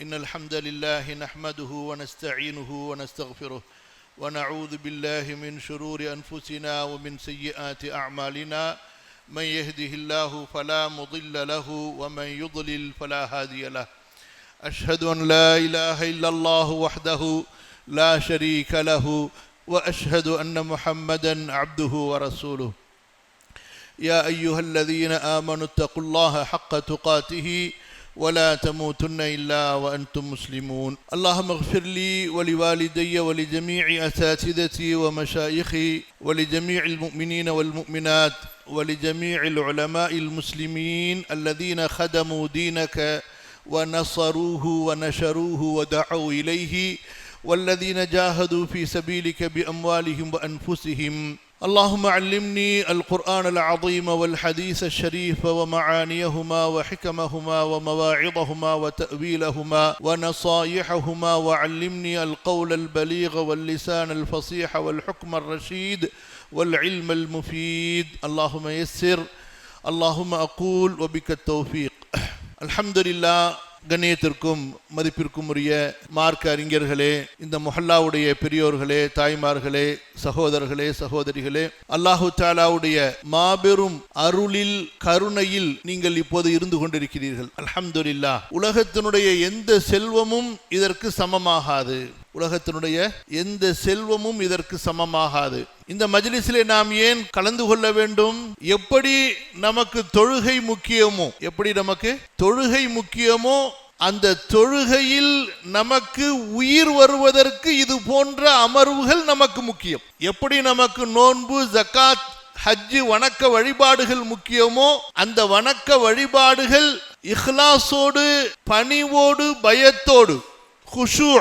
إن الحمد لله نحمده ونستعينه ونستغفره ونعوذ بالله من شرور أنفسنا ومن سيئات أعمالنا من يهده الله فلا مضل له ومن يضلل فلا هادي له أشهد أن لا إله إلا الله وحده لا شريك له وأشهد أن محمدا عبده ورسوله يا أيها الذين آمنوا اتقوا الله حق تقاته ولا تموتن إلا وأنتم مسلمون اللهم اغفر لي ولوالدي ولجميع أساتذتي ومشايخي ولجميع المؤمنين والمؤمنات ولجميع العلماء المسلمين الذين خدموا دينك ونصروه ونشروه ودعوا إليه والذين جاهدوا في سبيلك بأموالهم وأنفسهم اللهم علمني القرآن العظيم والحديث الشريف ومعانيهما وحكمهما ومواعظهما وتأويلهما ونصائحهما وعلمني القول البليغ واللسان الفصيح والحكم الرشيد والعلم المفيد اللهم يسر اللهم أقول وبك التوفيق الحمد لله. கண்ணியத்திற்கும் மதிப்பிற்கும் உரிய மார்க்க அறிஞர்களே, இந்த முஹல்லாவுடைய பெரியோர்களே, தாய்மார்களே, சகோதரர்களே, சகோதரிகளே, அல்லாஹு தஆலாவுடைய மாபெரும் அருளில் கருணையில் நீங்கள் இப்போது இருந்து கொண்டிருக்கிறீர்கள். அல்ஹம்துலில்லாஹ். உலகத்தினுடைய எந்த செல்வமும் இதற்கு சமமாகாது. உலகத்தினுடைய எந்த செல்வமும் இதற்கு சமமாகாது. இந்த மஜ்லிஸிலே நாம் ஏன் கலந்து கொள்ள வேண்டும்? எப்படி நமக்கு தொழுகை முக்கியமோ அந்த தொழுகையில் நமக்கு உயிர் வருவதற்கு இது போன்ற அமர்வுகள் நமக்கு முக்கியம். எப்படி நமக்கு நோன்பு, ஜகாத், ஹஜ் வணக்க வழிபாடுகள் முக்கியமோ அந்த வணக்க வழிபாடுகள் இஹ்லாஸோடு, பணிவோடு, பயத்தோடு, குஷூ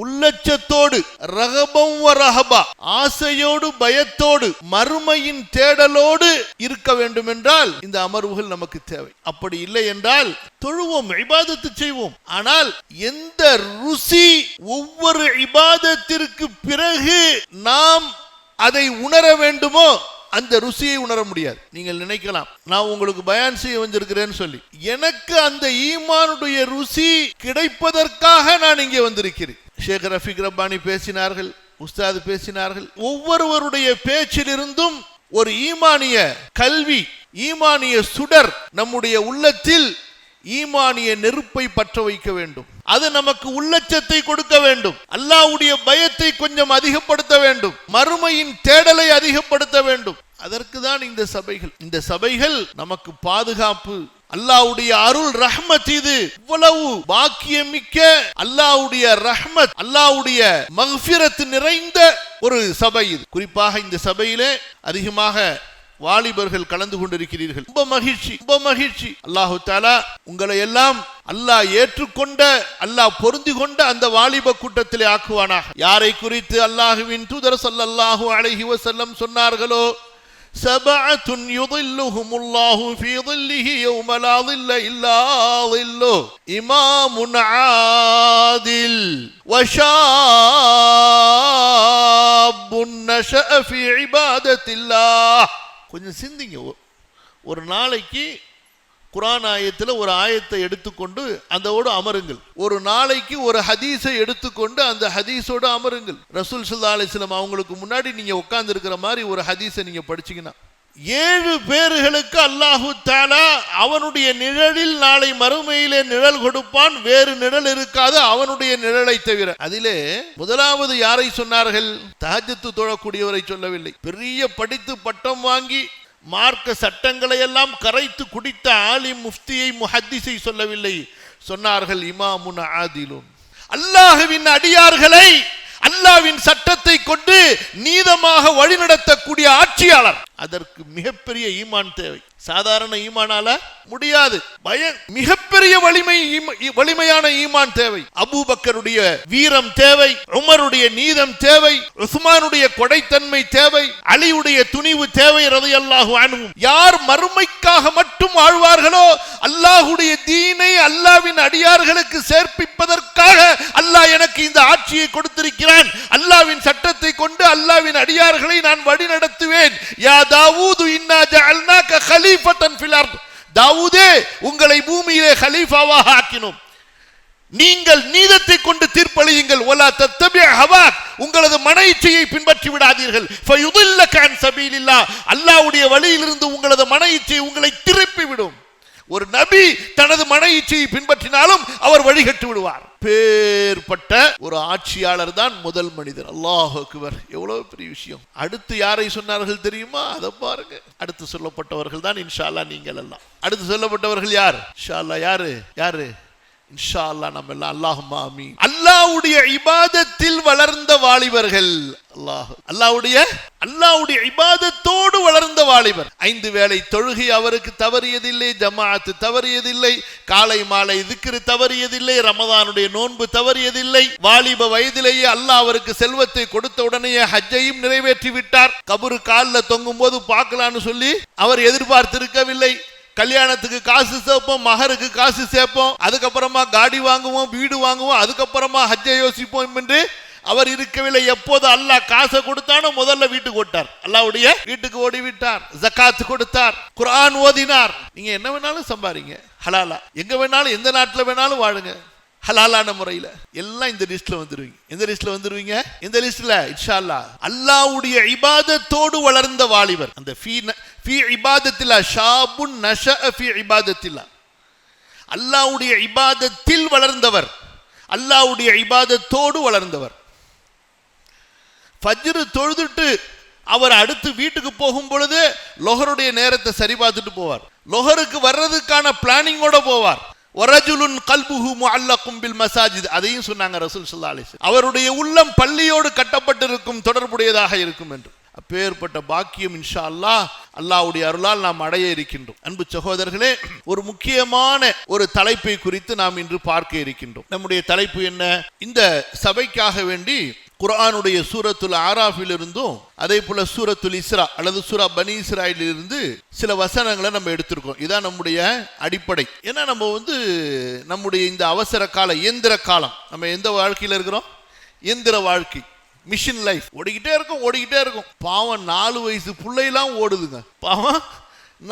உள்ளச்சத்தோடு, ரகபம் வ ரஹபா ஆசையோடு, பயத்தோடு, மறுமையின் தேடலோடு இருக்க வேண்டும் என்றால் இந்த அமர்வுகள் நமக்கு தேவை. அப்படி இல்லை என்றால் தொழுவோம், இபாதத்து செய்வோம், ஆனால் எந்த ருசி ஒவ்வொரு இபாதத்திற்கு பிறகு நாம் அதை உணர வேண்டுமோ அந்த ருசியை உணர முடியாது. நீங்கள் நினைக்கலாம், நான் உங்களுக்கு பயான் செய்ய வந்திருக்கிறேன்னு சொல்லி. எனக்கு அந்த ஈமானுடைய ருசி கிடைப்பதற்காக நான் இங்கே வந்திருக்கிறேன். ஷேக் ரஃபீக் ரப்பானி பேசினார்கள், உஸ்தாது பேசினார்கள். ஒவ்வொருவருடைய பேச்சிலிருந்தும் ஒரு ஈமானிய கல்வி, ஈமானிய சுடர் நம்முடைய உள்ளத்தில் ஈமானிய நெருப்பை பற்ற வைக்க வேண்டும். அது நமக்கு உள்ளச்சத்தை கொடுக்க வேண்டும். அல்லாஹ்வுடைய பயத்தை கொஞ்சம் அதிகப்படுத்த வேண்டும். மறுமையின் தேடலை அதிகப்படுத்த வேண்டும். அதற்கு தான் இந்த சபைகள். இந்த சபைகள் நமக்கு பாதுகாப்பு. அல்லாஹ்வுடைய அருள் ரஹ்மத். இது இவ்வளவு பாக்கியமிக்க அல்லாஹ்வுடைய ரஹ்மத், அல்லாஹ்வுடைய மக்ஃபிரத் நிறைந்த ஒரு சபை இது. குறிப்பாக இந்த சபையிலே அதிகமாக வாலிபர்கள் கலந்து கொண்டிருக்கிறீர்கள். ரொம்ப மகிழ்ச்சி. அல்லாஹு தஆலா உங்களை எல்லாம் அல்லாஹ் ஏற்றுக்கொண்ட, அல்லாஹ் பொருந்தி கொண்ட அந்த வாலிப கூட்டத்திலே ஆக்குவானாக. யாரை குறித்து அல்லாஹ்வின் தூதர் ஸல்லல்லாஹு அலைஹி வஸல்லம் சொன்னார்களோ, சபஅத்துன் யுதில்லுஹுமுல்லாஹு ஃபீ ظில்லிஹி யௌம லா ظில்ல இல்லா ظில்லு இமாமுன் ஆதில் வஷாபுன் நஷஅ ஃபீ இபாதத்தில்லாஹ். கொஞ்சம் சிந்திங்க. ஒரு நாளைக்கு குர்ஆன் ஆயத்தில் ஒரு ஆயத்தை எடுத்துக்கொண்டு அதோடு அமருங்கள். ஒரு நாளைக்கு ஒரு ஹதீஸை எடுத்துக்கொண்டு அந்த ஹதீஸோடு அமருங்கள். ரசூல் ஸல்லல்லாஹு அலைஹி வஸல்லம் அவங்களுக்கு முன்னாடி நீங்க உட்கார்ந்து இருக்கிற மாதிரி ஒரு ஹதீஸை நீங்க படிச்சீங்கன்னா 7 பேர்களுக்கு அல்லாஹு தஆலா அவனுடைய நிழலில் நாளை மறுமையிலே நிழல் கொடுப்பான். வேறு நிழல் இருக்காது அவனுடைய நிழலை தவிர. அதிலே முதலாவது யாரை சொன்னார்கள்? தஹஜ்ஜுத் தொழக்கூடியவரை சொல்லவில்லை. பெரிய படித்து பட்டம் வாங்கி மார்க்க சட்டங்களை எல்லாம் கரைத்து குடித்த ஆலிம், முஃப்தியை, முஹத்திஸை சொல்லவில்லை. சொன்னார்கள் இமாமுன் ஆதிலுன். அல்லாஹ்வின் அடியார்களை அல்லாஹ்வின் சட்டத்தை கொண்டு நீதமாக வழிநடத்தக்கூடிய ஆட்சியாளர். அதற்கு மிகப்பெரிய ஈமான் தேவை. சாதாரண ஈமானால முடியாது. மிகப்பெரிய வலிமையான ஈமான் தேவை. அபூபக்கருடைய வீரம் தேவை, உமருடைய நீதம் தேவை, உஸ்மானுடைய கொடைத்தன்மை தேவை, அலியுடைய துணிவு தேவை ரலியல்லாஹு அன்ஹு. யார் மறுமைக்காக மட்டும் வாழ்வார்களோ, அல்லாஹ்வுடைய தீனை அல்லாஹ்வின் அடியார்களுக்கு சேர்ப்பிப்பதற்காக அல்லாஹ் எனக்கு இந்த ஆட்சியை கொடுத்திருக்கிறான். அல்லாஹ்வின் சட்டத்தை கொண்டு அல்லாஹ்வின் அடியார்களை நான் வழி நடத்துவேன். யா தாவூது இன்னா ஜஅல்னாக கலீஃபத்தன் ஃபில் அர்த். தாவூதே, உங்களை பூமியிலே கலீஃபாவாக ஆக்கினோம். நீங்கள் நீதத்தை கொண்டு தீர்ப்பளியுங்கள். வலா தத்தபி ஹவாக், உங்களது மன இச்சையை பின்பற்றி விடாதீர்கள். ஃபயுதில்லக அன் சபீலில்லாஹ், அல்லாஹ்வுடைய வழியிலிருந்து உங்களது மன இச்சை உங்களை திருப்பி விடும். ஒரு நபி தனது மன இச்சையை பின்பற்றினாலும் அவர் வழிகட்டு விடுவார். பேர்பட்ட ஒரு ஆட்சியாளர் தான் முதல் மனிதர். அல்லாஹ் அக்பர், எவ்வளவு பெரிய விஷயம். அடுத்து யாரை சொன்னார்கள் தெரியுமா? அதை பாருங்க. அடுத்து சொல்லப்பட்டவர்கள் தான் இன்ஷா அல்லாஹ் நீங்கள் எல்லாம். அடுத்து சொல்லப்பட்டவர்கள் யார்? இன்ஷா அல்லாஹ் யாரு? இன்ஷா அல்லாஹ் நம்ம எல்லாம் அல்லாஹும்ம ஆமீன். அல்லாஹ்வுடைய இபாதத்தில் வளர்ந்த வாலிபர்கள். அல்லாஹ்வுடைய இபாதத்தோடு வளர்ந்த வாலிபர். 5 வேளை தொழுகை அவருக்கு தவறியதில்லை, ஜமாஅத் தவறியதில்லை, காலை மாலை திக்ர் தவறியதில்லை, ரமதானுடைய நோன்பு தவறியதில்லை. வாலிப வயதிலேயே அல்லாஹ் அவருக்கு செல்வத்தை கொடுத்த உடனேயே ஹஜ்ஜையும் நிறைவேற்றி விட்டார். கபரு காலில் தொங்கும் போது பார்க்கலான்னு சொல்லி அவர் எதிர்பார்த்திருக்கவில்லை. கல்யாணத்துக்கு காசு சேர்ப்போம், மகருக்கு காசு சேர்ப்போம், அதுக்கப்புறமா காடி வாங்குவோம், வீடு வாங்குவோம், அதுக்கப்புறமா ஹஜ்ஜை யோசிப்போம் என்று அவர் இருக்கவில்லை. எப்போது அல்லாஹ் காசை கொடுத்தானோ முதல்ல வீட்டுக்கு ஓட்டார். அல்லாஹ்வுடைய வீட்டுக்கு ஓடி விட்டார். ஜகாத் கொடுத்தார், குர்ஆன் ஓதினார். நீங்க என்ன வேணாலும் சம்பாதிங்க, ஹலாலா. எங்க வேணாலும் எந்த நாட்டில் வேணாலும் வாழுங்க, ஹலாலான முறையில். எல்லாம் இந்த லிஸ்ட்ல வந்துருவீங்க. எந்த லிஸ்ட்ல வந்துருவீங்க? இந்த லிஸ்ட்ல இன்ஷா அல்லாஹ். அல்லாஹ்வுடைய இபாதத்தோடு வளர்ந்த வாலிபர். அந்த ஃபீ இபாதத்தில்லாஹ், ஷாபுன் நஷஅ ஃபீ இபாதத்தில்லாஹ், அல்லாஹ்வுடைய இபாதத்தில் வளர்ந்தவர், அல்லாஹ்வுடைய இபாதத்தோடு வளர்ந்தவர். ஃபஜ்ர் தொழுதுட்டு அவர் அடுத்து வீட்டுக்கு போகும் பொழுது லொஹருடைய நேரத்தை சரி பார்த்துட்டு போவார். லொஹருக்கு வர்றதுக்கான பிளானிங்கோட போவார். வரஜுலுன் கல்புஹு முஅல்லகும் பில் மசாஜித், அதையும் சொன்னாங்க ரசூல் ஸல்லல்லாஹு அலைஹி வஸல்லம். அவருடைய உள்ளம் பள்ளியோடு கட்டப்பட்டிருக்கும், தொடர்புடையதாக இருக்கும் என்று. அப்பேற்பட்ட பாக்கியம் இன்ஷா அல்லாஹ் அல்லாஹ்வுடைய அருளால் நாம் அடைய இருக்கின்றோம். அன்பு சகோதரர்களே, ஒரு முக்கியமான ஒரு தலைப்பை குறித்து நாம் இன்று பார்க்க இருக்கின்றோம். நம்முடைய தலைப்பு என்ன? இந்த சபைக்காக வேண்டி குர்ஆனுடைய சூரத்துல் ஆராஃபில் இருந்தும் அதே போல சூரத்துல் இஸ்ரா அல்லது சூரா பனி இஸ்ராயிலிருந்து சில வசனங்களை நம்ம எடுத்திருக்கோம். இதான் நம்முடைய அடிப்படை. ஏன்னா நம்ம நம்முடைய இந்த அவசர கால இயந்திர காலம், நம்ம எந்த வாழ்க்கையில் இருக்கிறோம்? இயந்திர வாழ்க்கை, மிஷின் லைஃப். ஓடிக்கிட்டே இருக்கும். பாவம் 4 வயசு பிள்ளைலாம் ஓடுதுங்க. பாவம்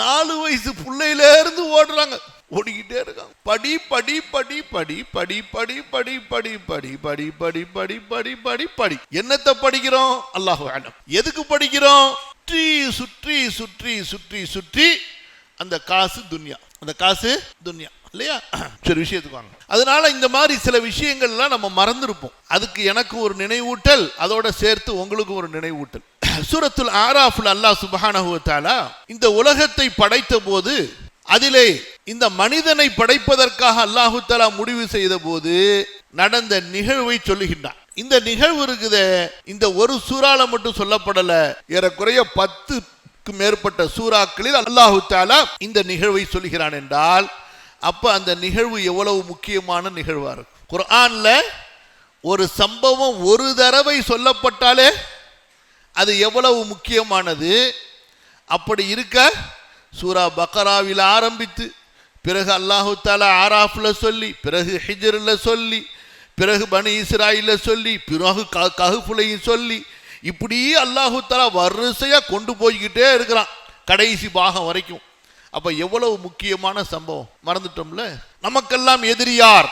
4 வயசு பிள்ளையில இருந்து ஓடுறாங்க, ஓடிக்கிட்டே இருக்காங்க. படி படி படி படி படி படி படி படி படி படி படி படி படி படி படி. என்னத்தை படிக்கிறோம்? அல்லாஹு அலம். எதுக்கு படிக்கிறோம்? சுற்றி சுற்றி சுற்றி சுற்றி அந்த காசு துன்யா, அந்த காசு துன்யா இல்லையா? சரி, விஷயத்துக்கு வாங்க. அதனால இந்த மாதிரி சில விஷயங்கள்லாம் நம்ம மறந்துருப்போம். அதுக்கு எனக்கு ஒரு நினைவூட்டல், அதோட சேர்த்து உங்களுக்கு ஒரு நினைவூட்டல். சூரத்துல் ஆராஃப்ல அல்லாஹ் சுப்ஹானஹு வ தஆலா இந்த உலகத்தை படைத்த போது, அதிலே இந்த மனிதனை படைப்பதற்காக அல்லாஹு தஆலா முடிவு செய்த போது நடந்த நிகழ்வை சொல்லுகின்றான். இந்த நிகழ்வு இருக்குதே, இந்த ஒரு சூறால மட்டும் சொல்லப்படல, ஏறக்குறைய 10க்கு மேற்பட்ட சூறாக்களில் அல்லாஹு தஆலா இந்த நிகழ்வை சொல்லுகிறான் என்றால், அப்ப அந்த நிகழ்வு எவ்வளவு முக்கியமான நிகழ்வா இருக்கும். குர்ஆன்ல ஒரு சம்பவம் ஒரு தடவை சொல்லப்பட்டாலே அது எவ்வளவு முக்கியமானது. அப்படி இருக்க சூரா பக்ராவில் ஆரம்பித்து, பிறகு அல்லாஹு தஆலா ஆராஃப்ல சொல்லி, பிறகு ஹிஜ்ர்ல சொல்லி, பிறகு பனி இஸ்ராயில்ல சொல்லி, பிறகு கஹ்ஃப்லையும் சொல்லி, இப்படி அல்லாஹு தஆலா வரிசையா கொண்டு போய்கிட்டே இருக்கிறான் கடைசி பாகம் வரைக்கும். அப்ப எவ்வளவு முக்கியமான சம்பவம். மறந்துட்டோம்ல. நமக்கெல்லாம் எதிரி யார்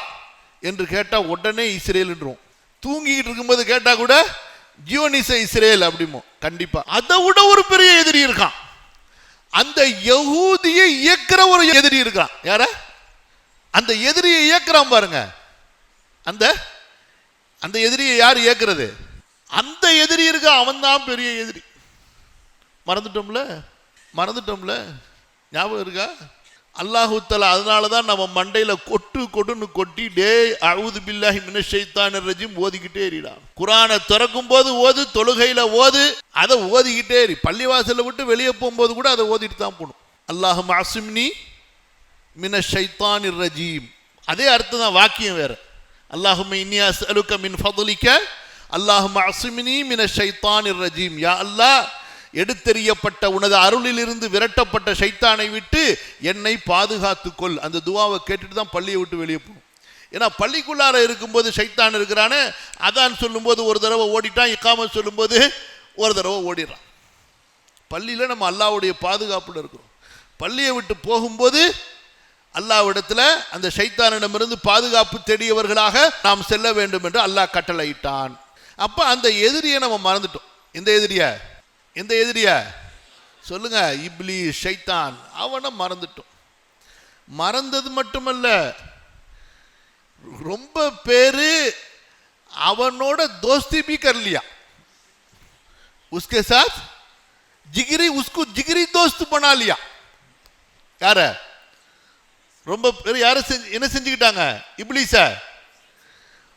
என்று கேட்டா உடனே இஸ்ரேல் என்றும், தூங்கிட்டு இருக்கும்போது கேட்டா கூட ஜியோனிச இஸ்ரேல் அப்படிமோ. கண்டிப்பா அதை விட ஒரு பெரிய எதிரி இருக்கான். அந்த யஹூதியை இயக்குற ஒரு எதிரி இருக்கான். யார? அந்த எதிரியை இயக்குறான் பாருங்க. அந்த எதிரியை யார் இயக்குறது? அந்த எதிரி இருக்க, அவன் தான் பெரிய எதிரி. மறந்துட்டோம்ல. ஞாபகம் இருக்கா? அல்லாஹு தஆலா அதனாலதான் நம்ம மண்டையில கொட்டுன்னு கொட்டி, டே அஊது பில்லாஹி மினஷ் ஷைத்தானிர் ரஜீம் ஓதிக்கிட்டே இருடான். குர்ஆனை திறக்கும் போது ஓது, தொழுகையில ஓது, அதை ஓதிக்கிட்டே இரு. பள்ளிவாசலை விட்டு வெளியே போகும்போது கூட அதை ஓதிட்டு தான் போகணும். அல்லாஹும்ம அஸ்மினி மினஷ் ஷைத்தானிர் ரஜீம். அதே அர்த்தம் தான், வாக்கியம் வேற. அல்லாஹும்ம இன்னி அஸ்அலுக மின் ஃபضலிக அல்லாஹும்ம அஸ்மினி மினஷ் ஷைத்தானிர் ரஜீம். யா அல்லாஹ், எடுத்தெறியப்பட்ட உனது அருளிலிருந்து விரட்டப்பட்ட ஷைத்தானை விட்டு என்னை பாதுகாத்துக்கொள். அந்த துவாவை கேட்டுட்டு தான் பள்ளியை விட்டு வெளியே போகணும். ஏன்னா பள்ளிக்குள்ளார இருக்கும்போது ஷைத்தான் இருக்கிறானே, அதான் சொல்லும்போது ஒரு தடவை ஓடிட்டான், இக்காமத் சொல்லும்போது ஒரு தடவை ஓடிடுறான். பள்ளியில் நம்ம அல்லாஹ்வுடைய பாதுகாப்புல இருக்கிறோம். பள்ளியை விட்டு போகும்போது அல்லாஹ்விடத்துல அந்த ஷைத்தானிடமிருந்து பாதுகாப்பு தேடியவர்களாக நாம் செல்ல வேண்டும் என்று அல்லாஹ் கட்டளையிட்டான். அப்ப அந்த எதிரியை நம்ம மறந்துட்டோம். எந்த எதிரிய சொல்லுங்க? இப்லீஸ், ஷைத்தான், அவனை மறந்துட்டோம். மறந்தது மட்டுமல்ல, ரொம்ப பேரு அவனோட दोस्ती भी कर लिया, उसके साथ उसको जिगरी दोस्त बना लिया. யார ரொம்ப பேர் யார என்ன செஞ்சுக்கிட்டாங்க? இப்லீஸ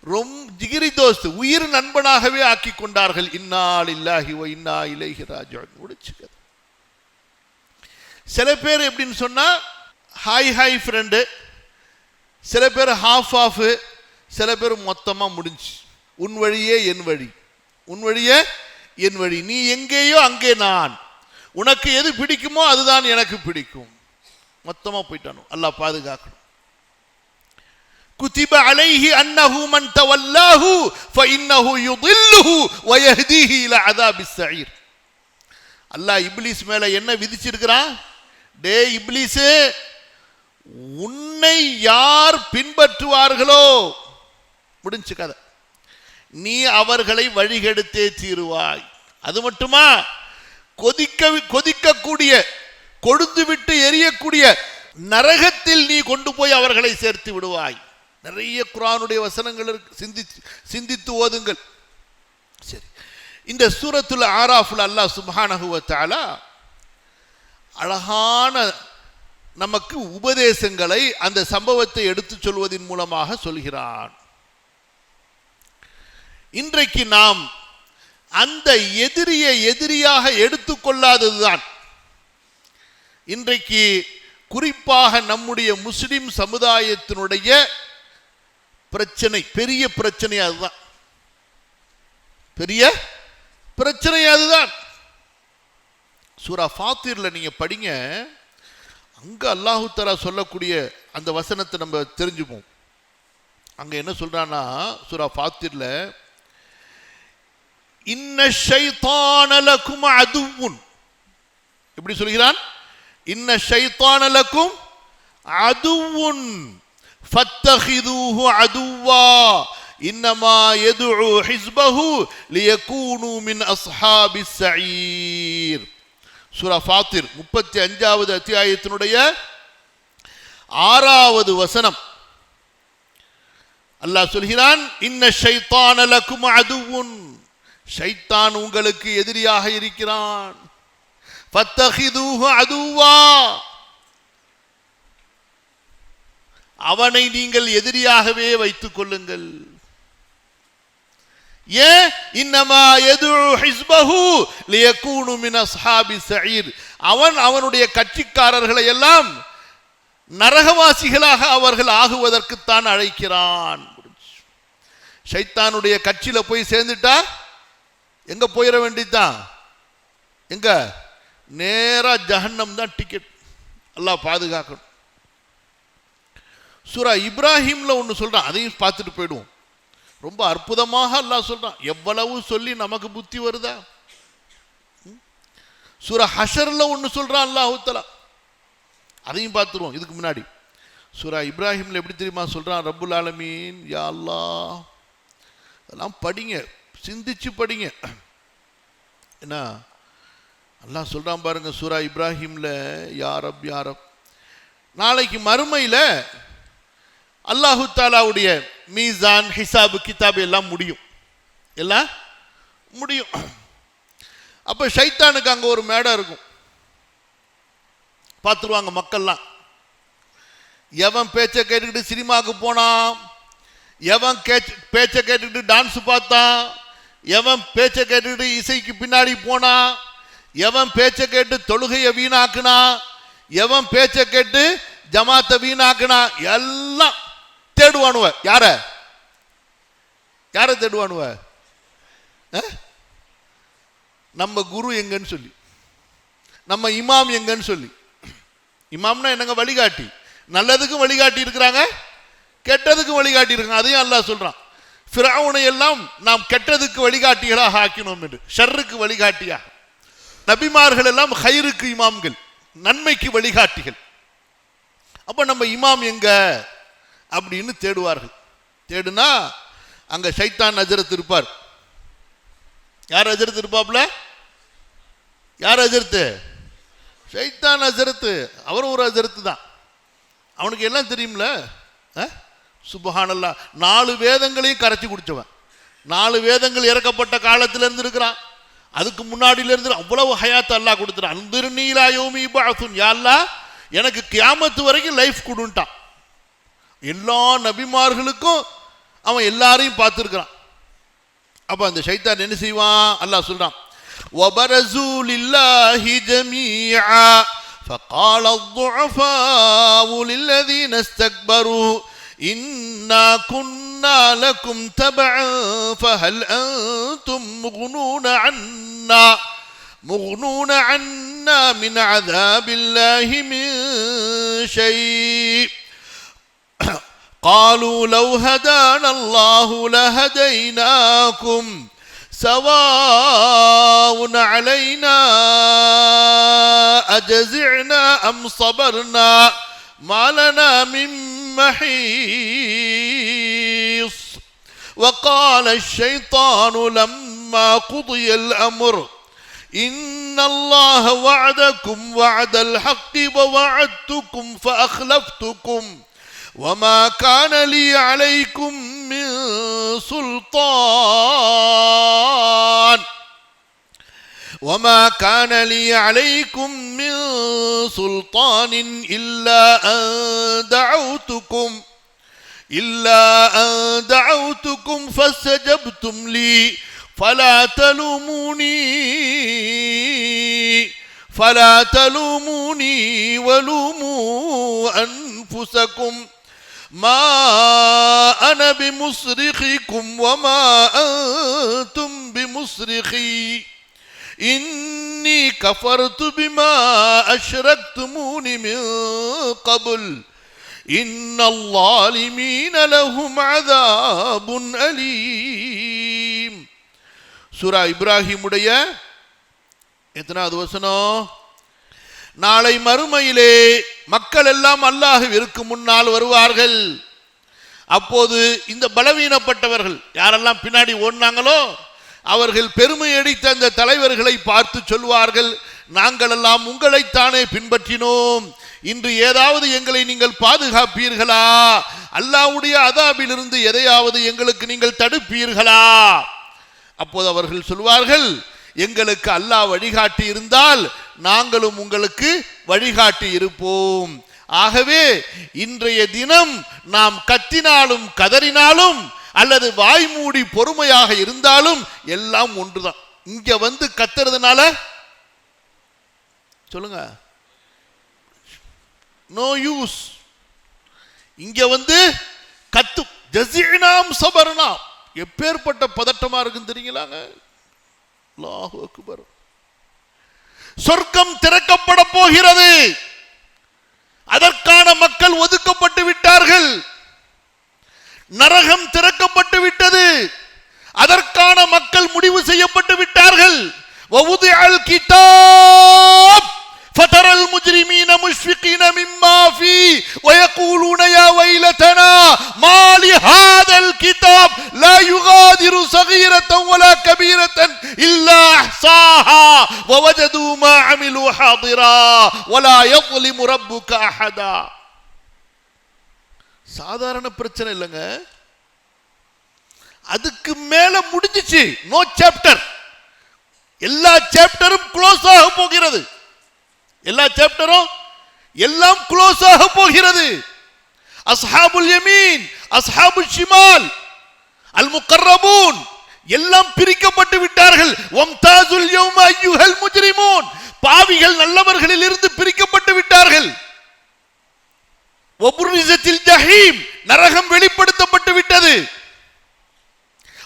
ரொம்ப ஜிகிரி தோஸ்த், உயிர் நண்பனாகவே ஆக்கி கொண்டார்கள். இன்னா லில்லாஹி வ இன்னா இலைஹி ராஜிஊன். முடிச்சுக்க. சில பேர் எப்படின்னு சொன்னா ஹாய் ஃப்ரெண்டு, சில பேர் ஹாஃப் ஆஃப், சில பேர் மொத்தமா முடிஞ்சு. உன் வழியே என் வழி, உன் வழியே என் வழி, நீ எங்கேயோ அங்கே நான், உனக்கு எது பிடிக்குமோ அதுதான் எனக்கு பிடிக்கும். மொத்தமா போயிட்டானோ. அல்லாஹ் பாதுகாக்கணும். குதிப அலைஹி அன்னஹு மன் தவல்லாஹு ஃபஇன்னஹு யுதில்லுஹு வ யஹ்தீஹி இலா அஸாபிஸ் ஸஈர். அல்லாஹ் இப்லீஸ் மேல என்ன விதிச்சிருக்கிறான்? டே இப்லீஸ், உன்னை யார் பின்பற்றுவார்களோ முடிஞ்சு கதை, நீ அவர்களை வழிகெடுத்தே தீருவாய். அது மட்டுமா, கொதிக்கக்கூடிய, கொடுத்து விட்டு எரியக்கூடிய நரகத்தில் நீ கொண்டு போய் அவர்களை சேர்த்து விடுவாய். நிறைய குர்ஆனுடைய வசனங்கள் சிந்தித்து ஓதுங்கள். சரி, இந்த சூரத்துல் ஆராஃப்ல அல்லாஹ் சுப்ஹானஹு வ தஆலா அழகான நமக்கு உபதேசங்களை அந்த சம்பவத்தை எடுத்து சொல்வதன் மூலமாக சொல்கிறான். இன்றைக்கு நாம் அந்த எதிரியை எதிரியாக எடுத்துக்கொள்ளாததுதான் இன்றைக்கு குறிப்பாக நம்முடைய முஸ்லிம் சமுதாயத்தினுடைய பிரச்சனை, பெரிய பிரச்சனை அதுதான். பெரிய பிரச்சனை அதுதான். சூரா ஃபாத்திர்ல நீங்க படிங்க, அங்க அல்லாஹு தஆலா சொல்லக்கூடிய அந்த வசனத்தை நம்ம தெரிஞ்சுப்போம். அங்க என்ன சொல்றானா, சூரா ஃபாத்திர்ல இன்ன ஷைத்தான லகும் அதுவுன், எப்படி சொல்கிறான்? இன்ன ஷைத்தான லகும் அதுவுன் ஃபத்தஹிதுஹு அதுவா இன்னமா யதுஉ ஹிஸ்பஹு லியகூனு மின் அஸ்ஹாபிஸ் ஸஈர். சூரா ஃபாத்திர் 35வது அத்தியாயத்தினுடைய 6வது வசனம். அல்லாஹ் சொல்கிறான், இன்ன ஷைத்தான லகும் அதுவுன், ஷைத்தான் உங்களுக்கு எதிரியாக இருக்கிறான். ஃபத்தஹிதுஹு அதுவா, அவனை நீங்கள் எதிரியாகவே வைத்துக் கொள்ளுங்கள். ஏன்? இன்னமா யதுஉ ஹிஸ்பஹு லியகூனு மின் அஸ்ஹாபிஸ் ஸஈர், அவன் அவனுடைய கட்சிக்காரர்களை எல்லாம் நரகவாசிகளாக அவர்கள் ஆகுவதற்குத்தான் அழைக்கிறான். ஷைத்தானுடைய கட்சியில போய் சேர்ந்துட்டா எங்க போயிட வேண்டியதுதான்? எங்க? நேரா ஜஹன்னம் தான் டிக்கெட். அல்லாஹ் பாதுகாக்கணும். சூரா இப்ராஹிம்ல ஒன்னு சொல்றான், அதையும் பார்த்துட்டு போயிடுவோம். ரொம்ப அற்புதமாக அல்லாஹ் சொல்றான். எவ்வளவு சொல்லி நமக்கு புத்தி வருதா? சூரா ஹஷர்ல ஒன்னு சொல்றான் அல்லாஹ் தஆலா, அதையும் பார்த்துருவோம். இதுக்கு முன்னாடி சூரா இப்ராஹிம்ல எப்படி தெரியுமா சொல்றான்? ரப்புல் ஆலமீன், யா அல்லாஹ், அதெல்லாம் படிங்க, சிந்திச்சு படிங்க. என்ன அல்லாஹ் சொல்றான் பாருங்க சூரா இப்ராஹிம்ல, யா ரப் யா ரப். நாளைக்கு மறுமையில அல்லாஹு தாலாவுடைய மீசான், ஹிசாபு, கிதாபு எல்லாம் முடியும், எல்லாம் முடியும். அப்ப ஷைத்தானுக்கு அங்க ஒரு மேடை இருக்கும், பார்த்துருவாங்க மக்கள்லாம். எவன் பேச்சை கேட்டுக்கிட்டு சினிமாவுக்கு போனான், எவன் பேச்சை கேட்டுக்கிட்டு டான்ஸ் பார்த்தான், எவன் பேச்சை கேட்டுக்கிட்டு இசைக்கு பின்னாடி போனான், எவன் பேச்சை கேட்டு தொழுகையை வீணாக்குனா, எவன் பேச்சை கேட்டு ஜமாத்தை வீணாக்குனா, எல்லாம் தேடுவானுவ. யார தேடுவானுவ? நம்ம குரு எங்கன்னு சொல்லி, நம்ம இமாம் எங்கன்னு சொல்லி. இமாம்னா என்னங்க? வழிகாட்டி. நல்லதுக்கும் வழிகாட்டி இருக்கிறாங்க, கெட்டதுக்கும் வழிகாட்டி இருக்காங்க. அதையும் அல்லாஹ் சொல்றான், ஃபிரௌனை எல்லாம் நாம் கெட்டதுக்கு வழிகாட்டிகளாக ஆக்கினோம் என்று, ஷர்ருக்கு வழிகாட்டியாக. நபிமார்கள் எல்லாம் ஹைருக்கு இமாம்கள், நன்மைக்கு வழிகாட்டிகள். அப்ப நம்ம இமாம் எங்க அப்படின்னு தேடுவார்கள். தேடுனா அங்க ஷைத்தான் ஹஜ்ரத் இருப்பார். யார் ஹஜ்ரத் இருப்பாப்ல? யார் ஹஜ்ரத்? ஷைத்தான் ஹஜ்ரத். அவர் ஒரு ஹஜ்ரத் தான். அவனுக்கு எல்லாம் தெரியும்ல. சுப்ஹானல்லாஹ், 4 வேதங்களையும் கரைச்சி குடிச்சவன். 4 வேதங்கள் இறக்கப்பட்ட காலத்துல இருந்து இருக்கிறான். அதுக்கு முன்னாடியில இருந்து அவ்வளவு ஹயாத் அல்லாஹ் கொடுத்துறான். அன்திர்னீ இலா யௌமி யுபஅஸூன், யா அல்லாஹ் எனக்கு கியாமத் வரைக்கும் லைஃப் கொடுன்ட்டான். எல்லா நபிமார்களுக்கும் அவன் எல்லாரையும் பார்த்துருக்கிறான். அப்ப அந்த ஷைத்தான் என்ன செய்வான்? அல்லாஹ் சொல்றான், வபரஸூ லில்லாஹி ஜமீஆ فقال الضعفاء للذين استكبروا إنا كنا لكم تبعا فهل أنتم مغنون عنا من عذاب الله من شيء قالوا لو هدانا الله لهديناكم سواء علينا أجزعنا أم صبرنا ما لنا من محيص وقال الشيطان لما قضي الأمر إن الله وعدكم وعد الحق ووعدتكم فأخلفتكم وما كان لي عليكم من سلطان إلا أن دعوتكم فاستجبتم لي فلا تلوموني ولوموا أنفسكم ما أنا بمصرخكم وما أنتم بمصرخي إني كفرت بما أشركتمون من قبل إن الظالمين لهم عذاب أليم. சூரா இப்ராஹிம் உடைய எத்தனாவது வசனம்? நாளை மறுமையிலே மக்கள் எல்லாம் அல்லாஹ்விற்கு முன்னால் வருவார்கள். அப்போது இந்த பலவீனப்பட்டவர்கள் யாரெல்லாம் பின்னாடி ஓடினாங்களோ அவர்கள் பெருமை அடித்த அந்த தலைவர்களை பார்த்து சொல்வார்கள், நாங்கள் எல்லாம் உங்களைத்தானே பின்பற்றினோம், இன்று ஏதாவது எங்களை நீங்கள் பாதுகாப்பீர்களா? அல்லாஹ்வுடைய அதாபிலிருந்து எதையாவது எங்களுக்கு நீங்கள் தடுப்பீர்களா? அப்போது அவர்கள் சொல்வார்கள், எங்களுக்கு அல்லாஹ் வழிகாட்டி இருந்தால் நாங்களும் உங்களுக்கு வழிகாட்டி இருப்போம். ஆகவே இன்றைய தினம் நாம் கத்தினாலும் கதறினாலும் அல்லது வாய்மூடி பொறுமையாக இருந்தாலும் எல்லாம் ஒன்றுதான். இங்க வந்து கத்துறதுனால சொல்லுங்க, நோ யூஸ். இங்க வந்து கத்து ஜஸீனாம் சபர்னா எப்பேற்பட்ட பதட்டமா இருக்குன்னு தெரியுங்களாங்க. அல்லாஹு அக்பர். சொர்க்கம் திறக்கப்பட போகிறது. அதற்கான மக்கள் ஒதுக்கப்பட்டு விட்டார்கள். நரகம் திறக்கப்பட்டு விட்டது. அதற்கான மக்கள் முடிவு செய்யப்பட்டு விட்டார்கள். வவுதிஅல் கிதாப் فترى المجرمين مشفقين مما فيه ويقولون يا ويلتنا ما لهذا الكتاب لا يغادر صغيرة ولا كبيرة إلا أحصاها ووجدوا ما عملوا حاضرا ولا يظلم ربك أحدا. சாதாரண பிரச்சனை இல்லைங்க. அதுக்கு மேல முடிஞ்சிச்சு. No chapter. எல்லா சாப்டரும் க்ளோஸ் ஆக போகிறது. எல்லா சாப்டரும் எல்லாம் க்ளோஸ் ஆக போகிறது. அஸ்ஹாபுல் யமீன், அஸ்ஹாபுல் ஷிமால், அல் முகர்ரபூன் எல்லாம் பிரிக்கப்பட்டு விட்டார்கள். வம்தாசுல் யௌம அய்யுஹல் முஜ்ரிமூன், பாவிகள் நல்லவர்களில் இருந்து பிரிக்கப்பட்டு விட்டார்கள். வபுர்ரிஸத்தில் ஜஹீம், நரகம் வெளிப்படுத்தப்பட்டு விட்டது.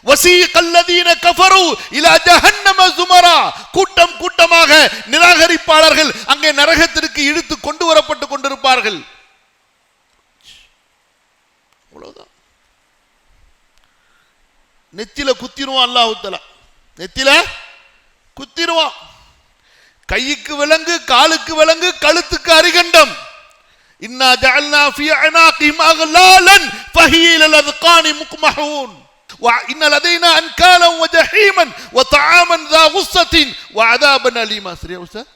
வஸீகல்லதீன கஃபரு இலா ஜஹன்னம ஸுமரா, கூட்டம் கூட்டமாக நிராகரிப்பாளர்கள் அங்கே நரகத்திற்கு இழுத்து கொண்டு வரப்பட்டு கொண்டிருப்பார்கள். அவ்வளவுதான். நெத்தில குத்திடுவான் அல்லாஹ் தஆலா. நெத்தில குத்திடுவான். கைக்கு விலங்கு, காலுக்கு விலங்கு, கழுத்துக்கு அரிகண்டம். இன்னா ஜஅல்னா ஃபீ அனாகிஹிம் அக்லாலன் ஃபஹிய இலல் அத்கானி முக்மஹூன் وإن لدينا أنكالا وجحيما وطعاما ذا غصة وعذابا أليما. சரியா உஸ்தாத்?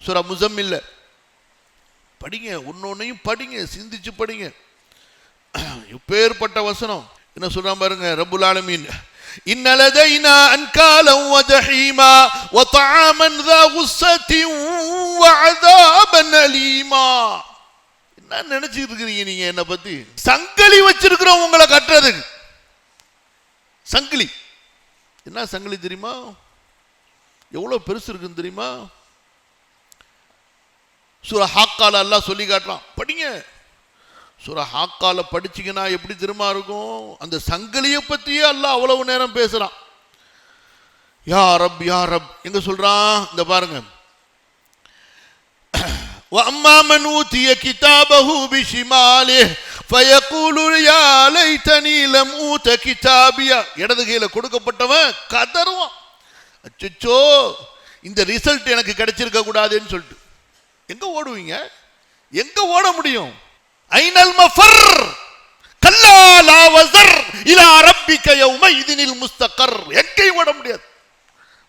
சூரா முஸம்மில் படிங்க, ஒன்னொன்னையும் படிங்க, சிந்திச்சு படிங்க. இப்பேற்பட்ட வசனம் என்ன சொல்றான் பாருங்க ரப்புல் ஆலமீன். إن لدينا أنكالا وجحيما وطعاما ذا غصة وعذابا أليما. என்ன நினைச்சிட்டு இருக்கீங்க நீங்க என்ன பத்தி? சங்கிலி வச்சிருக்கிறோம் உங்களை கட்டுறதுக்கு. சங்கிலி என்ன சங்கிலி தெரியுமா? எவ்வளவு பெருசு இருக்குன்னு தெரியுமா? சூரா ஹாக்கால அல்லாஹ் சொல்லி காட்டுறான், படிங்க. சூரா ஹாக்கால படிச்சீங்கன்னா எப்படி தெரியுமா இருக்கும்? அந்த சங்கிலியை பத்தியே அல்லாஹ் அவ்வளவு நேரம் பேசுறான். யா ரப் யா ரப் எங்க சொல்றான்? இந்த பாருங்க. وَأَمَّا مَنْ أُوتِيَ كِتَابَهُ بِشِمَالِهِ فَيَقُولُ يَا لَيْتَنِي لَمْ أُوتَ كِتَابِيَ. இடது கையில கொடுக்கப்பட்டவன் கதறுவான், அச்சச்சோ இந்த ரிசல்ட் எனக்கு கிடைச்சிருக்க கூடாதுன்னு சொல்லிட்டு. எங்க ஓடுவீங்க? எங்க ஓட முடியும்? ஐனல் மஃபர் கல்லா லா வஸர் இலா ரப்பிக யௌமைதினில் முஸ்தகர். எங்கேயும் ஓட முடியாது.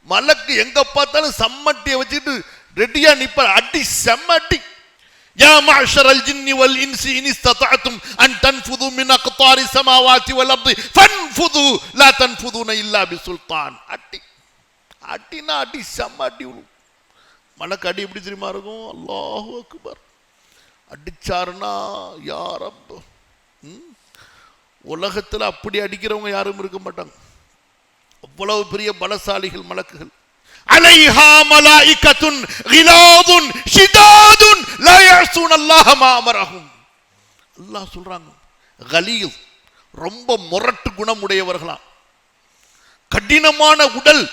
மலக்கு எங்க பார்த்தாலும் சம்மட்டியை வச்சுட்டு ரெடியா நிப்பார். அடி செம்ம அடி. யா மஅஷரல் ஜின்னி வல் இன்சி இன் இஸ்ததஅதும் அன் தன்ஃபுது மின் அக்தாரி ஸமாவாதி வல் அர்தி ஃபன்ஃபுது லா தன்ஃபுதுன இல்லா பிசுல்தான். அடி அடினா அடி செம்ம அடி. மலக்கு அடி எப்படி தெரியுமா இருக்கும்? அல்லாஹு அக்பர். அடிச்சாருன்னா யா ரப். உலகத்தில் அப்படி அடிக்கிறவங்க யாரும் இருக்க மாட்டாங்க. அவ்வளவு பெரிய பலசாலிகள் மலக்குகள். அலைஹா மலாயிகத்துன் கிலாதுன் ஷிதாதுன் லா யஸூன அல்லாஹ மா அமரஹும். அல்லாஹ் சொல்றாங்க கலீல், ரொம்ப முரட்டு குணம் உடையவர்களாம், கடினமான உடல்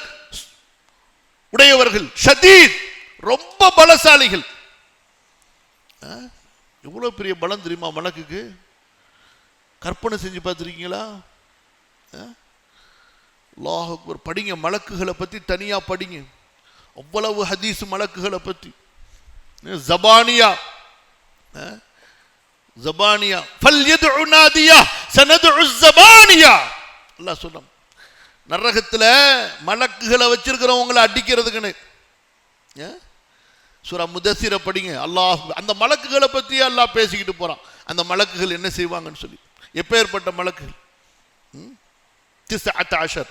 உடையவர்கள். ஷதீத், ரொம்ப பலசாலிகள். எவ்வளவு பெரிய பலம் தெரியுமா மலக்குக்கு? கற்பனை செஞ்சு பார்த்துருக்கீங்களா? அல்லாஹ் அக்பர். படிங்க, மலக்குகளை பத்தி தனியா படிங்க. அவ்வளவு ஹதீஸ் மலக்குகளை பத்தி. ஜபானியா ஜபானியா ஃபல்யதுஉ நாதியா சனதுஉ ஜபானியா. அல்லாஹ் சொல்றான் நரகத்துல மலக்குகளை வச்சிருக்கிறவங்களை அடிக்கிறதுக்குன்னு. சூரா முதஸ்ஸிர படிங்க. அல்லாஹ் அந்த மலக்குகளை பத்தி அல்லாஹ் பேசிக்கிட்டு போறான். அந்த மலக்குகள் என்ன செய்வாங்கன்னு சொல்லி. எப்பேற்பட்ட மலக்குகள்? 19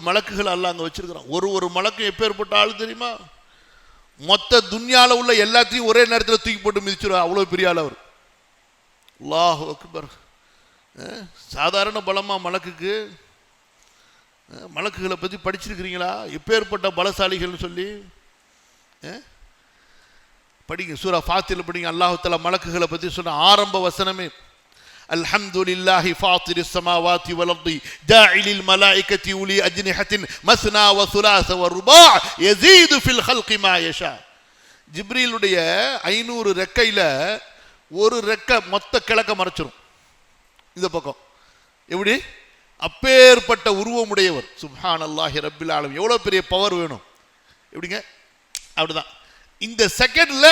மலக்குகள் அல்லாஹ் அங்க வச்சிருக்கிறான். ஒரு மலக்கு எப்பேற்பட்ட ஆளு தெரியுமா? மொத்த துன்யால உள்ள எல்லாத்தையும் ஒரே நேரத்தில் தூக்கி போட்டு மிதிச்சிருவா. அவ்வளவு பெரிய ஆள் அவர். அல்லாஹு அக்பர். சாதாரண பலமா மலக்குக்கு? மலக்குகளை பத்தி படிச்சிருக்கிறீங்களா? எப்பேற்பட்ட பலசாலிகள் சொல்லி படிங்க. சூரா ஃபாத்திர் படிங்க. அல்லாஹ் தஆலா மலக்குகளை பத்தி சொன்ன ஆரம்ப வசனமே அல்ஹம்துலில்லாஹி ஃபாத்திரிஸ் ஸமாவாதி வல் அர்தி ஜாஇலில் மலாயிகத்தி உலி அஜ்னிஹத்தின் மஸ்னா வ சுலாஸ வ ருபா யஸீது ஃபில் ஹல்கி மா யஷா. ஜிப்ரீலுடைய 500 ரெக்கையில ஒரு ரெக்கை மொத்த கிழக்க மறைச்சிரும் இந்த பக்கம். எப்படி? அப்பேற்பட்ட உருவமுடையவர். சுப்ஹானல்லாஹி ரப்பில் ஆலமீன். எவ்வளவு பெரிய பவர் வேணும்? எப்படிங்க? அப்படிதான். இந்த செகண்ட்ல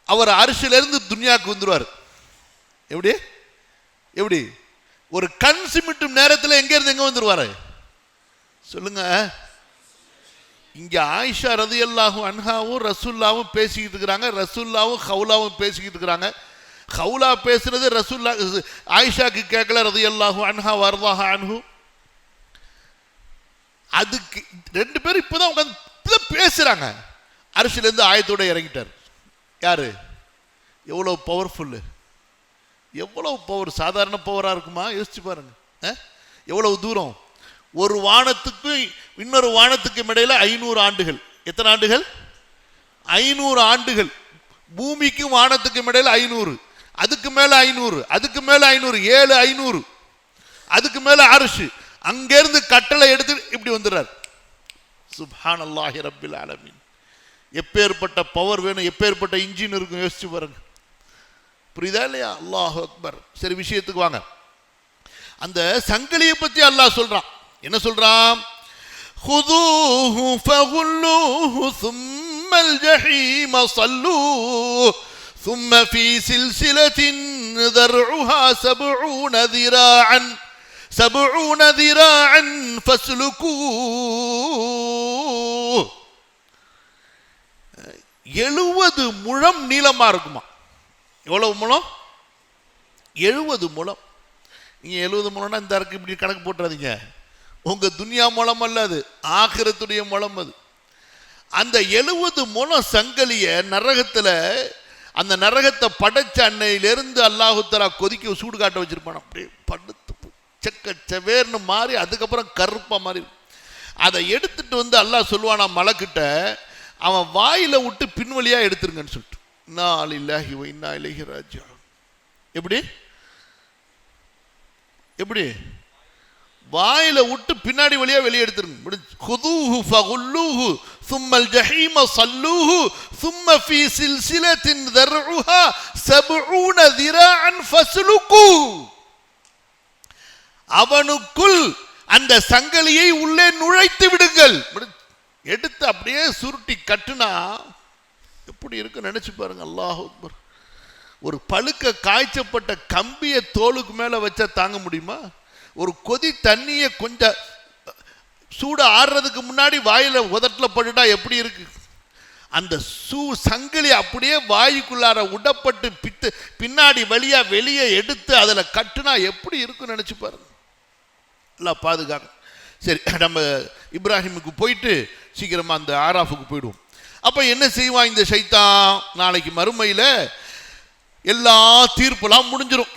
அவர் அரிசில இருந்து துன்யாக்கு வந்துருவார். எப்படி? எப்படி? ஒரு கண் சிமிட்டும் நேரத்தில் எங்க இருந்து எங்க வந்துருவாரு சொல்லுங்க. இங்க ஆயிஷா ரலியல்லாஹு அன்ஹாவும் ரசூலுல்லாவும் பேசிக்கிட்டு இருக்கிறாங்க. ரசூலுல்லாவும் ஹவுலாவும் பேசிக்கிட்டு இருக்கிறாங்க. ஹவுலா பேசுறது ரசூலுல்லா ஆயிஷாக்கு கேட்கல ரலியல்லாஹு அன்ஹா வர்தாஹா அன்ஹு. அதுக்கு ரெண்டு பேரும் இப்பதான் உட்கார்ந்து பேசுறாங்க. அரிசில இருந்து ஆயத்தோட இறங்கிட்டார். யாரு? எவ்வளவு பவர்ஃபுல், எவ்வளவு பவர். சாதாரண பவரா இருக்குமா? யோசிச்சு பாருங்க. எவ்வளவு தூரம். ஒரு வானத்துக்கும் இன்னொரு வானத்துக்கும் இடையில 500 ஆண்டுகள். எத்தனை ஆண்டுகள்? 500 ஆண்டுகள். பூமிக்கும் வானத்துக்கும் இடையில 500, அதுக்கு மேல 500, அதுக்கு மேல 500, 7 500, அதுக்கு மேல அரிசி. அங்கிருந்து கட்டளை எடுத்து இப்படி வந்துடுறார். சுப்ஹானல்லாஹி ரப்பில் ஆலமீன். எப்பேற்பட்ட பவர் வேணும், எப்பேற்பட்ட இன்ஜின் இருக்கும் யோசிச்சு பாருங்க. புரியுதா இல்லையா? அல்லாஹு அக்பர். சரி, விஷயத்துக்கு வாங்க. அந்த சங்கிலியை பத்தி அல்லாஹ் சொல்றான். என்ன சொல்றான்? خذوه فغلوه ثم சும்மல் ஜஹீம ஸல்லூஹு ثم في سلسلة ذرعها 70 ذراعا فاسلكوه. 70 முழம் நீளமா இருக்குமா? எவ்வளவு முழம்? 70 முழம். நீங்க 70 முழம்னா இந்த இருக்கு இப்படி கணக்கு போட்டுறாதீங்க. உங்க துன்யா முழம் அல்ல, அது ஆகிரத்துடைய முழம். அது அந்த 70 முழம் சங்கலிய நரகத்துல, அந்த நரகத்தை படைச்ச அன்னையிலிருந்து அல்லாஹு தஆலா கொதிக்க சூடு காட்ட வச்சிருப்பான். அப்படியே படுத்து செக்க செவேர்னு மாறி அதுக்கப்புறம் கருப்பா மாறி அதை எடுத்துட்டு வந்து அல்லாஹ் சொல்லுவானா மலக்கிட்ட, அவன் வாயில விட்டு பின்வழியா எடுத்துருங்கன்னு சொல்லிட்டு. இன்னா லில்லாஹி வ இன்னா இலைஹி ராஜிஊன். எப்படி எப்படி வாயில விட்டு பின்னாடி வழியா வெளியே எடுத்துருங்க. خذوه فغلوه ثم الجحيم صلوه ثم في سلسلة ذرعها 70 ذراعا فاسلكوه. அவனுக்குள் அந்த சங்கிலியை உள்ளே நுழைத்து விடுங்கள். எடுத்து அப்படியே சுருட்டி கட்டுனா எப்படி இருக்கு நினைச்சு பாருங்க. அல்லாஹ் அக்பர். ஒரு பழுக்க காய்ச்சப்பட்ட கம்பிய தோலுக்கு மேல வச்சா தாங்க முடியுமா? ஒரு கொதி தண்ணியை கொஞ்சம் சூடு ஆடுறதுக்கு முன்னாடி வாயில உதட்டல பட்டுட்டா எப்படி இருக்கு? அந்த சங்கிலி அப்படியே வாய்க்குள்ளார உடப்பட்டு பின்னாடி வழியா வெளியே எடுத்து அதுல கட்டுனா எப்படி இருக்குன்னு நினைச்சு பாருங்க. எல்லாம் பாதுகாக்க. சரி, நம்ம இப்ராஹிமுக்கு போயிட்டு சீக்கிரமா அந்த ஆராஃபுக்கு போயிடுவோம். அப்ப என்ன செய்வான் இந்த ஷைத்தான்? நாளைக்கு மறுமையில எல்லா தீர்ப்புலாம் முடிஞ்சிடும்.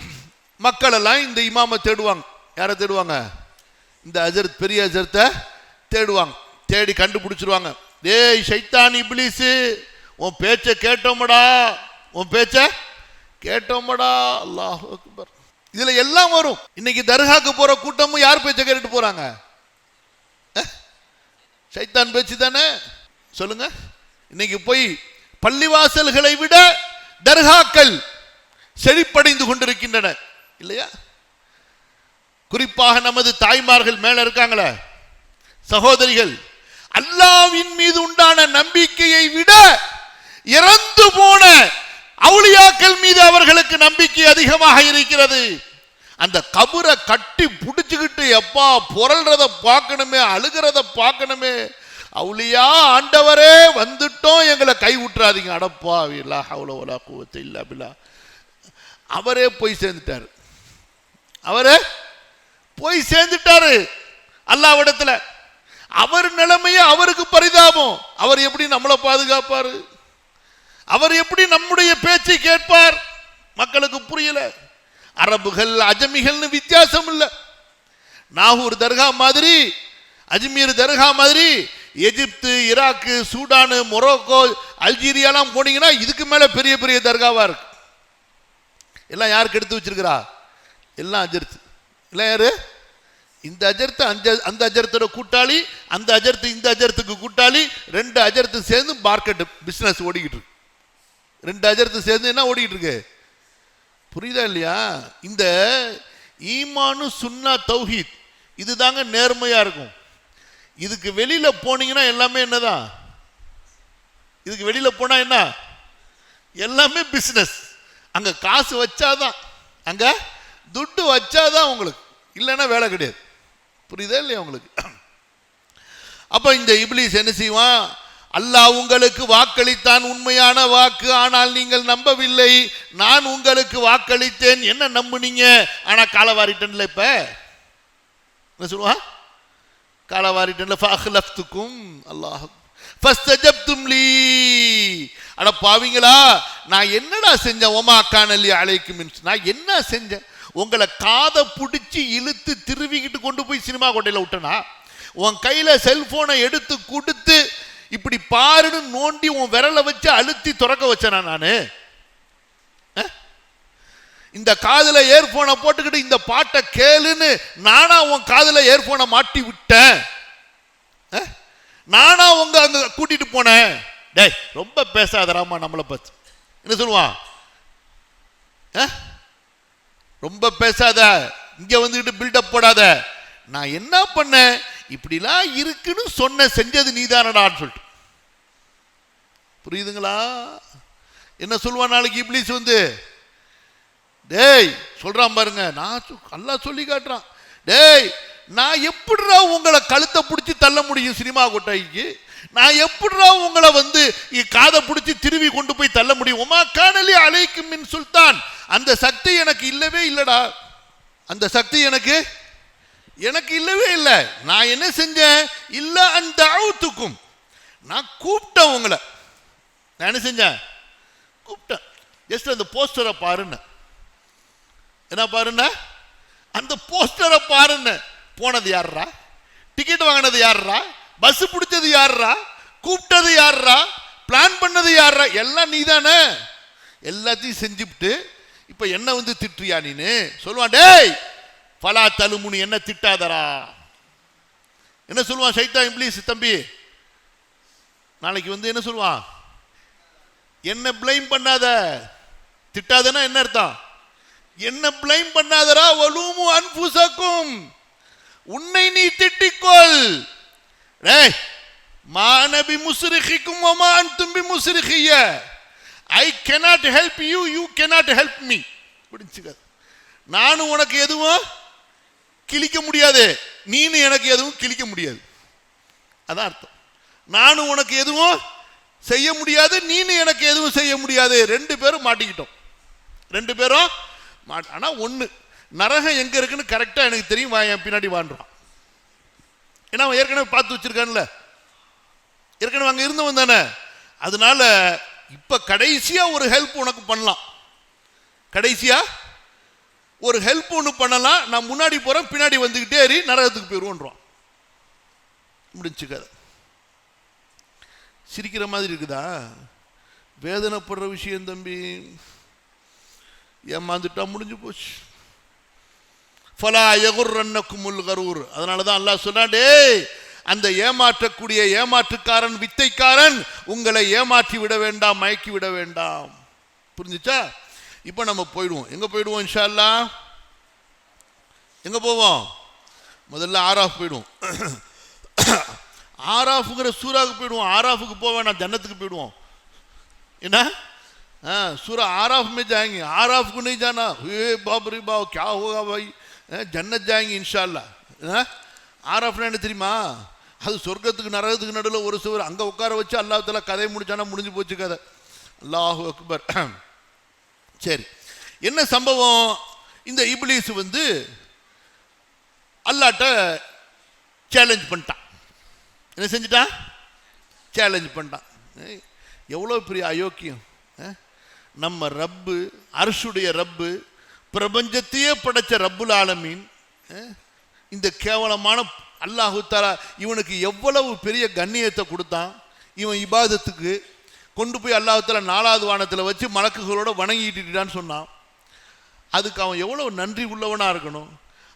மக்கள் எல்லாம் இந்த இமாமை தேடுவாங்க. யாரை தேடுவாங்க? இந்த அஜர்த், பெரிய அஜர்த்தை தேடுவாங்க. தேடி கண்டுபிடிச்சிருவாங்க. டேய் ஷைத்தான் இப்லீஸ், உன் பேச்ச கேட்டோமடா, உன் பேச்ச கேட்டோமடா. அல்லாஹ் அக்பர். இதுல எல்லாம் வரும். இன்னைக்கு தர்காக்கு போற கூட்டமும் யார் பேச்ச கேட்டுட்டு போறாங்க? ஷைத்தான் பேச்சு தானே. சொல்லுங்க. இன்னைக்கு போய் பள்ளிவாசல்களை விட தர்காக்கள் செழிப்படைந்து கொண்டிருக்கின்றன இல்லையா? குறிப்பாக நமது தாய்மார்கள் மேல இருக்காங்களே சகோதரிகள், அல்லாஹ்வின் மீது உண்டான நம்பிக்கையை விட இறந்து போன அவுலியாக்கள் மீது அவர்களுக்கு நம்பிக்கை அதிகமாக இருக்கிறது. அந்த கபரை கட்டி புடிச்சுக்கிட்டு எப்பா புரள்றத பார்க்கணுமே, அழுகிறத பார்க்கணுமே. அவுலியா ஆண்டவரே வந்துட்டோம், எங்களை கை விட்டுறாதீங்க. அடப்பா லா ஹவ்ல வலா குவத்த இல்லா பில்லா. அவரே போய் சேர்ந்துட்டாரு. அவரே போய் சேர்ந்துட்டாரு அல்லாஹ்விடத்துல. அவர் நிலைமையை அவருக்கு பரிதாபம். அவர் எப்படி நம்மளை பாதுகாப்பாரு? அவர் எப்படி நம்முடைய பேச்சை கேட்பார்? மக்களுக்கு புரியல. அரபுகள் அஜமிகள்னு வித்தியாசம் இல்லை. நாகூர் தர்கா மாதிரி, அஜ்மீர் தர்கா மாதிரி எகிப்து, ஈராக்கு, சூடானு, மொரோக்கோ, அல்ஜீரியாலாம் போனீங்கன்னா இதுக்கு மேல பெரிய பெரிய தர்காவா இருக்கு. எல்லாம் யாருக்கு எடுத்து வச்சிருக்கிறா? எல்லாம் அஜர்த்து. எல்லாம் யாரு? இந்த அஜர்த்து அந்த அஜர்த்தோட கூட்டாளி, அந்த அஜர்த்து இந்த அஜர்த்துக்கு கூட்டாளி. 2 அஜர்த்து சேர்ந்து மார்க்கெட் பிசினஸ் ஓடிக்கிட்டு இருக்கு. 2 அஜர்த்து சேர்ந்து என்ன ஓடிக்கிட்டு இருக்கு? புரியுதா இல்லையா? இந்த ஈமானு சுன்னா தௌஹீத் இதுதாங்க நேர்மையா இருக்கும். இதுக்கு வெளியில போனீங்கன்னா எல்லாமே என்னதான்? இதுக்கு வெளியில போனா என்ன? எல்லாமே பிசினஸ். அங்க காசு வச்சாதான், அங்க துட்டு வச்சாதான் உங்களுக்கு, இல்லைன்னா வேலை கிடையாது. புரியுதா இல்லையா உங்களுக்கு? அப்ப இந்த இப்லீஸ் என்ன செய்வான்? அல்லாஹ் உங்களுக்கு வாக்களித்தான், உண்மையான வாக்கு, ஆனால் நீங்கள் நம்பவில்லை. நான் உங்களுக்கு வாக்களித்தேன், என்ன நம்புனீங்க? ஆனா காலவாரிட்டன்ல. இப்ப என்ன சொல்லுவான்? காலவாரிட்டன்ல ஃபஅக்லஃப்துக்கும் அல்லாஹ் ஃபஸ்தஜப்தும் லீ. அட பாவிங்களா, நான் என்னடா செஞ்சேன்? ஒமா கானலி அலைக்கும், நான் என்ன செஞ்சேன்? உங்களை காதை பிடிச்சி இழுத்து திருவிக்கிட்டு கொண்டு போய் சினிமா கொட்டையில விட்டனா? உன் கையில செல்போனை எடுத்து கொடுத்து இப்படி பாருன்னு நோண்டி உன் விரலை வச்சு அழுத்தி துறக்க வச்சனா? நானு இந்த காதுல ஏர்போனை போட்டுக்கிட்டு இந்த பாட்டை கேளுன்னு நானா உன் காதுல ஏர்போனை மாட்டி விட்டேன்? நானா உங்க அங்க கூட்டிட்டு போனேன்? டேய் ரொம்ப பேசாதராமா நம்மளை பத்தி. என்ன சொல்லுவான்? ரொம்ப பேசாத, இங்க வந்துட்டு பில்டப் போடாத. நான் என்ன பண்ணேன்? இப்படிலாம் இருக்குன்னு சொன்ன, செஞ்சது நீதானடான்னு சொல்லிட்டு. புரியுதுங்களா? என்ன சொல்லுவான் நாளைக்கு இப்லீஸ் வந்து? டேய் சொல்றான் பாருங்க, நான் அல்லாஹ் சொல்லி காட்டுறான், டேய் நான் எப்படிடா உங்களை கழுத்தை பிடிச்சி தள்ள முடியும் சினிமா கொட்டாய்க்கு? நான் எப்படிடா உங்களை வந்து காதை பிடிச்சி திருவி கொண்டு போய் தள்ள முடியும்? உமா காணலி அலைக்கும் மின் சுல்தான், அந்த சக்தி எனக்கு இல்லவே இல்லடா, அந்த சக்தி எனக்கு இல்லவே இல்லை. நான் என்ன செஞ்சேன்? இல்ல அந்த அவுத்துக்கும், நான் கூப்பிட்டேன் உங்களை. நான் என்ன செஞ்சேன்? கூப்பிட்டேன். ஜஸ்ட் அந்த போஸ்டரை பாருன்னு. என்ன பாருன்னு? அந்த போஸ்டரை பாருன்னு. போனது யாரா? டிக்கெட் வாங்கினது யாரா? பஸ் பிடிச்சது யாரா? கூப்பிட்டது யாரா? பிளான் பண்ணது யாரா? எல்லாம் நீ தானே. எல்லாத்தையும் செஞ்சுட்டு இப்ப என்ன வந்து திட்டுறியா நீனு? சொல்லுவான், டேய் பலா தலுமுனி, என்ன திட்டாதரா. என்ன சொல்லுவான் சைத்தான் இப்லீஸ் தம்பி? நாளைக்கு வந்து என்ன சொல்லுவான்? என்ன பிளேம் பண்ணாத. திட்டாதனா என்ன அர்த்தம்? என்ன பிளேம் பண்ணாதரா. வலூமு அன்ஃபுஸக்கும், உன்னை நீ திட்டிக்கொள். டேய் மானபி முஸ்ரிகிக்கும் வமா அன்தும் பிமுஸ்ரிகிய, ஐ cannot help you, you cannot help me. புரிஞ்சுக்க, நானும் உனக்கு எதுவும் கிழிக்க முடியாது, நீனு எனக்கு எதுவும் கிழிக்க முடியாது. அதான் அர்த்தம். நானும் உனக்கு எதுவும் செய்ய முடியாது, நீனு எனக்கு எதுவும் செய்ய முடியாது. ரெண்டு பேரும் மாட்டிக்கிட்டோம். ரெண்டு பேரும் ஆனா ஒண்ணு, நரகம் எங்க இருக்குன்னு கரெக்டா எனக்கு தெரியும், என் பின்னாடி வாழ்றான். ஏன்னா அவன் ஏற்கனவே பார்த்து வச்சிருக்கான்ல, ஏற்கனவே அங்க இருந்தவன் தானே. அதனால இப்ப கடைசியா ஒரு ஹெல்ப் உனக்கு பண்ணலாம். கடைசியா ஒரு ஹெல்ப் ஒன்று பண்ணலாம். நான் முன்னாடி போறேன், பின்னாடி வந்துகிட்டே ஏறி நரகத்துக்கு போயிருவோன்றான். முடிச்சுக்க. சிரிக்கிற மாதிரி இருக்குதா? வேதனைப்படுற விஷயம் தம்பி. ஏமாந்துட்டா முடிஞ்சு போச்சு. ஃபலா யகுர்ரன்னகுமுல் கரூர். அதனாலதான் அல்லாஹ் சொன்னான், டேய் அந்த ஏமாற்றக்கூடிய ஏமாற்றுக்காரன், வித்தைக்காரன் உங்களை ஏமாற்றி விட வேண்டாம், மயக்கி விட வேண்டாம். புரிஞ்சுச்சா? இப்ப நம்ம போயிடுவோம். எங்க போயிடுவோம் இன்ஷா அல்லாஹ்? எங்க போவோம்? முதல்ல ஆராஃப் போயிடுவோம். ஆராஃப்ங்கிற சூராவுக்கு போயிடுவோம். ஆராஃபுக்கு போக வேணாம், ஜன்னத்துக்கு போயிடுவோம். என்ன सूरा आराफ में जाएंगे, आराफ को नहीं जाना, हे बाप रे बाप क्या होगा भाई, जन्नत जाएंगे इंशाअल्लाह. ஆராஃப்னா என்ன தெரியுமா? அது சொர்க்கத்துக்கு நரகத்துக்கு நடுவில் ஒரு சுவர், அங்கே உட்கார வச்சு அல்லாஹ் தஆலா கதை முடிச்சானா முடிஞ்சு போச்சு கதை. அல்லாஹு அக்பர். சரி, என்ன சம்பவம்? இந்த இப்லீஸ் வந்து அல்லாஹ்ட்ட சேலஞ்ச் பண்ணிட்டான். என்ன செஞ்சிட்டான்? சேலஞ்ச் பண்ணிட்டான். எவ்வளோ பெரிய அயோக்கியம்! நம்ம ரப்பு, அர்ஷுடைய ரப்பு, பிரபஞ்சத்தையே படைச்ச ரப்புல் ஆலமீன், இந்த கேவலமான அல்லாஹு தஆலா இவனுக்கு எவ்வளவு பெரிய கண்ணியத்தை கொடுத்தான். இவன் இபாதத்துக்கு கொண்டு போய் அல்லாஹு தஆலா 4வது வானத்தில் வச்சு மலக்குகளோட வணங்கிட்டான்னு சொன்னான். அதுக்கு அவன் எவ்வளவு நன்றி உள்ளவனா இருக்கணும்.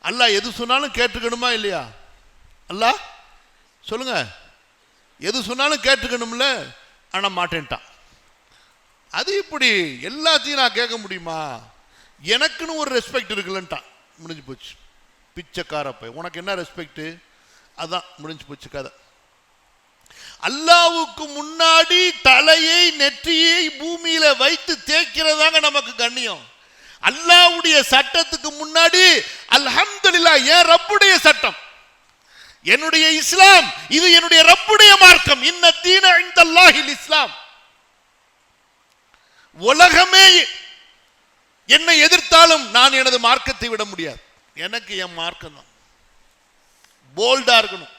அல்லாஹ் எது சொன்னாலும் கேட்டுக்கணுமா இல்லையா? அல்லாஹ் சொல்லுங்க, எது சொன்னாலும் கேட்டுக்கணும்ல. ஆனால் மாட்டேன்ட்டான். அது இப்படி எல்லாத்தையும் நான் கேட்க முடியுமா? எனக்குன்னு ஒரு ரெஸ்பெக்ட் இருக்குல்லன்ட்டான். முடிஞ்சு போச்சு. பிச்சைக்காரப்ப உனக்கு என்ன ரெஸ்பெக்ட்? அதான் முடிஞ்சு போச்சு கதை. அல்லாஹ்வுக்கு முன்னாடி தலையை நெற்றியை பூமியில வைத்து தேய்க்கிறதாங்க நமக்கு கண்ணியம். அல்லாஹ்வுடைய சட்டத்துக்கு முன்னாடி அல்ஹம்துலில்லாஹ், என் ரப்புடைய சட்டம், என்னுடைய இஸ்லாம், இது என்னுடைய ரப்புடைய மார்க்கம். இன்ன தீன இன்தல்லாஹில் இஸ்லாம். உலகமே என்னை எதிர்த்தாலும் நான் எனது மார்க்கத்தை விட முடியாது. எனக்கு என் மார்க்கம் தான். போல்டா இருக்கணும்,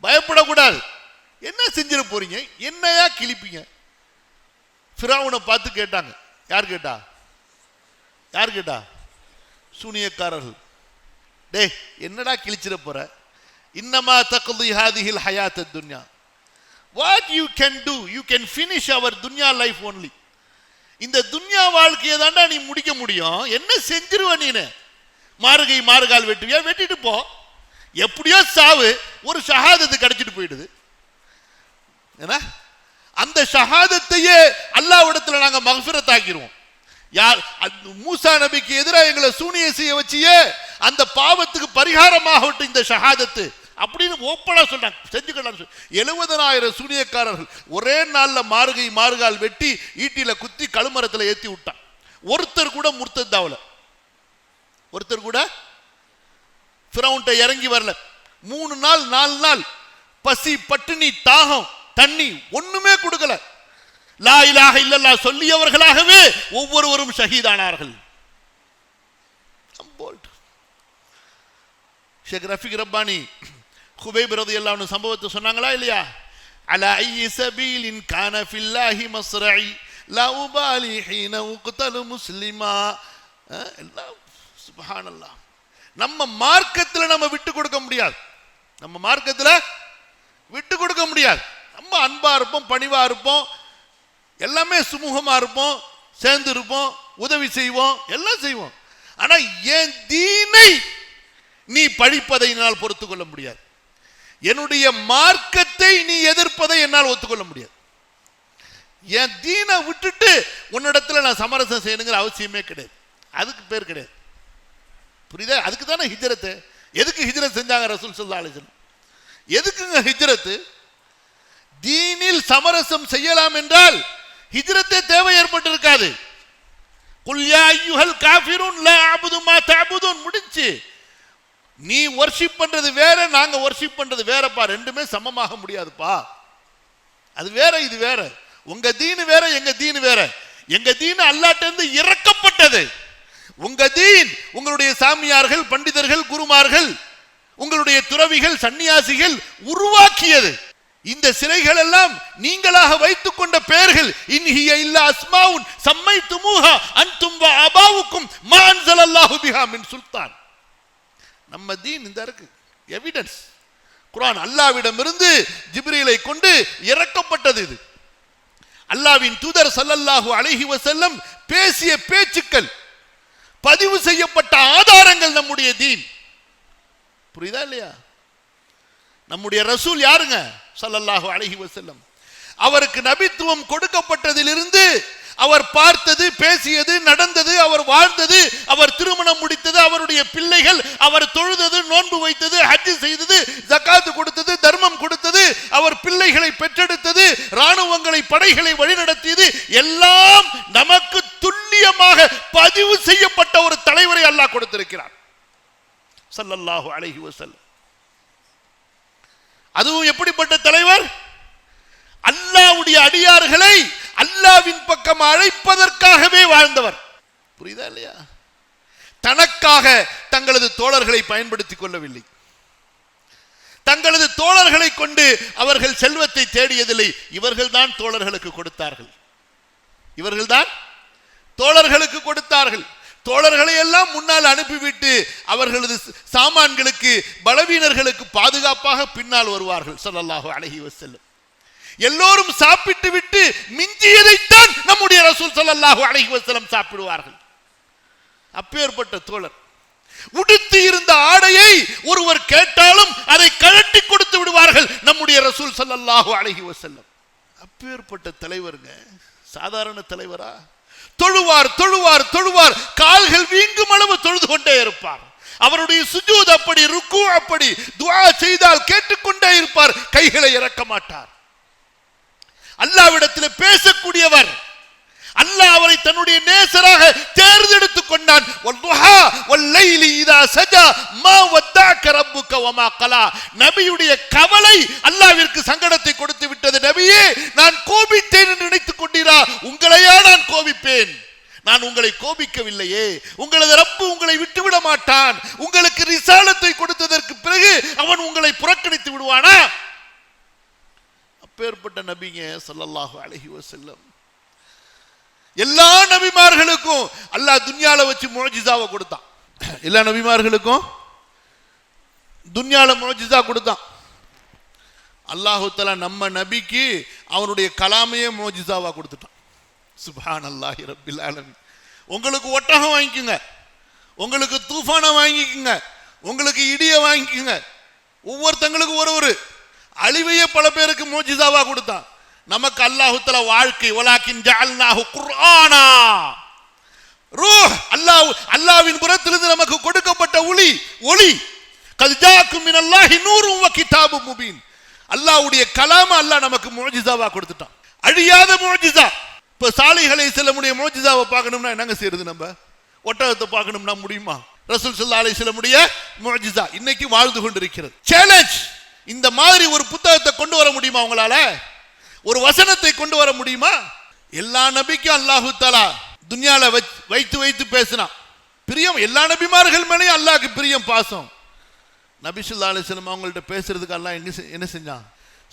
பயப்படக்கூடாது. என்ன செஞ்சிட போறீங்க? என்னையா கிழிப்பீங்க? ஃபிரௌனை பார்த்து கேட்டாங்க. யார் கேட்டா? யார் கேட்டா? சூனியக்காரர்கள். டேய் என்னடா கிழிச்சிட போற? இன்னமா தக்தி ஹாதிஹில் ஹயாத் துன்யா. What you can do, you can finish our துன்யா லைஃப் ஒன்லி. இந்த துன்யா வாழ்க்கையை தாண்டா நீ முடிக்க முடியும். என்ன செஞ்சிருவ நீனு? மாறுகை மாறுகால் வெட்டுவியா? வெட்டிட்டு போ, எப்படியோ சாவு. ஒரு ஷஹாதத்து கிடைச்சிட்டு போயிடுது. ஏன்னா அந்த ஷஹாதத்தையே அல்லாஹ்விடத்துல நாங்க மக்ஃபிரத் ஆக்கிடுவோம். யார் மூசா நபிக்கு எதிராக எங்களை சூனியம் செய்ய வச்சியே, அந்த பாவத்துக்கு பரிகாரமாகட்டும் இந்த ஷஹாதத்து அப்படின்னு ஓப்பனா சொல்றாங்க. செஞ்சுக்கலாம். 70,000 சூனியக்காரர்கள் ஒரே நாள்ல மாறுகால் வெட்டி ஈட்டில குத்தி கழுமரத்தில் ஏத்தி விட்டான். ஒருத்தர் கூட முர்த்ததாவல, ஒருத்தர் கூட ஃபிரௌன்ட்ட இறங்கி வரல. 3 நாள் 4 நாள் பசி பட்டினி தாகம் தண்ணி ஒண்ணுமே கொடுக்கல. லா இலாஹ இல்லல்லாஹ் சொல்லியவர்களாகவே ஒவ்வொருவரும் ஷஹீதானார்கள். ஷேக் ரஃபீக் ரப்பானி குபைப் ரலியல்லாஹு அன்ஹு சம்பவத்தை சொன்னாங்களா இல்லையா? அலா ஐயி சபீலின் கான ஃபில்லாஹி மஸ்ரஇ லா உபாலி ஹீன உக்தலு முஸ்லிமா. சுப்ஹானல்லாஹ். நம்ம மார்க்கத்தில் நம்ம விட்டு கொடுக்க முடியாது, நம்ம மார்க்கத்தில் விட்டு கொடுக்க முடியாது. நம்ம அன்பா இருப்போம், பணிவா இருப்போம், எல்லாமே சுமூகமா இருப்போம், சேர்ந்து இருப்போம், உதவி செய்வோம், எல்லாம் செய்வோம். ஆனா என் தீனை நீ பழிப்பதை என்னால் பொறுத்துக் கொள்ள முடியாது. என்னுடைய மார்க்கத்தை நீ எதிர்ப்பதை என்னால் ஒத்துக்கொள்ள முடியாது. என் தீனை விட்டுட்டு உன்னிடத்துல நான் சமரசம் செய்யணுங்கிற அவசியமே கிடையாது. அதுக்கு பேர் கிடையாது. புரியுதா? அதுக்கு தானே ஹிஜ்ரத்து. எதுக்கு ஹிஜ்ரத் செஞ்சாங்க ரசூல் ஸல்லல்லாஹு அலைஹி வஸல்லம்? எதுக்குங்க ஹிஜ்ரத்து? தீனில் சமரசம் செய்யலாம் என்றால் ஹிஜ்ரத்தே தேவை ஏற்பட்டிருக்காது. குல் யா அய்யுஹல் காஃபிரூன் லா அஅபுது மா தஅபுதுன் முடிஞ்சு. நீ வர்ஷிப் பண்றது வேற, நாங்க வர்ஷிப் பண்றது வேறப்பா. ரெண்டுமே சமமாக முடியாதுப்பா. அது வேற, இது வேற. உங்க தீனு வேற, எங்க தீனு வேற. எங்க தீனு அல்லாஹ்ட்ட இருந்து இறக்கப்பட்டது. உங்க தீன் உங்களுடைய சாமியார்கள், பண்டிதர்கள், குருமார்கள், உங்களுடைய துறவிகள், சன்னியாசிகள் உருவாக்கியது. இந்த சிலைகள் எல்லாம் நீங்களாக வைத்துக் கொண்ட பெயர்கள். இன்ஹிய இல்லா அஸ்மாஉன் சம்மைதுமூஹா அன்தும் வ அபாவுக்கும் மா அன்ஸலல்லாஹு பிஹா மின் சுல்தான். நம்ம தீன் இந்த இருக்கு எவிடன்ஸ். குர்ஆன் அல்லாஹ்விடமிருந்து ஜிப்ரீலை கொண்டு இறக்கப்பட்டது. இது அல்லாஹ்வின் தூதர் ஸல்லல்லாஹு அலைஹி வஸல்லம் பேசிய பேச்சுக்கள், பதிவு செய்யப்பட்ட ஆதாரங்கள் நம்முடைய தீன். புரியுதா இல்லையா? நம்முடைய ரசூல் யாருங்க? ஸல்லல்லாஹு அலைஹி வஸல்லம். அவருக்கு நபித்துவம் கொடுக்கப்பட்டதிலிருந்து அவர் பார்த்தது, பேசியது, நடந்தது, அவர் வாழ்ந்தது, அவர் திருமணம் முடித்தது, அவருடைய பிள்ளைகள், அவர் தொழுதது, நோன்பு வைத்தது, ஹஜ் செய்தது, ஜகாத் கொடுத்தது, தர்மம் கொடுத்தது, அவர் பிள்ளைகளை பெற்றெடுத்தது, ராணுவங்களை, படைகளை வழிநடத்தியது, எல்லாம் நமக்கு துல்லியமாக பதிவு செய்யப்பட்ட ஒரு தலைவரை அல்லாஹ் கொடுத்திருக்கிறார் ஸல்லல்லாஹு அலைஹி வஸல்லம். அதுவும் எப்படிப்பட்ட தலைவர்? அல்லாஹ்வுடைய அடியார்களை அல்லாஹ்வின் பக்கம் அழைப்பதற்காகவே வாழ்ந்தவர். புரியுதா இல்லையா? தனக்காக தங்களது தோழர்களை பயன்படுத்திக் கொள்ளவில்லை. தங்களது தோழர்களை கொண்டு அவர்கள் செல்வத்தை தேடியதில்லை. இவர்கள்தான் தோழர்களுக்கு கொடுத்தார்கள். இவர்கள்தான் தோழர்களுக்கு கொடுத்தார்கள். தோழர்களை எல்லாம் முன்னால் அனுப்பிவிட்டு அவர்களது சாமான்களுக்கு, பலவீனர்களுக்கு பாதுகாப்பாக பின்னால் வருவார்கள் ஸல்லல்லாஹு அலைஹி வஸல்லம். எல்லோரும் சாப்பிட்டு விட்டு மிஞ்சியதைத்தான் நம்முடைய ரசூல் ஸல்லல்லாஹு அலைஹி வஸல்லம் சாப்பிடுவார்கள். அப்பேற்பட்ட தோழர். உடுத்தி இருந்த ஆடையை ஒருவர் கேட்டாலும் அதை கழட்டி கொடுத்து விடுவார்கள் நம்முடைய ரசூல் ஸல்லல்லாஹு அலைஹி வஸல்லம். அப்பேற்பட்ட தலைவருங்க. சாதாரண தலைவரா? தொழுவார் தொழுவார் தொழுவார், கால்கள் வீங்கும் அளவு தொழுது கொண்டே இருப்பார். அவருடைய சுஜூத் அப்படி, ருக்கு அப்படி, துஆ செய்தால் கேட்டுக்கொண்டே இருப்பார், கைகளை இறக்க மாட்டார். அல்லாஹ்விடத்தில் பேசக்கூடியவர். அல்லாஹ் அவரை தன்னுடைய நேசராக தேர்ந்தெடுத்துக் கொண்டான். வல்துஹா வல்லைலி இதா சஜா மா வத்தஅக ரப்புக வமா கலா. நபியுடைய கவலை அல்லாஹ்விற்கு சங்கடத்தை கொடுத்து விட்டது. நபியே, நான் கோபித்தேன் என்று நினைத்துக் கொண்டீரா? உங்களையா நான் கோபிப்பேன்? நான் உங்களை கோபிக்கவில்லையே. உங்களது ரப்பு உங்களை விட்டுவிட மாட்டான். உங்களுக்கு ரிசாலத்தை கொடுத்ததற்கு பிறகு அவன் உங்களை புறக்கணித்து விடுவானா? அப்பேற்பட்ட நபிங்க ஸல்லல்லாஹு அலைஹி வஸல்லம். எல்லா நபிமார்களுக்கும் அல்லாஹ் துன்யால வச்சு முஅஜிஸாவை கொடுத்தான். எல்லா நபிமார்களுக்கும் துன்யால முஅஜிஸா கொடுத்தான். அல்லாஹு தஆலா நம்ம நபிக்கு அவனுடைய கலாமையே முஅஜிஸாவா கொடுத்துட்டான். சுப்ஹானல்லாஹி ரப்பில் ஆலமீன். உங்களுக்கு ஒட்டகம் வாங்கிக்கோங்க, உங்களுக்கு தூஃபானை வாங்கிக்கோங்க, உங்களுக்கு இடிய வாங்கிக்கோங்க. ஒவ்வொருத்தங்களுக்கு ஒரு அழிவையே பல பேருக்கு முஅஜிஸாவா கொடுத்தான். நமக்கு அல்லாஹு தஆலா வாழ்க்கை, வலாக்கின் ஜஅல்நாஹு குர்ஆனா, ரூஹ், அல்லாஹ்வின் புறத்திலிருந்து நமக்கு கொடுக்கப்பட்ட ஒளி. கத் ஜாஅக்கும் மினல்லாஹி நூரும் வ கிதாபும் முபீன். அல்லாஹ்வுடைய கலாம அல்லாஹ் நமக்கு முஅஜிசாவா கொடுத்துட்டான், அழியாத முஅஜிசா. இப்ப சாலிஹ் அலைஹிஸ்ஸலாமுடைய முஅஜிசாவை பார்க்கணும்னா என்னங்க செய்யறது? நம்ம ஒட்டகத்தை பார்க்கணும்னா முடியுமா? ரசூல் ஸல்லல்லாஹு அலைஹி வஸல்லமுடைய முஅஜிசா இன்னைக்கு வாழ்ந்து கொண்டிருக்கிறது. சேலஞ்ச், இந்த மாதிரி ஒரு புத்தகத்தை கொண்டு வர முடியுமா உங்களால? ஒரு வசனத்தை கொண்டு வர முடியுமா? எல்லா நபிக்கும் அல்லாஹு தஆலா துன்யால வைத்து வைத்து பேசினான். பிரியம் எல்லா நபிமார்கள் மேலேயும் அல்லாஹ்க்கு பிரியம், பாசம். நபி ஸல்லல்லாஹு அலைஹி வஸல்லம் அவங்கள்ட்ட பேசுறதுக்கு அல்லாஹ் என்ன செஞ்சான்?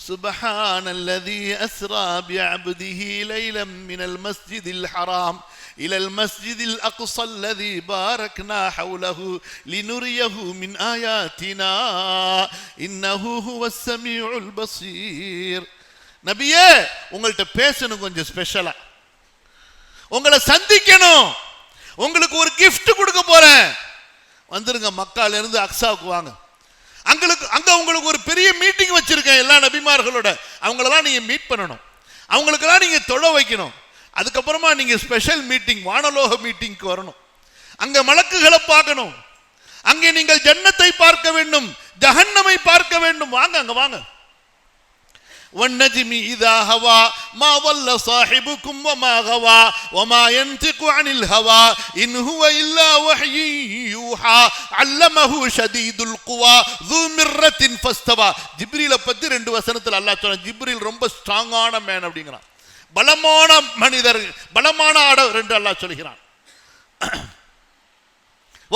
சுப்ஹானல்லதீ அஸ்ரா பிஅப்திஹி லைலம் மினல் மஸ்ஜிதில் ஹராம் இலல் மஸ்ஜிதில் அக்ஸா அல்லதீ பாரக்னா ஹவ்லஹு லினுரியஹு மின் ஆயாத்தினா இன்னஹு ஹுவஸ் ஸமீஉல் பஸீர். நபியே, உங்கள்ட்ட பேசணும், கொஞ்சம் ஸ்பெஷலா உங்களை சந்திக்கணும், உங்களுக்கு ஒரு gift கொடுக்க போறேன், வந்துருங்க, மக்கால இருந்து அக்ஸாவுக்கு வாங்க. அங்க உங்களுக்கு ஒரு பெரிய மீட்டிங் வச்சிருக்கேன் எல்லா நபிமார்களோட. அவங்களெல்லாம் நீங்க மீட் பண்ணணும், அவங்களுக்கெல்லாம் நீங்க தொழ வைக்கணும். அதுக்கப்புறமா நீங்க ஸ்பெஷல் மீட்டிங், வானலோக மீட்டிங்க்கு வரணும். அங்க மலக்குகளை பார்க்கணும், அங்கே நீங்கள் ஜன்னத்தை பார்க்க வேண்டும், ஜஹன்னமை பார்க்க வேண்டும். வாங்க, அங்க வாங்க. والنجم إذا هوى ما ضل صاحبكم وما غوى وما ينطق عن الهوى إن هو إلا وحي يوحى علمه شديد القوى ذو مرة فاستوى. ஜிப்ரீலை பத்தி 2 வசனத்துல அல்லாஹ் சொல்றான். ஜிப்ரீல் ரொம்ப ஸ்ட்ராங்கான மேன் அப்படிங்கிறான், பலமான மனிதர், பலமான ஆடவர் என்று அல்லாஹ் சொல்கிறான்.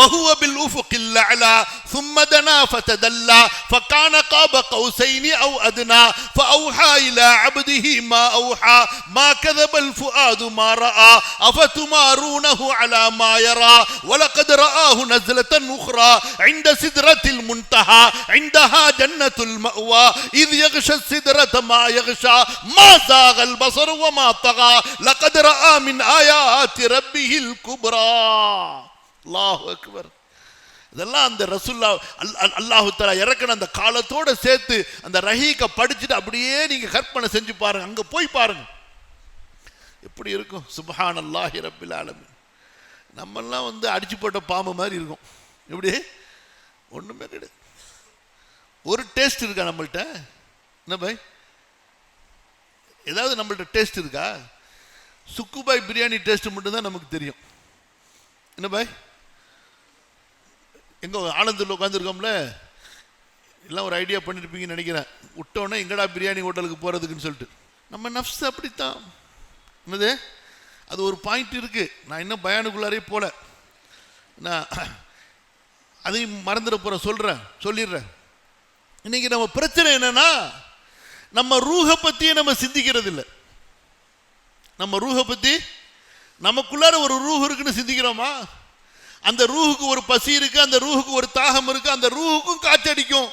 وهو بالأفق الأعلى ثم دنا فتدلى فكان قاب قوسين أو أدنى فأوحى إلى عبده ما أوحى ما كذب الفؤاد ما رأى أفتمارونه على ما يرى ولقد رآه نزلة أخرى عند سدرة المنتهى عندها جنة المأوى إذ يغشى السدرة ما يغشى ما زاغ البصر وما طغى لقد رأى من آيات ربه الكبرى. அல்லாஹு அக்பர். இதெல்லாம் அந்த ரசூலுல்லாஹ் அல்லாஹு தஆலா இறக்குன அந்த காலத்தோட சேர்த்து அந்த ரஹீக படிச்சுட்டு அப்படியே நீங்க கற்பனை செஞ்சு பாருங்க, அங்க போய் பாருங்க எப்படி இருக்கும். சுப்ஹானல்லாஹி ரப்பில் ஆலமீன். நம்மெல்லாம் அடிச்சு போட்ட பாம்பு மாதிரி இருக்கும். எப்படி? ஒண்ணுமே கிடையாது. ஒரு டேஸ்ட் இருக்கா நம்மள்ட்ட? என்ன பாய், ஏதாவது நம்மள்ட்ட டேஸ்ட் இருக்கா? சுக்குபாய் பிரியாணி டேஸ்ட் மட்டும் தான் நமக்கு தெரியும். என்ன பாய், எங்க ஆனந்தில் உட்காந்துருக்கோம்ல, எல்லாம் ஒரு ஐடியா பண்ணிருப்பீங்கன்னு நினைக்கிறேன். விட்டோன்னே எங்கடா பிரியாணி ஹோட்டலுக்கு போறதுக்குன்னு சொல்லிட்டு. நம்ம நஃப்ஸ் அப்படித்தான். என்னது, அது ஒரு பாயிண்ட் இருக்கு. நான் இன்னும் பயானுக்குள்ளாரே போல, நான் அதையும் மறந்துட போறேன், சொல்லிடுறேன். இன்னைக்கு நம்ம பிரச்சனை என்னன்னா, நம்ம ரூஹ பத்தியே நம்ம சிந்திக்கிறது இல்லை. நம்ம ரூஹ பத்தி, நமக்குள்ளார ஒரு ரூஹ் இருக்குன்னு சிந்திக்கிறோமா? அந்த ரூஹுக்கு ஒரு பசி இருக்கு, அந்த ரூஹுக்கு ஒரு தாகம் இருக்கு, அந்த ரூஹுக்கும் காற்றடிக்கும்,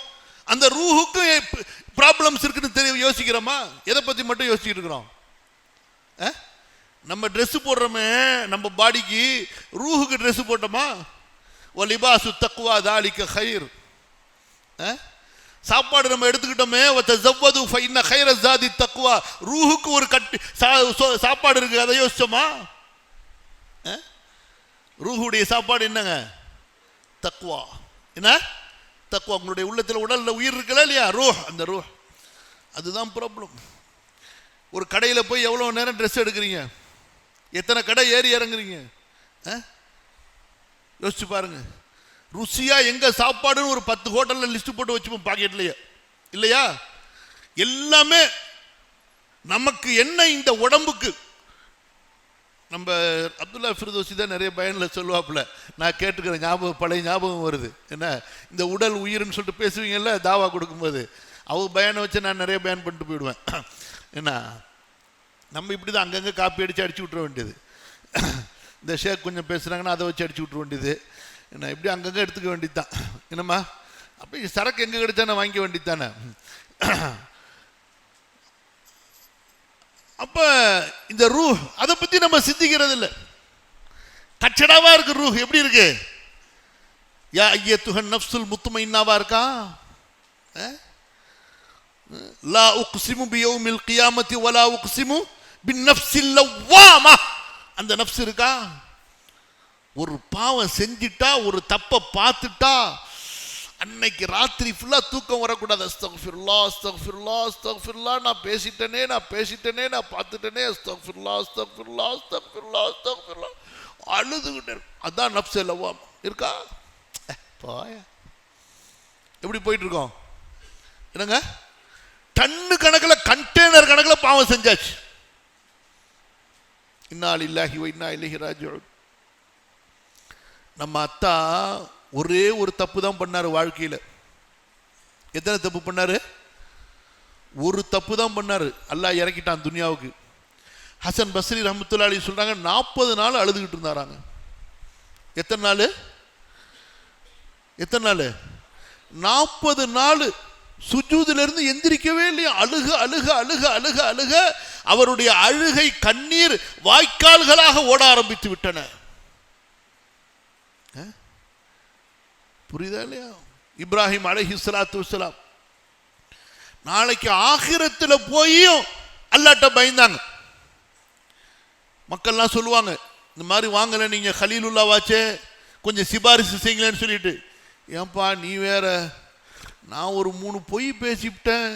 அந்த ரூஹுக்கும் ப்ராப்ளம்ஸ் இருக்குன்னு யோசிக்கிறோமா? எதை பத்தி மட்டும் யோசிச்சுட்டு இருக்கிறோம்? நம்ம ட்ரெஸ் போடுறோமே நம்ம பாடிக்கு, ரூஹுக்கு ட்ரெஸ் போட்டோமா? வலிபாசு தக்வா தாலிக கைர். சாப்பாடு நம்ம எடுத்துக்கிட்டோமே, வதஸவ்வது ஃபஇன்ன கைர ஸாதி தக்வா. ரூஹுக்கு ஒரு சாப்பாடு இருக்கு, அதை யோசிச்சோமா? ரூஹுடைய சாப்பாடு என்னங்க? தக்வா. என்ன தக்வா? உங்களுடைய உள்ளத்தில், உடல்ல உயிர் இருக்கல இல்லையா, ரூஹ், அந்த ரூஹ். அதுதான் ப்ராப்ளம். ஒரு கடையில் போய் எவ்வளவு நேரம் ட்ரெஸ் எடுக்கிறீங்க? எத்தனை கடை ஏறி இறங்குறீங்க? யோசிச்சு பாருங்க. ருசியா எங்க சாப்பாடுன்னு ஒரு 10 ஹோட்டல்ல லிஸ்ட் போட்டு வச்சுப்போம் பாக்கெட்லயே, இல்லையா? எல்லாமே நமக்கு என்ன, இந்த உடம்புக்கு. நம்ம அப்துல்லா ஃபிர்தோசி தான் நிறைய பயனில் சொல்லுவாப்புல, நான் கேட்டுக்கிறேன், ஞாபகம், பழைய ஞாபகம் வருது. என்ன, இந்த உடல் உயிர்னு சொல்லிட்டு பேசுவீங்கல்ல தாவா கொடுக்கும்போது, அவங்க பயனை வச்சு நான் நிறைய பயன் பண்ணிட்டு போயிடுவேன். என்ன, நம்ம இப்படி தான் அங்கங்கே காப்பி அடித்து விட்டுற வேண்டியது. இந்த ஷேக் கொஞ்சம் பேசுகிறாங்கன்னா அதை வச்சு அடிச்சு விட்டுற வேண்டியது. என்ன, இப்படி அங்கங்கே எடுத்துக்க வேண்டியது தான். என்னம்மா, அப்போ சரக்கு எங்கே கிடைச்சானே வாங்கிக்க வேண்டியது தானே. அப்ப இந்த ரூஹ், அதை பத்தி நம்ம சிந்திக்கிறது இல்லை. கச்சடாவா இருக்கு ரூஹ். எப்படி இருக்கு? யா அய்யத்துஹன் நஃப்ஸுல் முத்மஇன்னாவா இருக்கா? லா உக்ஸிமு பியௌமில் கியாமத்தி வலா உக்ஸிமு பின்னஃப்ஸில் லவ்வாமா. அந்த நஃப்ஸ் இருக்கா? ஒரு பாவம் செஞ்சிட்டா, ஒரு தப்பை பார்த்துட்டா அன்னைக்கு ராத்திரி ஃபுல்லா தூக்கம் வரக்கூடாது. அஸ்தக்ஃபிருல்லாஹ் அஸ்தக்ஃபிருல்லாஹ் அஸ்தக்ஃபிருல்லாஹ், நான் பேசிட்டேனே நான் பார்த்துட்டேனே, அஸ்தக்ஃபிருல்லாஹ் அஸ்தக்ஃபிருல்லாஹ் அஸ்தக்ஃபிருல்லாஹ் அஸ்தக்ஃபிருல்லாஹ் அழுதுகிட்டே. அதான் நஃப்ஸே லவ்வாமா இருக்கா? போய எப்படி போயிட்டு இருக்கோம்? என்னங்க, டன்னு கணக்கில் கண்டெய்னர் கணக்கில் பாவம் செஞ்சாச்சு. இன்னா லில்லாஹி வ இன்னா இலைஹி ராஜிஊன். நம்ம அத்தா ஒரே ஒரு தப்பு தான் பண்ணாரு வாழ்க்கையில். எத்தனை தப்பு பண்ணாரு? ஒரு தப்பு தான் பண்ணாரு. அல்லாஹ் இறக்கிட்டான் துனியாவுக்கு. ஹசன் பஸ்ரி ரஹ்மத்துல்லாஹி அலைஹி சொல்றாங்க 40 நாள் அழுதுகிட்டு இருந்தாராங்க. எத்தனை நாள்? 40 நாள் சுஜூதிலிருந்து எந்திரிக்கவே இல்லையா. அழுக அழுக அழுக அழுக அழுக அவருடைய அழுகை கண்ணீர் வாய்க்கால்களாக ஓட ஆரம்பித்து விட்டன. புரியுதா இல்லையா? இப்ராஹிம் அலைஹிஸ்ஸலாத்து வஸ்ஸலாம் நாளைக்கு ஆகிரத்தில் போயும் அல்லாஹ்ட்ட பயந்தாங்க. மக்கள்லாம் சொல்லுவாங்க, இந்த மாதிரி வாங்கல நீங்க கலீலுல்லா வாச்சே, கொஞ்சம் சிபாரிசு செய்யுங்களேன்னு சொல்லிட்டு. ஏன்பா நீ வேற, நான் ஒரு 3 பொய் பேசிவிட்டேன்.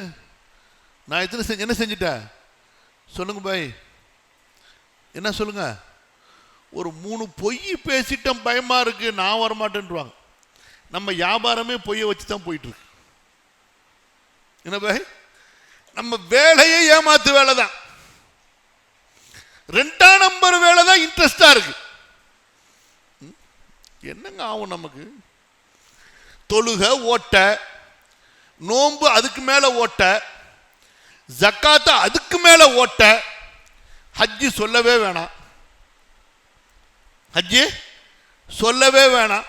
நான் என்ன செஞ்சிட்டேன் சொல்லுங்க பாய், என்ன சொல்லுங்க? ஒரு 3 பொய் பேசிட்டேன், பயமா இருக்கு, நான் வரமாட்டேன்றாங்க. நம்ம வியாபாரமே பொய்யை வச்சு தான் போயிட்டு இருக்கு. என்ன பாய், நம்ம வேலையே ஏமாத்து வேலை தான். 2ஆம் நம்பர் வேலை தான் இன்ட்ரெஸ்டா இருக்கு. என்னங்க ஆகும் நமக்கு? தொழுக ஓட்ட, நோன்பு அதுக்கு மேல ஓட்ட, ஜக்காத்த அதுக்கு மேல ஓட்ட, ஹஜ்ஜி சொல்லவே வேணாம். ஹஜ்ஜி சொல்லவே வேணாம்.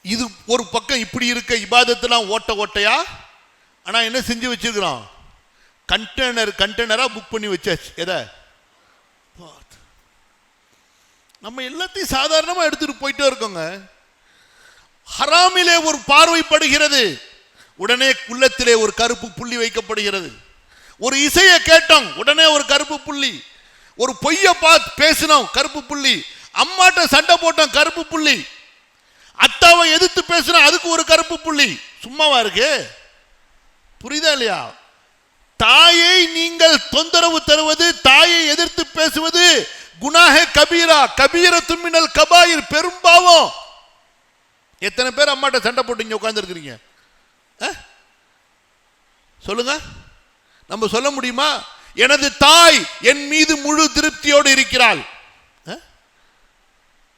இது ஒரு பக்கம் இப்படி இருக்க, இபாதத்தெல்லாம் ஓட்டையா. ஆனா என்ன செஞ்சு வச்சிருக்கிறோம்? கண்டெய்னரா புக் பண்ணி வச்சாச்சு. எதை? நம்ம எல்லாத்தையும் சாதாரணமா எடுத்துட்டு போயிட்டே இருக்கோங்க. ஹராமிலே ஒரு பார்வைப்படுகிறது, உடனே உள்ளத்திலே ஒரு கருப்பு புள்ளி வைக்கப்படுகிறது. ஒரு இசையை கேட்டோம், உடனே ஒரு கருப்பு புள்ளி. ஒரு பொய்ய பார்த்து பேசினோம், கருப்பு புள்ளி. அம்மாட்ட சண்டை போட்டோம், கருப்பு புள்ளி. அத்தாவை எதிர்த்து பேசினோம், அதுக்கு ஒரு கருப்பு புள்ளி. சும்மாவா இருக்கு? புரியுதா இல்லையா? தாயை நீங்கள் தொந்தரவு தருவது, தாயை எதிர்த்து பேசுவது குனாஹே கபீரா, கபீரத்துன் மினல் கபாயிர், பெரும்பாவம். எத்தனை பேர் அம்மாட்ட சண்டை போட்டு இங்க உட்கார்ந்து இருக்கிறீங்க? சொல்லுங்க, நம்ம சொல்ல முடியுமா? எனது தாய் என் மீது முழு திருப்தியோடு இருக்கிறாள்.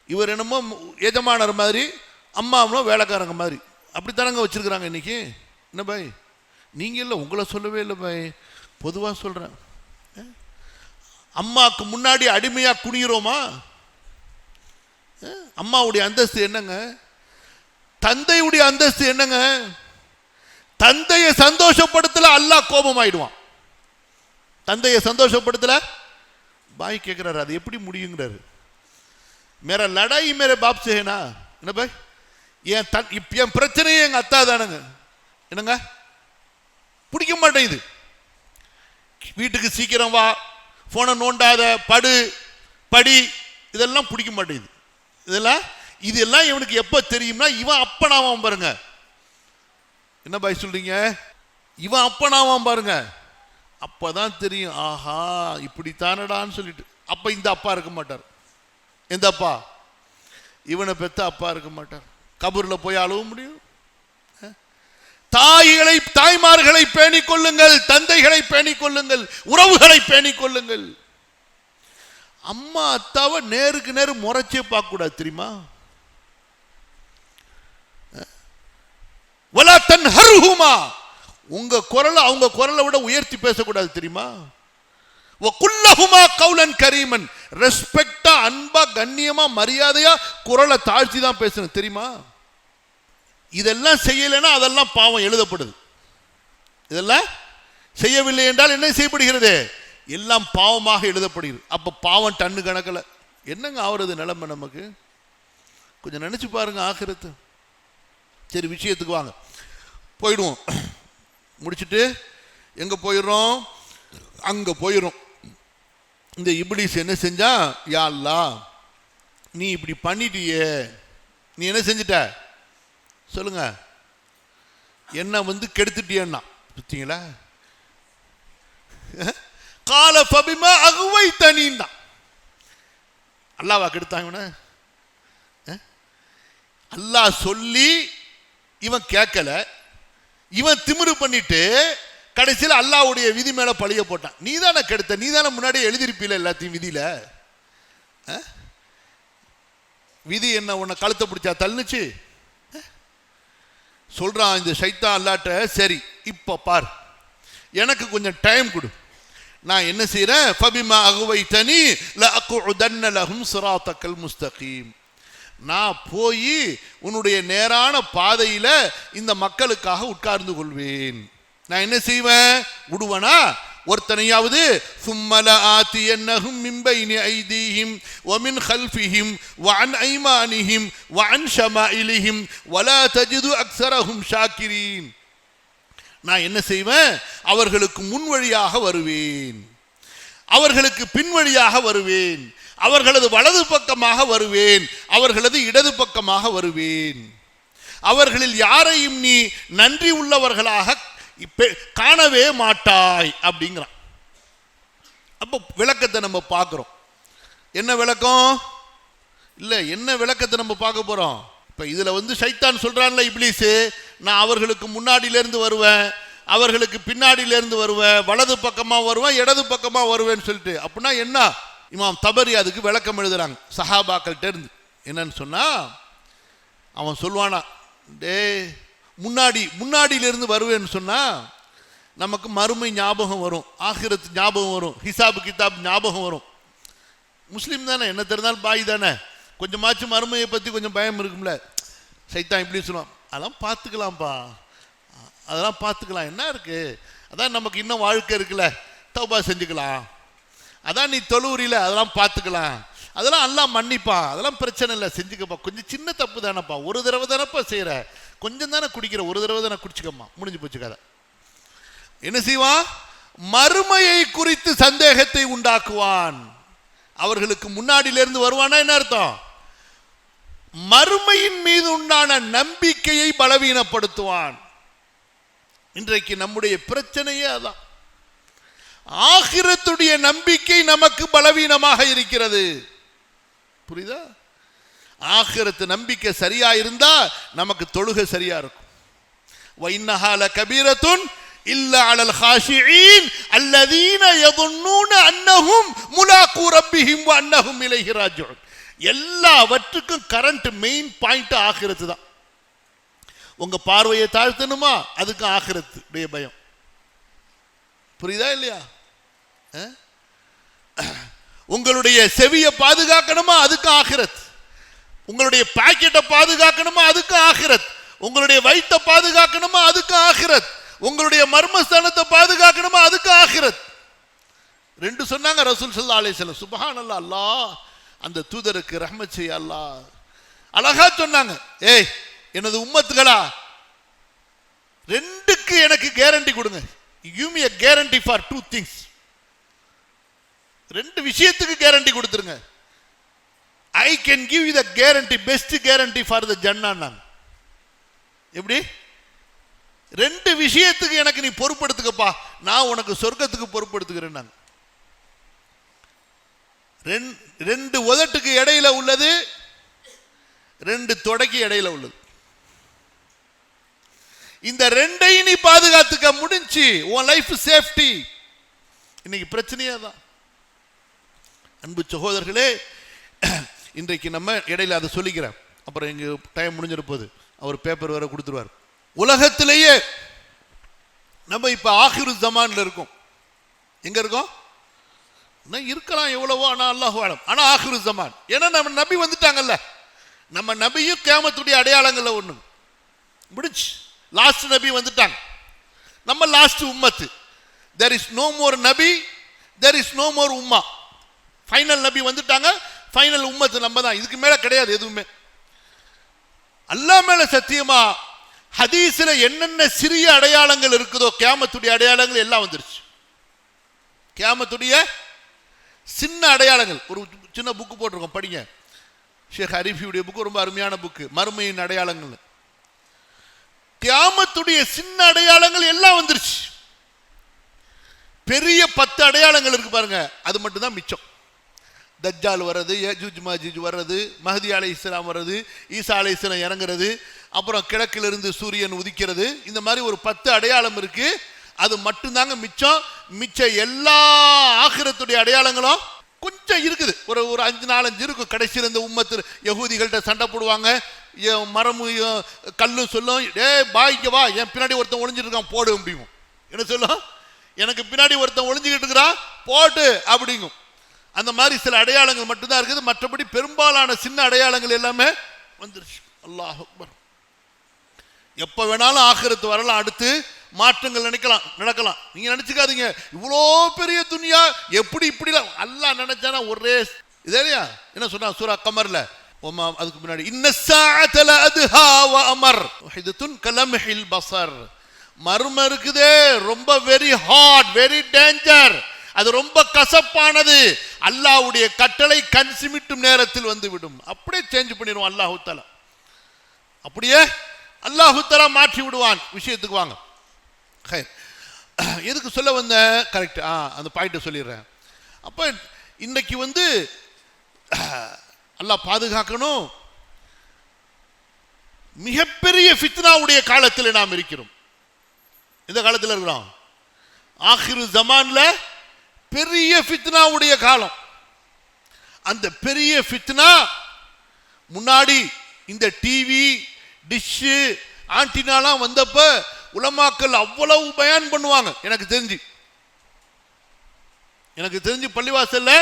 இவர் என்னமோ எஜமானர் மாதிரி, அம்மாவும் வேலைக்காரங்க மாதிரி, அப்படித்தானங்க வச்சிருக்கிறாங்க இன்னைக்கு. என்ன பாய், நீங்க இல்லை, உங்களை சொல்லவே இல்லை பாய், பொதுவாக சொல்றேன். அம்மாவுக்கு முன்னாடி அடிமையா குனிகிறோமா? அம்மாவுடைய அந்தஸ்து என்னங்க? தந்தையுடைய அந்தஸ்து என்னங்க? தந்தையை சந்தோஷப்படுத்தல அல்லாஹ் கோபமாயிடுவான். தந்தையை சந்தோஷப்படுத்தல பாய் கேட்கிறாரு, அது எப்படி முடியுங்கிறாரு. மேரா லடாய் மேரே பாப் சேனா. என்ன பாய், என் பிரச்சனையே எங்க அத்தா தானுங்க. என்னங்க, பிடிக்க மாட்டேங்குது. வீட்டுக்கு சீக்கிரம் வா, போனை நோண்டாத, படி, இதெல்லாம் பிடிக்க மாட்டேங்குது. இதெல்லாம் இவனுக்கு எப்ப தெரியும்னா, இவன் அப்பனாவான் பாருங்க. என்ன பாய் சொல்றீங்க? இவன் அப்பனாவான் பாருங்க, அப்பதான் தெரியும். ஆஹா, இப்படித்தானடான்னு சொல்லிட்டு. அப்ப இந்த அப்பா இருக்க மாட்டார். எந்த அப்பா? இவனை பெத்த அப்பா இருக்க மாட்டார். கபூர்ல போய் அழுவ முடியும்? தாய்மார்களை பேணிக் கொள்ளுங்கள், தந்தைகளை பேணிக் கொள்ளுங்கள், உறவுகளை பேணிக் கொள்ளுங்கள். அம்மா அத்தாவை நேருக்கு நேரு முறைச்சே பார்க்க கூடாது, தெரியுமா? வலா தன்ஹர்ஹுமா, உங்க குரலை அவங்க குரலை விட உயர்த்தி பேசக்கூடாது, தெரியுமா? வகுல்லஹுமா கௌலன் கரீமன், ரெஸ்பெக்டா, அன்பா, கண்ணியமா, மரியாதையா குரலை தாழ்த்தி தான் பேசணும், தெரியுமா? இதெல்லாம் செய்யலைன்னா அதெல்லாம் பாவம் எழுதப்படுது. இதெல்லாம் செய்யவில்லை என்றால் என்ன செய்யப்படுகிறது? எல்லாம் பாவமாக எழுதப்படுகிறது. அப்ப பாவம் டன்னு கணக்கில். என்னங்க ஆவறது நிலைமை நமக்கு? கொஞ்சம் நினைச்சு பாருங்க ஆகிரத்து. சரி, விஷயத்துக்கு வாங்க, போயிடுவோம். முடிச்சுட்டு எங்க போயிடுறோம்? அங்க போயிடும். இந்த இப்லீஸ் என்ன செஞ்சா, யா அல்லாஹ் நீ இப்படி பண்ணிட்டியே, நீ என்ன செஞ்சிட்ட சொல்லுங்க. என்ன கெடுத்துட்டியன்னா பார்த்தீங்களா? கால ஃபபிமா அகுவைத்தனின்னா அல்லாஹ்வா கெடுத்தான் இவனை? அல்லாஹ் சொல்லி இவன் கேட்கல, இவன் திமிரு பண்ணிட்டு கடைசியில் அல்லாஹ்வுடைய விதி மேல பழிய போட்டான். நீ தானே கெடுத்த, நீ தானே முன்னாடியே எழுதிருப்பீல எல்லாத்தையும் விதியில. விதி என்ன உன்னை கழுத்தை பிடிச்சா தள்ளுச்சு? சொல்றான் இந்த ஷைத்தான் அல்லாட்ட, சரி இப்ப பார், எனக்கு கொஞ்சம் டைம் கொடு, நான் என்ன செய்யறேன், ஃபபிமா அகுவைத்தனி லஅகுஉதன்ன லஹும் ஸிராத்தக்கல் முஸ்தகீம், நான் போய் உன்னுடைய நேரான பாதையில இந்த மக்களுக்காக உட்கார்ந்து கொள்வேன். நான் என்ன செய்வேன், விடுவனா ஒருத்தனையாவது? சும்மல ஆத்தியன்னஹும் மின் பைனி ஐதீஹிம் வமின் கல்ஃபிஹிம் வஅன் ஐமானிஹிம் வஅன் ஷமாயிலிஹிம் வலா தஜிது அக்ஸரஹும் ஷாக்கிரீன். நான் என்ன செய்வேன், அவர்களுக்கு முன் வழியாக வருவேன், அவர்களுக்கு பின் வழியாக வருவேன், அவர்களது வலது பக்கமாக வருவேன், அவர்களது இடது பக்கமாக வருவேன். அவர்களில் யாரையும் நீ நன்றி உள்ளவர்களாக காணவே மாட்டாய் அப்படிங்கிறான். அப்போ விளக்கத்தை நம்ம பார்க்கிறோம். என்ன விளக்கம்? இல்ல, என்ன விளக்கத்தை நம்ம பார்க்க போறோம்? இப்ப இதுல ஷைத்தான் சொல்றான்ல, இப்லீஸ், நான் அவர்களுக்கு முன்னாடியிலிருந்து வருவேன், அவர்களுக்கு பின்னாடியிலிருந்து வருவேன், வலது பக்கமா வருவேன், இடது பக்கமா வருவேன்னு சொல்லிட்டு. அப்படின்னா என்ன? இமாம் தபரி அதுக்கு விளக்கம் எழுதுறாங்க சஹாபாக்கள்கிட்ட இருந்து. என்னன்னு சொன்னா, அவன் சொல்வானா, டே முன்னாடியிலிருந்து வருவேன்னு சொன்னா நமக்கு மறுமை ஞாபகம் வரும், ஆகிரத் ஞாபகம் வரும், ஹிசாபு கிதாப் ஞாபகம் வரும். முஸ்லீம் தானே, என்ன தெரிந்தாலும் பாய் தானே, கொஞ்சமாச்சும் மறுமையை பற்றி கொஞ்சம் பயம் இருக்கும்ல. சைத்தான் இப்படி சொல்லுவான், அதெல்லாம் பார்த்துக்கலாம்ப்பா, அதெல்லாம் பார்த்துக்கலாம், என்ன இருக்கு, அதான் நமக்கு இன்னும் வாழ்க்கை இருக்குல்ல, தௌபா செஞ்சுக்கலாம், அதான் நீ தொழுவுறில, அதெல்லாம் பார்த்துக்கலாம், அதெல்லாம் அல்லாஹ் மன்னிப்பான், அதெல்லாம் பிரச்சனை இல்லை, செஞ்சுக்கப்பா, கொஞ்சம் சின்ன தப்பு தானப்பா, ஒரு தடவை தானப்பா செய்கிற, கொஞ்சம் தானே குடிக்கிற, ஒரு தடவை தானே குடிச்சுக்கம்மா, முடிஞ்சு போச்சு கதை. என்ன செய்வான், மறுமையை குறித்து சந்தேகத்தை உண்டாக்குவான். அவர்களுக்கு முன்னாடியிலிருந்து வருவானா என்ன அர்த்தம், மறுமையின் மீது உண்டான நம்பிக்கையை பலவீனப்படுத்துவான். இன்றைக்கு நம்முடைய பிரச்சனையே அதான், ஆகிரத்துடைய நம்பிக்கை நமக்கு பலவீனமாக இருக்கிறது. புரியுதா? ஆகிரத்து நம்பிக்கை சரியா இருந்தா நமக்கு தொழுகை சரியா இருக்கும். வைன்னஹா லகபீரத்துன் இல்லா அலல் காஷிஈன் அல்லதீன யظنون அன்னஹும் முலாகு ரப்பிஹிம் வ அன்னஹும் இலைஹி ராஜிஊன். எல்லாவற்றுக்கும் கரண்ட் மெயின் பாயிண்ட் ஆகிரத்து தான். உங்க பார்வையை தாழ்த்தணுமா, அதுக்கு ஆகிரத்துடைய பயம். புரியுதா இல்லையா? உங்களுடைய செவியை பாதுகாக்கணுமா, அதுக்கு ஆகிரத். உங்களுடைய பாக்கெட்டை பாதுகாக்கணுமா, அதுக்கு ஆகிரத். உங்களுடைய வயிற்றை பாதுகாக்கணுமா, அதுக்கு ஆகிரத். உங்களுடைய மர்மஸ்தானத்தை பாதுகாக்கணுமா, அதுக்கு ஆகிரத். ரெண்டு சொன்னாங்க ரசூல் ஸல்லல்லாஹு அலைஹி வஸல்லம். சுப்ஹானல்லாஹ், அல்லாஹ் அந்த தூதருக்கு ரஹ்மத் செய்ய அல்லாஹ் அழகா சொன்னாங்க, ஏய் எனது உம்மத்துகளா, ரெண்டுக்கு எனக்கு கேரண்டி கொடுங்க. give me a guarantee for two things. ரெண்டு விஷயத்துக்கு கேரண்டி கொடுத்துருங்க. I can give you the guarantee, best guarantee for the Jannah. எப்படி? ரெண்டு விஷயத்துக்கு எனக்கு நீ பொறுப்படுத்துக்கப்பா, நான் உனக்கு சொர்க்கத்துக்கு பொறுப்படுத்துகிறேன். ரெண்டு உதட்டுக்கு இடையில உள்ளது, ரெண்டு தொடைக்கு இடையில உள்ளது. இந்த ரெண்டையும் நீ பாதுகாத்துக்க முடிஞ்சு, உன் லைஃப் சேஃப்டி. இன்னைக்கு பிரச்சனையே தான். அன்பு சகோதரர்களே, இன்றைக்கு நம்ம இடையில அதை சொல்லிக்கிறேன், அப்புறம் எங்க டைம் முடிஞ்சிருப்போது அவர் பேப்பர் வேற கொடுத்துருவார். உலகத்திலேயே நம்ம இப்ப ஆகிரு ஜமான்ல இருக்கோம். எங்க இருக்கோம்? இருக்கலாம் எவ்வளவோ, ஆனா அல்லாஹ் ஆலம். ஆனா ஆகிரு ஜமான், ஏன்னா நம்ம நபி வந்துட்டாங்கல்ல, நம்ம நபியும் கியாமத்துடைய அடையாளங்கள்ல ஒண்ணு முடிச்சு. லாஸ்ட் நபி வந்துட்டாங்க, நம்ம லாஸ்ட் உம்மத்து. there is no more நபி, there is no more உம்மா. ஃபைனல் நபி வந்துட்டாங்க, ஃபைனல் உம்மத்து நம்ம தான், இதுக்கு மேல கிடையாது எதுவுமே. அல்லாஹ் மேல சத்தியமா, ஹதீஸ்ல என்னென்ன சிறிய அடையாளங்கள் இருக்குதோ கியாமத்துடைய அடையாளங்கள் எல்லாம் வந்துருச்சு. கியாமத்துடைய சின்ன அடையாளங்கள் ஒரு சின்ன புக்கு போட்டிருக்கோம், படிங்க. ஷேக் ஹரீஃபியுடைய புக்கு ரொம்ப அருமையான புக்கு, மறுமையின் அடையாளங்கள். கியாமத்துடைய சின்ன அடையாளங்கள் எல்லாம் வந்துருச்சு. பெரிய 10 அடையாளங்கள் இருக்கு பாருங்க, அது மட்டும் தான் மிச்சம். தஜ்ஜால் வர்றது, யஜூஜ் மாஜூஜ் வர்றது, மஹதி அலைஹிஸ்ஸலாம் வர்றது, ஈசா அலைஹிஸ்ஸலாம் இறங்குறது, அப்புறம் கிழக்கிலிருந்து சூரியன் உதிக்கிறது. இந்த மாதிரி ஒரு 10 அடையாளம் இருக்கு. அது மட்டும்தாங்க மிச்சம். மிச்ச எல்லா ஆகிரத்துடைய அடையாளங்களும் கொஞ்சம் இருக்குது. ஒரு 5-4 இருக்கும். கடைசியில் இந்த உம்மத்து யகூதிகள்கிட்ட சண்டை போடுவாங்க. மரமும் கல்லும் சொல்லும், பாய்க்கு வா, என் பின்னாடி ஒருத்தன் ஒளிஞ்சிட்டு இருக்கான் போடு அப்படிங்கும். என்ன சொல்லும்? எனக்கு பின்னாடி ஒருத்தன் ஒளிஞ்சுக்கிட்டு இருக்கிறான் போட்டு அப்படிங்கும். அந்த மாதிரி சில அடையாளங்கள் மட்டும்தான் இருக்குது. மற்றபடி பெரும்பாலான சின்ன அடையாளங்கள் எல்லாமே வந்துருச்சு. அல்லாஹ் அக்பர். எப்ப வேணாலும் ஆகிரத்து வரலாம், அடுத்து மாற்றங்கள் நடக்கலாம். நீங்க நினைச்சுக்காதீங்க இவ்வளோ பெரிய துனியா எப்படி இப்படிலாம். அல்லாஹ் நினைச்சானா ஒரே இதேயா என்ன சொன்னா சூரா கமர்ல, அதுக்கு முன்னாடி இன்னஸ்ஸாஅத லஅத்ஹா வ அமர் வஹிதத்துன் கலம்ஹில் பஸர். மர்மம் இருக்குதே ரொம்ப வெரி ஹாட், வெரி டேஞ்சர். அது ரொம்ப கசப்பானது. அல்லாஹ்வுடைய கட்டளை கண் சிமிட்டும் நேரத்தில் வந்து விடும். அப்படியே சேஞ்ச் பண்ணிடுவான் அல்லாஹ் தஆலா. அப்படியே அல்லாஹ் தஆலா மாற்றி விடுவான். விஷயத்துக்கு வாங்க. எதுக்கு சொல்ல வந்த? கரெக்ட், அந்த பாயிண்ட் சொல்லிடுறேன். அப்ப இன்னைக்கு அல்லாஹ் பாதுகாக்கணும். மிகப்பெரிய ஃபித்னாவுடைய காலத்தில் நாம் இருக்கிறோம். இந்த காலத்தில் இருக்கிறோம். ஆகிரு ஜமான்ல பெரிய ஃபித்னாவுடைய காலம். அந்த பெரிய ஃபித்னா முன்னாடி இந்த டிவி டிஷ் ஆன்டினாலாம் வந்தப்ப உலமாக்கள் அவ்வளவு பயான் பண்ணுவாங்க. எனக்கு தெரிஞ்சு பள்ளிவாசல்ல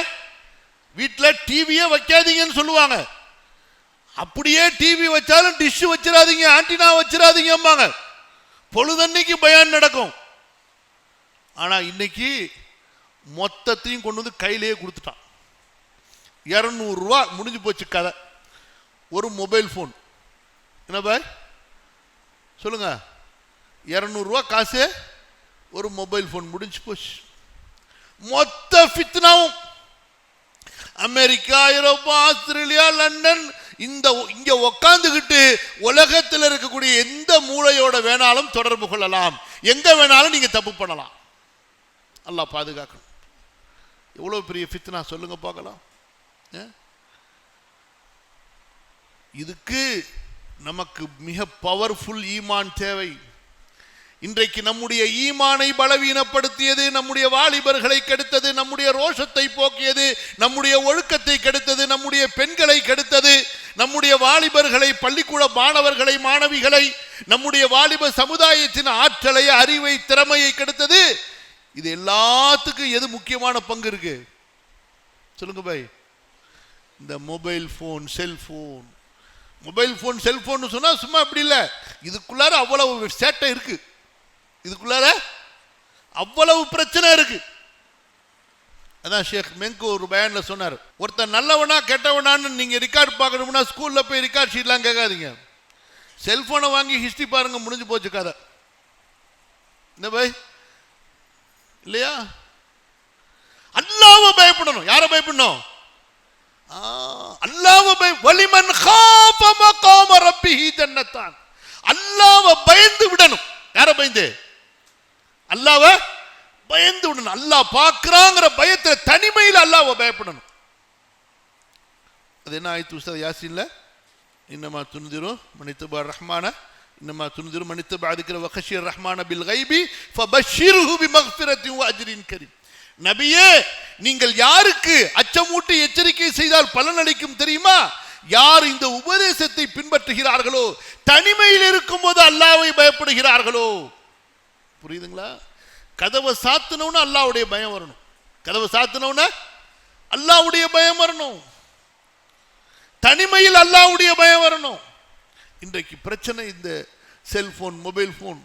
வீட்டில் டிவியே வைக்காதீங்கன்னு சொல்லுவாங்க. அப்படியே டிவி வச்சாலும் டிஷ் வச்சிடாதீங்க, ஆன்டினா வச்சிடாதீங்கம்பாங்க. பொழுதன்னைக்கு பயான் நடக்கும். ஆனா இன்னைக்கு மொத்தத்தையும் கொண்டு வந்து கையிலேயே கொடுத்துட்டான். 200 ரூபா முடிஞ்சு போச்சு கதை. ஒரு மொபைல் போன் என்ன பாய் சொல்லுங்க, 200 ரூபா காசு, ஒரு மொபைல் போன் முடிஞ்சு போச்சு. மொத்த ஃபித்னாவும் அமெரிக்கா, ஐரோப்பா, ஆஸ்திரேலியா, லண்டன், இங்க உக்காந்துகிட்டு உலகத்தில் இருக்கக்கூடிய எந்த மூளையோட வேணாலும் தொடர்பு கொள்ளலாம், எங்க வேணாலும் நீங்க தப்பு பண்ணலாம். அல்லாஹ் பாதுகாக்கணும். எவ்வளவு பெரிய ஃபித்னா சொல்லுங்க பார்க்கலாம். இதுக்கு நமக்கு மிக பவர்ஃபுல் ஈமான் தேவை. இன்றைக்கு நம்முடைய ஈமானை பலவீனப்படுத்தியது, நம்முடைய வாலிபர்களை கெடுத்தது, நம்முடைய ரோஷத்தை போக்கியது, நம்முடைய ஒழுக்கத்தை கெடுத்தது, நம்முடைய பெண்களை கெடுத்தது, நம்முடைய வாலிபர்களை, பள்ளிக்கூட மாணவர்களை, மாணவிகளை, நம்முடைய வாலிப சமுதாயத்தின் ஆற்றலை, அறிவை, திறமையை கெடுத்தது. இது எல்லாத்துக்கும் எது முக்கியமான பங்கு இருக்கு சொல்லுங்க பாய்? இந்த mobile phone, cellphone. Mobile phone, cellphone சொன்னா சும்மா அப்படி இல்லை, இதுக்குள்ளார அவ்வளவு சேட்டை இருக்கு, இதுக்குள்ளார அவ்வளவு பிரச்சனை இருக்கு. அதான் ஷேக் மெங்கு ஒரு பயான்ல சொன்னார், ஒருத்தர் நல்லவனா கெட்டவனான்னு நீங்க ரெக்கார்ட் பார்க்கணும்னா ஸ்கூல்ல போய் ரெக்கார்ட் ஷீட்லாம் கேட்காதீங்க, செல்போனை வாங்கி ஹிஸ்டரி பாருங்க, முடிஞ்சு போச்சு கதை. இந்த பாய் இல்லையா? அல்லாஹ்வை பயப்படணும். யாரை பயப்படணும்? அல்லாஹ்வை வலிமன் காஃப மகாம ரப்பிஹி ஜன்னத்தான். அல்லாஹ்வை பயந்து விடணும். யாரை பயந்து? அல்லாஹ்வை பயந்து விடணும். அல்லாஹ் பார்க்கறாங்கற பயத்துல தனிமையில் அல்லாஹ்வை பயப்படணும். அது என்ன ஆயத்து உஸ்தாத் யாசீன்ல? இன்னமா துன்திரு மனித்தபா ரஹ்மான, இன்னமா துன்திரு மனித்தபா அதிக்ர வகஷிர் ரஹ்மான பில் கைபி ஃபபஷிர்ஹு பிமக்ஃபிரத்தின் வ அஜ்ரின் கரீம். நபியே, நீங்கள் யாருக்கு அச்சமூட்டி எச்சரிக்கை செய்தால் பலன் அளிக்கும் தெரியுமா? யார் இந்த உபதேசத்தை பின்பற்றுகிறார்களோ, தனிமையில் இருக்கும் போது அல்லாஹ்வை பயப்படுகிறார்களோ. புரியுதுங்களா? கதவை சாத்தினவுன்னு அல்லாஹ்வுடைய பயம் வரணும். கதவை சாத்தினவுன்னு அல்லாஹ்வுடைய பயம் வரணும். தனிமையில் அல்லாஹ்வுடைய பயம் வரணும். இன்றைக்கு பிரச்சனை இந்த செல்போன், மொபைல் போன்.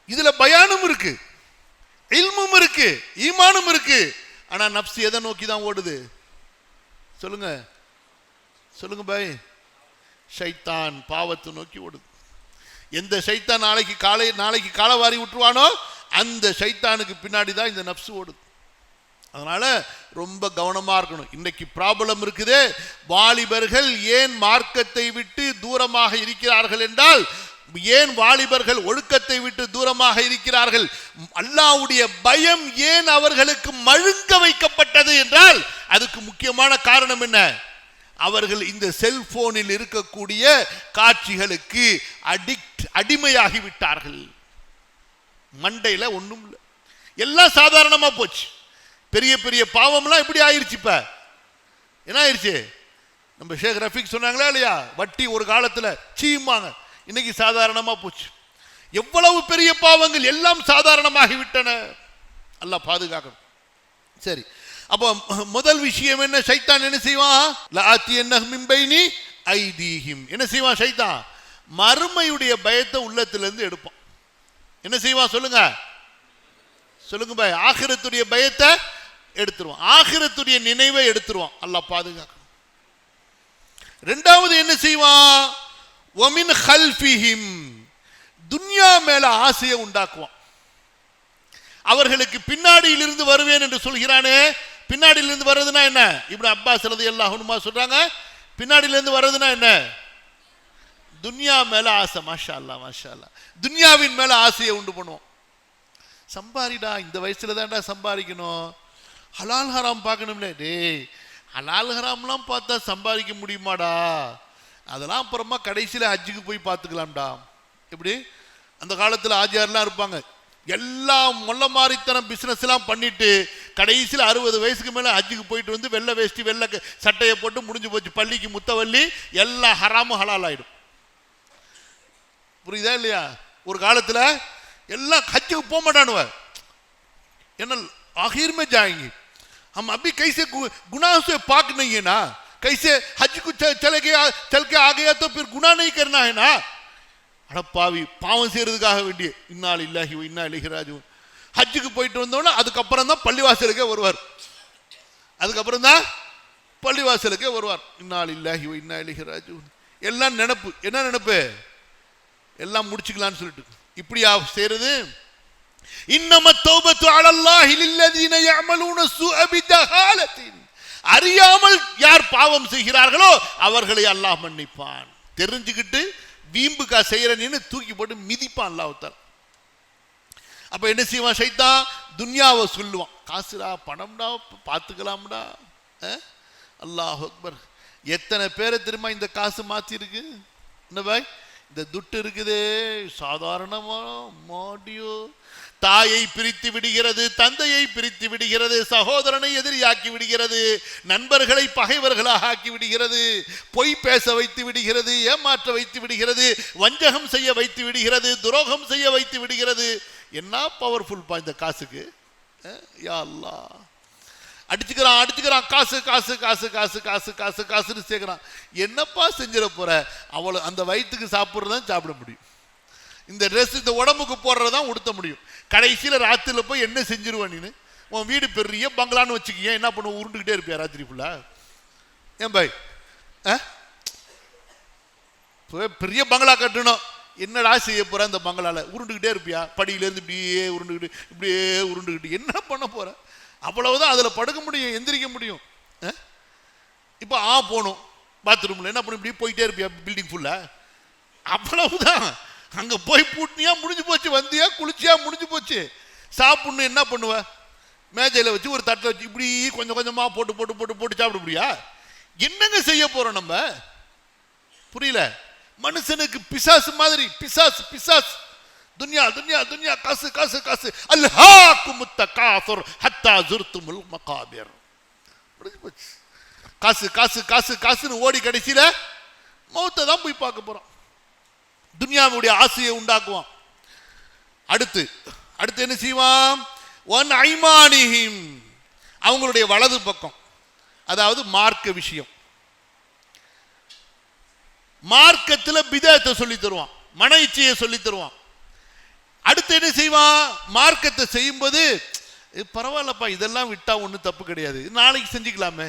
இதுல பயானும் இருக்கு, இல்மும் இருக்கு, ஈமானும் இருக்கு. ஆனா நப்சு எதை நோக்கி தான் ஓடுது சொல்லுங்க? சொல்லுங்க பாய். ஷைத்தான் பாவத்தை நோக்கி ஓடுது. எந்த ஷைத்தான் நாளைக்கு காலவாரி விட்டுருவானோ அந்த ஷைத்தானுக்கு பின்னாடி தான் இந்த நப்சு ஓடுது. அதனால ரொம்ப கவனமா இருக்கணும். இன்னைக்கு ப்ராப்ளம் இருக்குது. வாலிபர்கள் ஏன் மார்க்கத்தை விட்டு தூரமாக இருக்கிறார்கள் என்றால், ஏன் வாலிபர்கள் ஒழுக்கத்தை விட்டு தூரமாக இருக்கிறார்கள், அல்லாஹ்வுடைய பயம் ஏன் அவர்களுக்கு மழுங்க வைக்கப்பட்டது என்றால், அதுக்கு முக்கியமான காரணம் என்ன? அவர்கள் இந்த செல்போனில் இருக்கக்கூடிய காட்சிகளுக்கு அடிமையாகி விட்டார்கள். மண்டையில ஒண்ணும் இல்லை, எல்லாம் சாதாரணமா போச்சு. பெரிய பெரிய பாவம்லாம் இப்படி ஆயிருச்சு. இப்ப என்ன ஆயிருச்சு? நம்ம ஷேக் ரஃபீக் சொன்னாங்களா இல்லையா, வட்டி ஒரு காலத்துல சீமாங்க, இன்னைக்கு சாதாரணமா போச்சு. எவ்வளவு பெரிய பாவங்கள் எல்லாம் சாதாரணமாகி விட்டன. அல்லாஹ் பாதுகாக்கணும். சரி, அப்போ முதல் விஷயம் என்ன? ஷைத்தான் என்ன செய்வான்? லஆத்தியன்னஹும் மின் பைனி ஐதீஹிம். என்ன செய்வான் ஷைத்தான்? மறுமையுடைய பயத்தை உள்ளத்திலிருந்து எடுப்பான். என்ன செய்வான் சொல்லுங்க, சொல்லுங்க பாய். ஆகிரத்துடைய பயத்தை எடுத்துருவான், ஆகிரத்துடைய நினைவை எடுத்துருவான். அல்லாஹ் பாதுகாக்கணும். இரண்டாவது என்ன செய்வான்? வமின் கல்ஃபிஹிம், துன்யா மேல ஆசையை உண்டாக்குவான். அவர்களுக்கு பின்னாடியிலிருந்து வருவேன் என்று சொல்கிறானே, பின்னாடியிலிருந்து வர்றதுனா என்ன? இப்னு அப்பாஸ் ரலியல்லாஹு அன்ஹுமா சொல்றாங்க, பின்னாடியிலிருந்து வர்றதுனா என்ன? துன்யா மேல ஆசை. மாஷா அல்லாஹ், மாஷா அல்லாஹ். துன்யாவின் மேல ஆசையை உண்டு பண்ணுவோம். சம்பாரிடா, இந்த வயசுல தான்டா சம்பாதிக்கணும், ஹலால் ஹராம் பார்க்கணும்ல. டேய், ஹலால் ஹராம்லாம் பார்த்தா சம்பாதிக்க முடியுமாடா? அதெல்லாம் அப்புறமா கடைசியில் ஹஜ்ஜுக்கு போய் பார்த்துக்கலாம்டா. எப்படி அந்த காலத்தில் ஆஜியார்லாம் இருப்பாங்க, எல்லாம் மொல்ல மாதிரித்தனம் பிஸ்னஸ் எல்லாம் பண்ணிட்டு கடைசியில் 60 வயசுக்கு மேலே ஹஜ்ஜுக்கு போயிட்டு வந்து வெள்ளை வேஷ்டி வெள்ளை சட்டையை போட்டு முடிஞ்சு போச்சு, பள்ளிக்கு முத்தவள்ளி, எல்லாம் ஹராமும் ஹலால் ஆயிடும். புரியுதா இல்லையா? ஒரு காலத்தில் எல்லாம் ஹஜ்ஜுக்கு போக மாட்டானுவ, என்ன आखिर में जाएंगे हम, अभी कैसे गुनाह से पाक नहीं है ना, कैसे हज को चल के आ गया तो फिर गुनाह नहीं करना है ना. அடப்பாவி, பாவம் செய்யறதுக்காக வேண்டிய இன்னா லில்லாஹி வ இன்னா இலைஹி ராஜிஊன். ஹஜ்ஜுக்கு போயிட்டு வந்தோன்னா அதுக்கப்புறம் தான் பள்ளிவாசலுக்கே வருவார், அதுக்கப்புறம் தான் பள்ளிவாசலுக்கே வருவார். இன்னா லில்லாஹி வ இன்னா இலைஹி ராஜிஊன். எல்லாம் நினைப்பு, என்ன நினைப்பு? எல்லாம் முடிச்சுக்கலான்னு சொல்லிட்டு இப்படியா செய்யறது? இன்னம தௌபத்து அலல்லாஹி லில்லதீன யஅமலூன ஸூஅ பிஜஹாலத்தின். அறியாமல் யார் பாவம் செய்கிறார்களோ அவர்களை அல்லாஹ் மன்னிப்பான். தெரிஞ்சுக்கிட்டு வீம்புக்கா செய்யறன்னு தூக்கி போட்டு மிதிப்பான் அல்லாஹ் தஆலா. அப்ப என்ன செய்வான் ஷைத்தான்? துன்யாவை சொல்லுவான், காசுடா பணம்டா பார்த்துக்கலாம்டா. அல்லாஹ் அக்பர். எத்தனை பேரை திரும்ப இந்த காசு மாத்தி இருக்கு? என்ன பாய், இந்த துட்டு இருக்குதே சாதாரணமா மாடியோ, தாயை பிரித்து விடுகிறது, தந்தையை பிரித்து விடுகிறது, சகோதரனை எதிரியாக்கி விடுகிறது, நண்பர்களை பகைவர்களாக ஆக்கி விடுகிறது, பொய் பேச வைத்து விடுகிறது, ஏமாற்ற வைத்து விடுகிறது, வஞ்சகம் செய்ய வைத்து விடுகிறது, துரோகம் செய்ய வைத்து விடுகிறது. என்ன பவர்ஃபுல் பா இந்த காசுக்கு. யா அல்லாஹ், அடிச்சுக்கிறான் காசு காசு காசு காசு காசு காசு காசுன்னு சேர்க்கிறான். என்னப்பா செஞ்சிட போற? அவளை அந்த வயிற்றுக்கு சாப்பிட்றதான் சாப்பிட முடியும், இந்த ட்ரெஸ் இந்த உடம்புக்கு போடுறதான் உடுத்த முடியும். கடைசியில் ராத்திரில போய் என்ன செஞ்சிருவான் நீனு? உன் வீடு பெரிய பங்களான்னு வச்சுக்கிங்க, என்ன பண்ணுவோம்? உருண்டுகிட்டே இருப்பியா ராத்திரி ஃபுல்லா? ஏன் பாய், பெரிய பங்களா கட்டணும், என்னடா செய்ய போற? அந்த பங்களால உருண்டுகிட்டே இருப்பியா? படியிலேருந்து இப்படியே உருண்டுகிட்டு என்ன பண்ண போற? அவ்வளவுதான், அதில் படுக்க முடியும், எந்திரிக்க முடியும். இப்போ போகணும் பாத்ரூம்ல, என்ன பண்ண? இப்படி போயிட்டே இருப்பியா பில்டிங் ஃபுல்லா? அவ்வளவுதான். அங்க போய் பூட்டினியா முடிஞ்சு போச்சு, வந்தியா குளிச்சியா முடிஞ்சு போச்சு. சாப்பிடணும், என்ன பண்ணுவ? மேஜையில் வச்சு ஒரு தட்டில் வச்சு இப்படி கொஞ்சம் கொஞ்சமா போட்டு போட்டு போட்டு போட்டு சாப்பிட முடியா? என்னங்க செய்ய போறோம் நம்ம? புரியல. மனுஷனுக்கு பிசாசு மாதிரி, பிசாசு பிசாசு. துன்யா துன்யா துன்யா, காசு காசு காசு. அல்ஹாக்குமுத் தகாசுர் ஹத்தா ஜுர்துமுல் மகாபிர். முடிஞ்சு போச்சு. காசு காசு காசு காசுன்னு ஓடி கடைசியில மௌத்தை தான் போய் பார்க்க போறோம். துன்யாவுடைய ஆசையை உண்டாக்குவான். அடுத்து என்ன செய்வான்? ஒன் ஐமானிஹிம், அவங்களுடைய வலது பக்கம், அதாவது மார்க்க விஷயம். மார்க்கத்தில் பிதத்தை சொல்லி தருவான், மன இச்சையை சொல்லி தருவான். அடுத்து என்ன செய்வான்? மார்க்கத்தை செய்யும்போது பரவாயில்லப்பா, இதெல்லாம் விட்டா ஒன்றும் தப்பு கிடையாது, நாளைக்கு செஞ்சுக்கலாமே.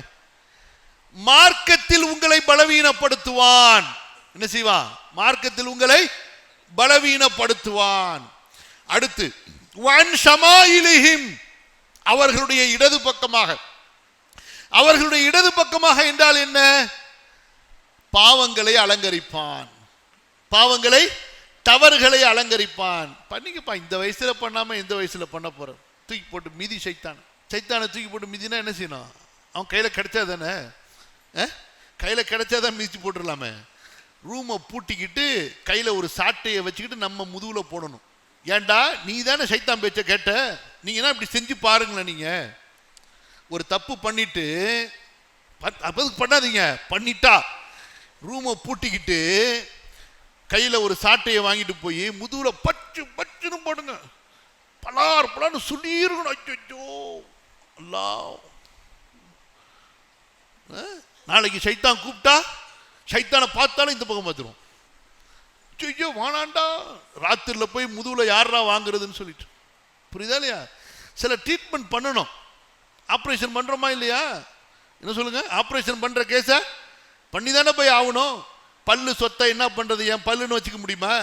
மார்க்கத்தில் உங்களை பலவீனப்படுத்துவான். என்ன செய்வான்? மார்க்கத்தில் உங்களை பலவீனப்படுத்துவான். அடுத்து வன் ஷமாயிலிஹிம், அவர்களுடைய இடது பக்கமாக. அவர்களுடைய இடது பக்கமாக என்றால் என்ன? பாவங்களை அலங்கரிப்பான், பாவங்களை தவறுகளை அலங்கரிப்பான். பண்ணிக்கப்பா, இந்த வயசுல பண்ணாம இந்த வயசுல பண்ண போற, தூக்கி போட்டு மிதி. சைத்தானை தூக்கி போட்டு மிதினா என்ன செய்யணும்? அவன் கையில கிடைச்சா தானே, கையில கிடைச்சாதான் மிதிச்சு போட்டுடலாமே. ரூமை பூட்டிக்கிட்டு கையில ஒரு சாட்டையை வச்சுக்கிட்டு நம்ம முதுகுல போடணும். ஏண்டா நீ தானே சைத்தான் பேச்ச கேட்ட, நீங்க இப்படி செஞ்சு பாருங்களேன். நீங்க ஒரு தப்பு பண்ணிட்டு அப்பதுக்கு பண்ணாதீங்க, பண்ணிட்டா ரூமை பூட்டிக்கிட்டு கையில ஒரு சாட்டையை வாங்கிட்டு போய் முதுகுல பச்சு பச்சுன்னு போடுங்க. பலார் பலான்னு சொல்லிருக்கணும். அச்சோ அல்லா, நாளைக்கு சைத்தான் கூப்பிட்டா சைத்தானை பார்த்தாலும் இந்த பக்கம் பார்த்துருவோம். ஐயோ வானாண்டா, ராத்திரில போய் முதுகுல யாரா வாங்குறதுன்னு சொல்லிட்டு. புரியுதா இல்லையா? சில ட்ரீட்மெண்ட் பண்ணணும். ஆப்ரேஷன் பண்றோமா இல்லையா? என்ன சொல்லுங்க, ஆப்ரேஷன் பண்ற கேஸ பண்ணி தானே போய் ஆகணும். பல்லு சொத்தை என்ன பண்றது, என் பல்லுன்னு வச்சுக்க முடியுமா?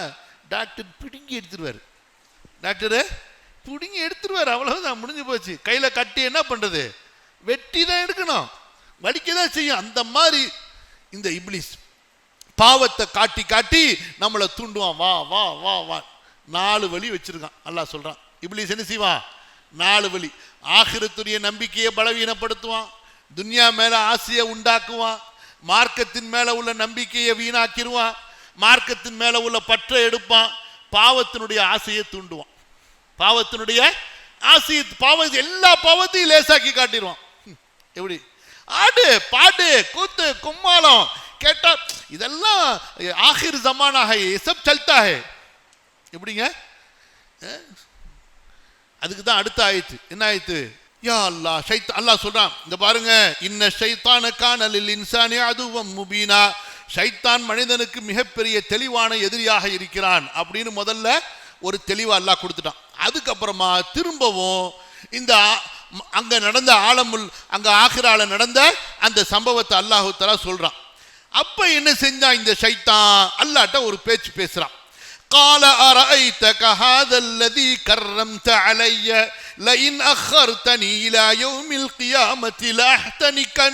டாக்டர் பிடுங்கி எடுத்துருவாரு, டாக்டரு பிடுங்கி எடுத்துருவாரு. அவ்வளவுதான், முடிஞ்சு போச்சு. கையில கட்டி என்ன பண்றது, வெட்டி தான் எடுக்கணும், வலிக்கதான் செய்யும். அந்த மாதிரி இந்த இப்லீஸ் பாவத்தை காட்டி காட்டி நம்மளை தூண்டுவான். வா வா வா வா, 4 வழி வச்சிருக்கான். அல்லாஹ் சொல்றான், இப்லீஸ் என்ன செய்வான்? 4 வழி. ஆகிரத்துடைய நம்பிக்கையை பலவீனப்படுத்துவான், துன்யா மேல ஆசையை உண்டாக்குவான், மார்க்கத்தின் மேல உள்ள நம்பிக்கையை வீணாக்கிடுவான், மார்க்கத்தின் மேல உள்ள பற்றை எடுப்பான், பாவத்தினுடைய ஆசையை தூண்டுவான். பாவத்தினுடைய ஆசையை, எல்லா பாவத்தையும் லேசாக்கி காட்டிடுவான். எப்படி? ஆடு பாடு கூத்து கும்மாளம் கேட்டா இதெல்லாம் ஆகிர் ஜமானா ஹை, சப் சல்தா ஹை. எப்படிங்க? அதுக்கு தான் அடுத்த ஆயிடுச்சு. என்ன ஆயிடுச்சு? யா அல்லாஹ், அல்லாஹ் சொல்றான், இந்த பாருங்க, இன்ன ஷைத்தான கான லில் இன்சானி அதுவம் முபீனா, ஷைத்தான் மனிதனுக்கு மிகப்பெரிய தெளிவான எதிரியாக இருக்கிறான் அப்படின்னு முதல்ல ஒரு தெளிவா அல்லாஹ் கொடுத்துட்டான். அதுக்கப்புறமா திரும்பவும் இந்த அங்க நடந்த ஆலமுல், அங்க ஆகிரால நடந்த அந்த சம்பவத்தை அல்லாஹ் தஆலா சொல்றான். அப்ப என்ன செஞ்சான் இந்த ஷைத்தான்? அல்லாஹ்ட்ட ஒரு பேச்சு பேசுறான். قال أرأيتك هذا الذي كرمت علي لئن أخرتني إلى يوم القيامة لأحتنكن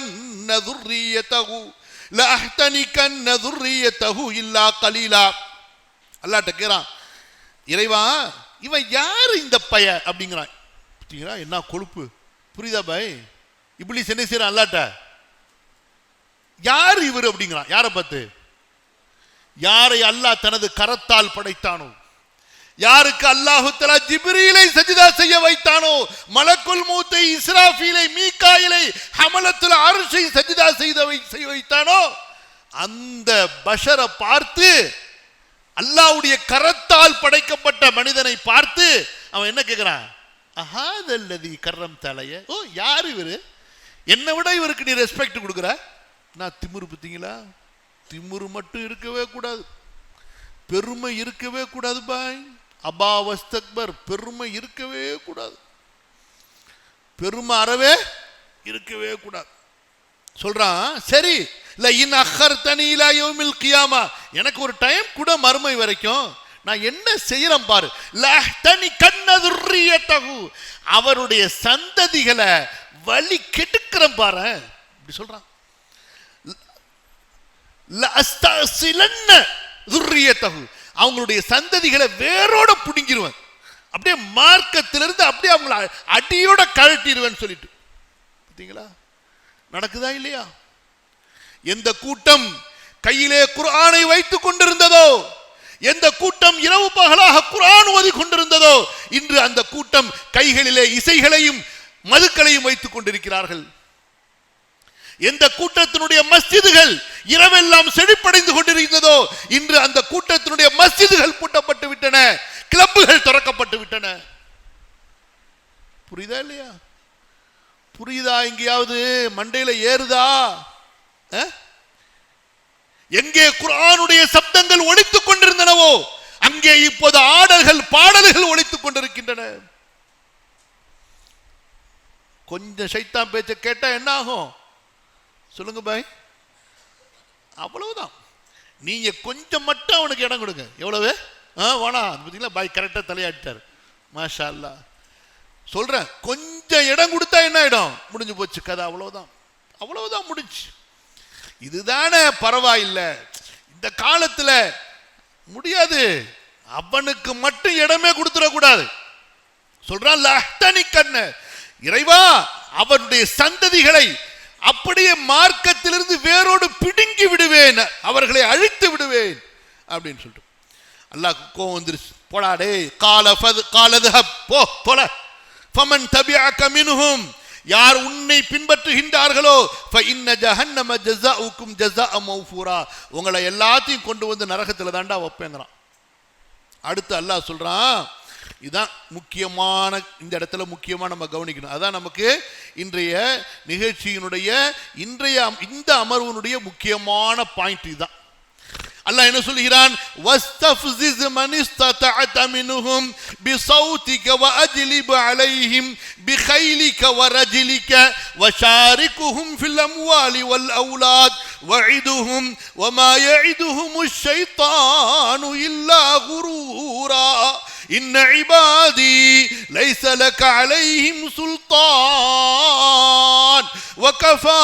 ذريته إلا قليلا. அல்லாஹ்ட்ட கேக்குறான், இறைவா இவன் யாரு இந்த பைய அப்படிங்கிறான். என்ன கொழுப்பு, புரியுதா பாய்? இப்லீஸ் என்ன செய்யறான் அல்லாஹ்ட்ட, யார் இவர் அப்படிங்கிறான். யாரை பார்த்து? யாரை அல்லாஹ் தனது கரத்தால் படைத்தானோ, யாருக்கு அல்லாஹு தஆலா ஜிப்ரீலை சஜ்தா செய்ய வைத்தானோ, மலக்குல் மௌத்தை, இஸ்ராஃபீலை, மீகாயிலை, ஹமலத்துல் அர்ஷை சஜ்தா செய்ய வைத்தானோ, அந்த பஷரை பார்த்து, அல்லாஹ்வுடைய கரத்தால் படைக்கப்பட்ட மனிதனை பார்த்து அவன் என்ன கேட்கிறான்? அஹாதல்லதி கர்ரம் தலைய, ஓ யார் இவரு, என்னை விட இவருக்கு நீ ரெஸ்பெக்ட் கொடுக்குற. நான் திமிரு பார்த்தீங்களா? திமிரு மட்டும் இருக்கவே கூடாது, பெருமை இருக்கவே கூடாது பாய். அபா வஸ்தக்பர், பெருமை இருக்கவே கூடாது, பெருமை அறவே இருக்கவே கூடாது. சொல்றான், சரி லஇன் அഖர்தனி இலா யௌமில் கியாமா, எனக்கு ஒரு டைம் கூட மறுமை வரைக்கும் நான் என்ன செய்யறேன் பாரு. லஅஹ்தனிகன்ன ذُرِّيَّتَهُ, அவருடைய சந்ததிகளை வழி கெடுக்கிறேன் பாரு. இப்படி சொல்றான். லஅஸ்தஸிலன்ன ذُرِّيَّتَهُ, அவங்களுடைய சந்ததிகளை வேரோட புடுங்கிடுவேன், அப்படியே மார்க்கத்திலிருந்து அப்படியே அவங்கள அடியோட கழட்டிடுவேன்னு சொல்லிட்டு. பார்த்தீங்களா நடக்குதா இல்லையா? எந்த கூட்டம் கையிலே குர்ஆனை வைத்துக் கொண்டிருந்ததோ, எந்த கூட்டம் இரவு பகலாக குர்ஆன் ஓதி கொண்டிருந்ததோ, இன்று அந்த கூட்டம் கைகளிலே இசைகளையும் மதுக்களையும் வைத்துக் கொண்டிருக்கிறார்கள். எந்த கூட்டத்தினுடைய மஸ்ஜிதுகள் இரவெல்லாம் செழிப்படைந்து கொண்டிருந்ததோ, இன்று அந்த கூட்டத்தினுடைய மஸ்ஜிதுகள் பூட்டப்பட்டு விட்டன, கிளப்புகள் திறக்கப்பட்டு விட்டன. புரியுதா இல்லையா? புரியுதா? எங்கேயாவது மண்டையில ஏறுதா? எங்கே குர்ஆனுடைய சப்தங்கள் ஒலித்துக் கொண்டிருந்தனவோ அங்கே இப்போது ஆடல்கள் பாடல்கள் ஒலித்துக் கொண்டிருக்கின்றன. கொஞ்சம் ஷைத்தான் பேச்ச கேட்டா என்ன ஆகும் சொல்லுங்க பாய்? அவ்வளவுதான். நீங்க கொஞ்சம் மட்டும் அவனுக்கு இடம் கொடுங்க. எவ்வளவு வேணா பார்த்தீங்களா? பாய் கரெக்டா தலையாட்டார். மாஷா அல்லாஹ். சொல்றேன், கொஞ்சம் கொஞ்சம் இடம் கொடுத்தா என்ன ஆயிடும்? முடிஞ்சு போச்சு கதை, அவ்வளவுதான், அவ்வளவுதான் முடிஞ்சு. இதுதானே பரவாயில்லை. இந்த காலத்துல முடியாது, அவனுக்கு மட்டும் இடமே கொடுத்துடக்கூடாது. சொல்றான் லஹ்தனிக்கன்ன, இறைவா அவருடைய சந்ததிகளை அப்படியே மார்க்கத்திலிருந்து வேரோடு பிடுங்கி விடுவேன், அவர்களை அழித்து விடுவேன் அப்படின்னு சொல்லிட்டு அல்லாஹ் கோவம் வந்துருச்சு. போடாடே காலதுஹப், போ போல. ஃபமன் தபிஅக மின்ஹும், யார் உன்னை பின்பற்றுகின்றார்களோ ஃபஇன்ன ஜஹன்னம ஜஸாஉக்கும் ஜஸாஅ மௌஃபூரா, உங்களை எல்லாத்தையும் கொண்டு வந்து நரகத்துல தாண்டா வைப்பேங்கறான். அடுத்து அல்லாஹ் சொல்றான், இதுதான் முக்கியமான, இந்த இடத்துல முக்கியமா நம்ம கவனிக்கணும். அதான் நமக்கு இன்றைய நிகழ்ச்சியினுடைய இந்த அமர்வினுடைய முக்கியமான பாயிண்ட் இதுதான். அல்லாஹ் என்ன சொல்கிறான்? வஸ்தஃப்ஸிஸ் மன் இஸ்ததஅத மின்ஹும் பிஸௌதிக வஅஜ்லிப் அலைஹிம் பிகைலிக வரஜிலிக வஷாரிக்குஹும் ஃபில் அம்வாலி வல் அவுலாத் வஇதுஹும் வமா யஇதுஹுமுஷ் ஷைத்தானு இல்லா குரூரா இன்ன இபாதி லைஸ லக அலைஹிம் சுல்தான் வகஃபா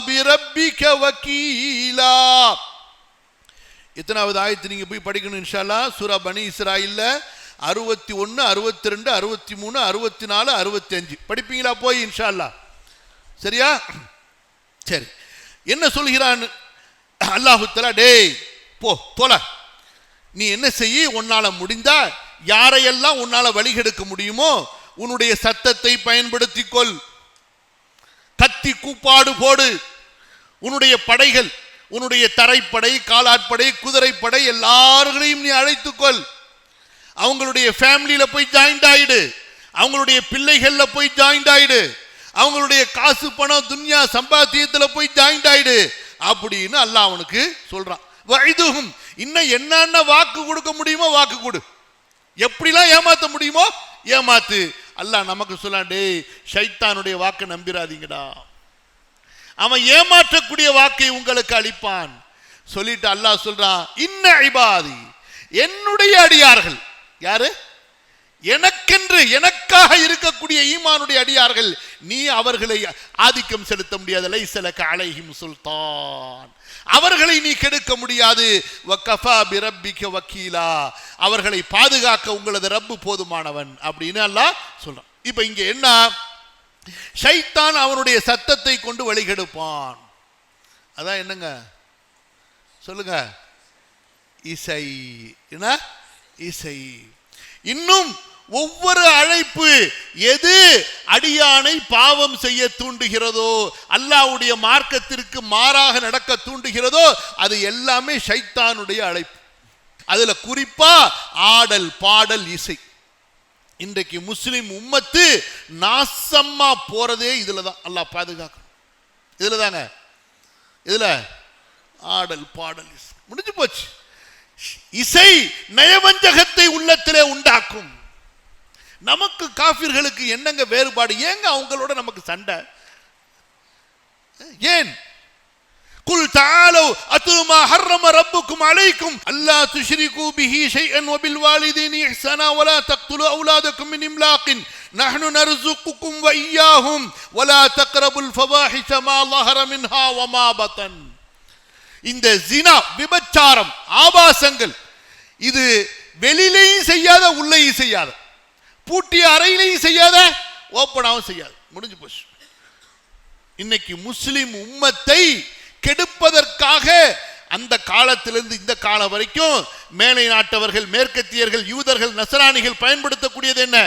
பிரப்பிக வகீலா. எத்தனாவது ஆயத்து நீங்க போய் படிக்கணும் இன்ஷா அல்லாஹ். சூரா பனி இஸ்ராயில்ல 61, 62, 63, 64, 65 படிப்பீங்களா போய் இன்ஷா அல்லாஹ்? சரியா? சரி, என்ன சொல்கிறான் அல்லாஹு தஆலா? டேய் போல, நீ என்ன செய்ய, உன்னால முடிந்தா யாரையெல்லாம் உன்னால வழிகெடுக்க முடியுமோ உன்னுடைய சத்தத்தை பயன்படுத்திக்கொள், கத்தி கூப்பாடு போடு, உன்னுடைய படைகள், உன்னுடைய தரைப்படை, காலாட்படை, குதிரைப்படை எல்லாரையும் நீ அழைத்துக்கொள். அவங்களுடைய ஃபேமிலியில போய் ஜாயிண்ட் ஆயிடு, அவங்களுடைய பிள்ளைகள்ல போய் ஜாயிண்ட் ஆயிடு, அவங்களுடைய காசு பணம் துன்யா சம்பாத்தியத்துல போய் ஜாயிண்ட் ஆயிடு அப்படின்னு அல்லாஹ் அவனுக்கு சொல்றான். வஇதுஹும், இன்னும் என்னென்ன வாக்கு கொடுக்க முடியுமோ வாக்கு கொடு, எப்படிலாம் ஏமாத்த முடியுமோ ஏமாத்து. அல்லாஹ் நமக்கு சொல்லான், டேய் ஷைத்தானுடைய வாக்கை நம்பிராதீங்கடா, அவன் ஏமாற்றக்கூடிய வாக்கை உங்களுக்கு அளிப்பான் சொல்லிட்டு அல்லாஹ் சொல்றான், இன்ன இபாதி, என்னுடைய அடியார்கள். யாரு? எனக்கென்று எனக்காக இருக்கக்கூடிய ஈமானுடைய அடியார்கள், நீ அவர்களை ஆதிக்கம் செலுத்த முடியாது. லைஸ லக அலைஹிம் சுல்தான், அவர்களை நீ கெடுக்க முடியாது. வகஃபா பிரப்பிக வக்கீலா, அவர்களை பாதுகாக்க உங்களது ரப்பு போதுமானவன் அப்படின்னு அல்லாஹ் சொல்றான். இப்ப இங்க என்ன, ஷைத்தான் அவனுடைய சத்தத்தை கொண்டு வழிகெடுப்பான். அதான் என்னங்க சொல்லுங்க, இசை. என்ன இசை? இன்னும் ஒவ்வொரு அழைப்பு எது அடியானை பாவம் செய்ய தூண்டுகிறதோ, அல்லாஹ்வுடைய மார்க்கத்திற்கு மாறாக நடக்க தூண்டுகிறதோ, அது எல்லாமே ஷைத்தானுடைய அழைப்பு. அதுல குறிப்பா ஆடல், பாடல், இசை. இன்றைக்கு முஸ்லிம் உம்மத்து நாசமா போறதே இதுலதான். அல்லாஹ் பாதுகாக்கணும். இதுல தாங்க, இதுல ஆடல், பாடல், இசை முடிஞ்சு போச்சு. இசை நயவஞ்சகத்தை உள்ளத்திலே உண்டாக்கும். நமக்கு காஃபிர்களுக்கு என்னங்க வேறுபாடு? ஏங்க அவங்களோட நமக்கு சண்டை? ஏன்? குல் தஆலு அத்லு மா ஹர்ரம ரப்புக்கும் அலைக்கும் அல்லா துஷ்ரிகு பிஹி ஷைஅன் வபில் வாலிதைனி இஹ்சானா வலா தக்துலு அவுலாதக்கும் மின் இம்லாகின் நஹ்னு நர்சுகுக்கும் வ இய்யாஹும் வலா தக்ரபுல் ஃபவாஹிஷ மா ظهر மின்ஹா வ மா பதன். இந்த ஜினா, விபச்சாரம், ஆபாசங்கள், இது வெளியிலேயும் செய்யாத உள்ளேயும் செய்யாத, பூட்டிய அறையிலையும் செய்யாத ஓப்பனாவும் செய்யாது. முடிஞ்சு போச்சு. இன்னைக்கு முஸ்லிம் உம்மத்தை கெடுப்பதற்காக அந்த காலத்திலிருந்து இந்த காலம் வரைக்கும் மேலை நாட்டவர்கள், மேற்கத்தியர்கள், யூதர்கள், நசராணிகள் பயன்படுத்தக்கூடியது என்ன?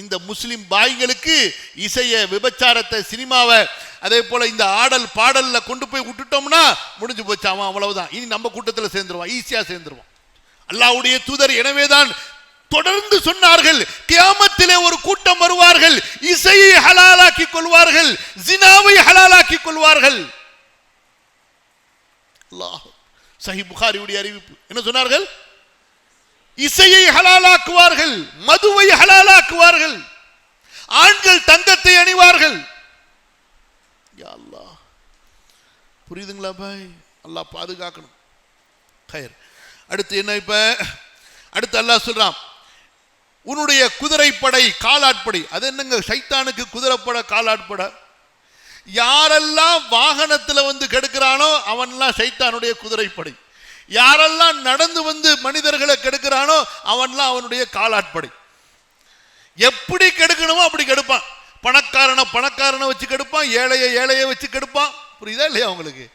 இந்த முஸ்லிம் பாய்களுக்கு இசைய, விபச்சாரத்தை, சினிமாவை, அதே போல இந்த ஆடல் பாடல்ல கொண்டு போய் விட்டுட்டோம்னா முடிஞ்சு போச்சு, அவன் அவ்வளவுதான். இனி நம்ம கூட்டத்தில் சேர்ந்துருவான், ஈஸியா சேர்ந்துருவான். அல்லாஹ்வுடைய தூதர் எனவேதான் தொடர்ந்து சொன்னார்கள், கியாமத்திலே ஒரு கூட்டம் வருவார்கள், இசையை ஹலாலாக்கி கொள்வார்கள், ஜினாவை ஹலாலாக்கி கொள்வார்கள். அல்லாஹ், சஹீஹ் புகாரியுடைய அறிவிப்பு என்ன சொன்னார்கள்? இசையை ஹலாலாக்குவார்கள், மதுவை ஹலாலாக்குவார்கள், ஆண்கள் தங்கத்தை அணிவார்கள். யா அல்லாஹ், புரியுதுங்களா பாய்? அல்லாஹ் பாதுகாக்கணும். அடுத்து என்ன? இப்ப அடுத்து அல்லாஹ் சொல்றான், உன்னுடைய குதிரைப்படை காலாட்படை. அது என்னங்க சைத்தானுக்கு குதிரைப்பட காலாட்பட? யாரெல்லாம் வாகனத்தில் வந்து கெடுக்கிறானோ அவன்லாம் சைத்தானுடைய குதிரைப்படை. யாரெல்லாம் நடந்து வந்து மனிதர்களை கெடுக்கிறானோ அவன்லாம் அவனுடைய காலாட்படை. எப்படி கெடுக்கணுமோ அப்படி கெடுப்பான். பணக்காரனை வச்சு கெடுப்பான், ஏழையை வச்சு கெடுப்பான். புரியுதா இல்லையா உங்களுக்கு?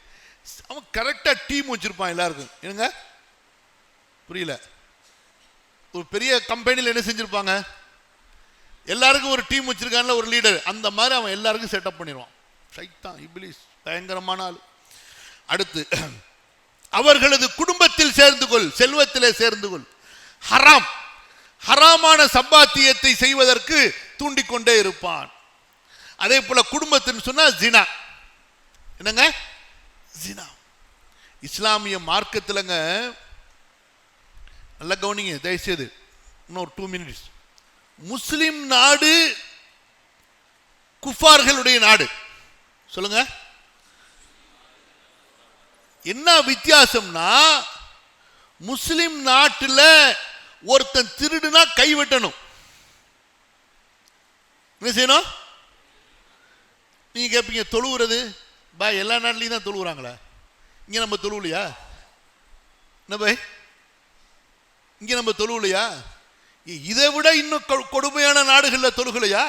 அவன் கரெக்டா டீம் வச்சிருப்பான் எல்லாருக்கும். என்னங்க புரியல? ஒரு பெரிய கம்பெனியில் என்ன செஞ்சிருப்பாங்க, எல்லாருக்கும் ஒரு டீம் வச்சிருக்கான்ல, ஒரு லீடர். அந்த மாதிரி அவன் எல்லாருக்கும் செட்டப் பண்ணிடுவான். சைத்தான், இப்லீஸ், பயங்கரமான ஆள். அடுத்து, அவர்களது குடும்பத்தில் சேர்ந்து கொள், செல்வத்திலே சேர்ந்து கொள். ஹராம், ஹராமான சம்பாத்தியத்தை செய்வதற்கு தூண்டிக்கொண்டே இருப்பான். அதே போல குடும்பத்தின்னு சொன்னா ஜினா. என்னங்க ஜினா? இஸ்லாமிய மார்க்கத்திலங்க, நல்ல கவனிங்க தயவுசெய்து, இன்னொரு 2 minutes. முஸ்லிம் நாடு குஃபார்களுடைய நாடு. சொல்லுங்க, என்ன வித்தியாசம்னா, முஸ்லிம் நாட்டில் ஒருத்தன் திருடுனா கைவிட்டணும். என்ன செய்யணும்? நீங்க கேட்பீங்க, தொழுவுறது பாய் எல்லா நாட்டிலையும் தான் தொழுவுறாங்களா? இங்க நம்ம தொழுவலையா? என்ன பாய், இங்க நம்ம தொழுவலையா? இதை விட இன்னும் கொடுமையான நாடுகளில் தொழுகலையா?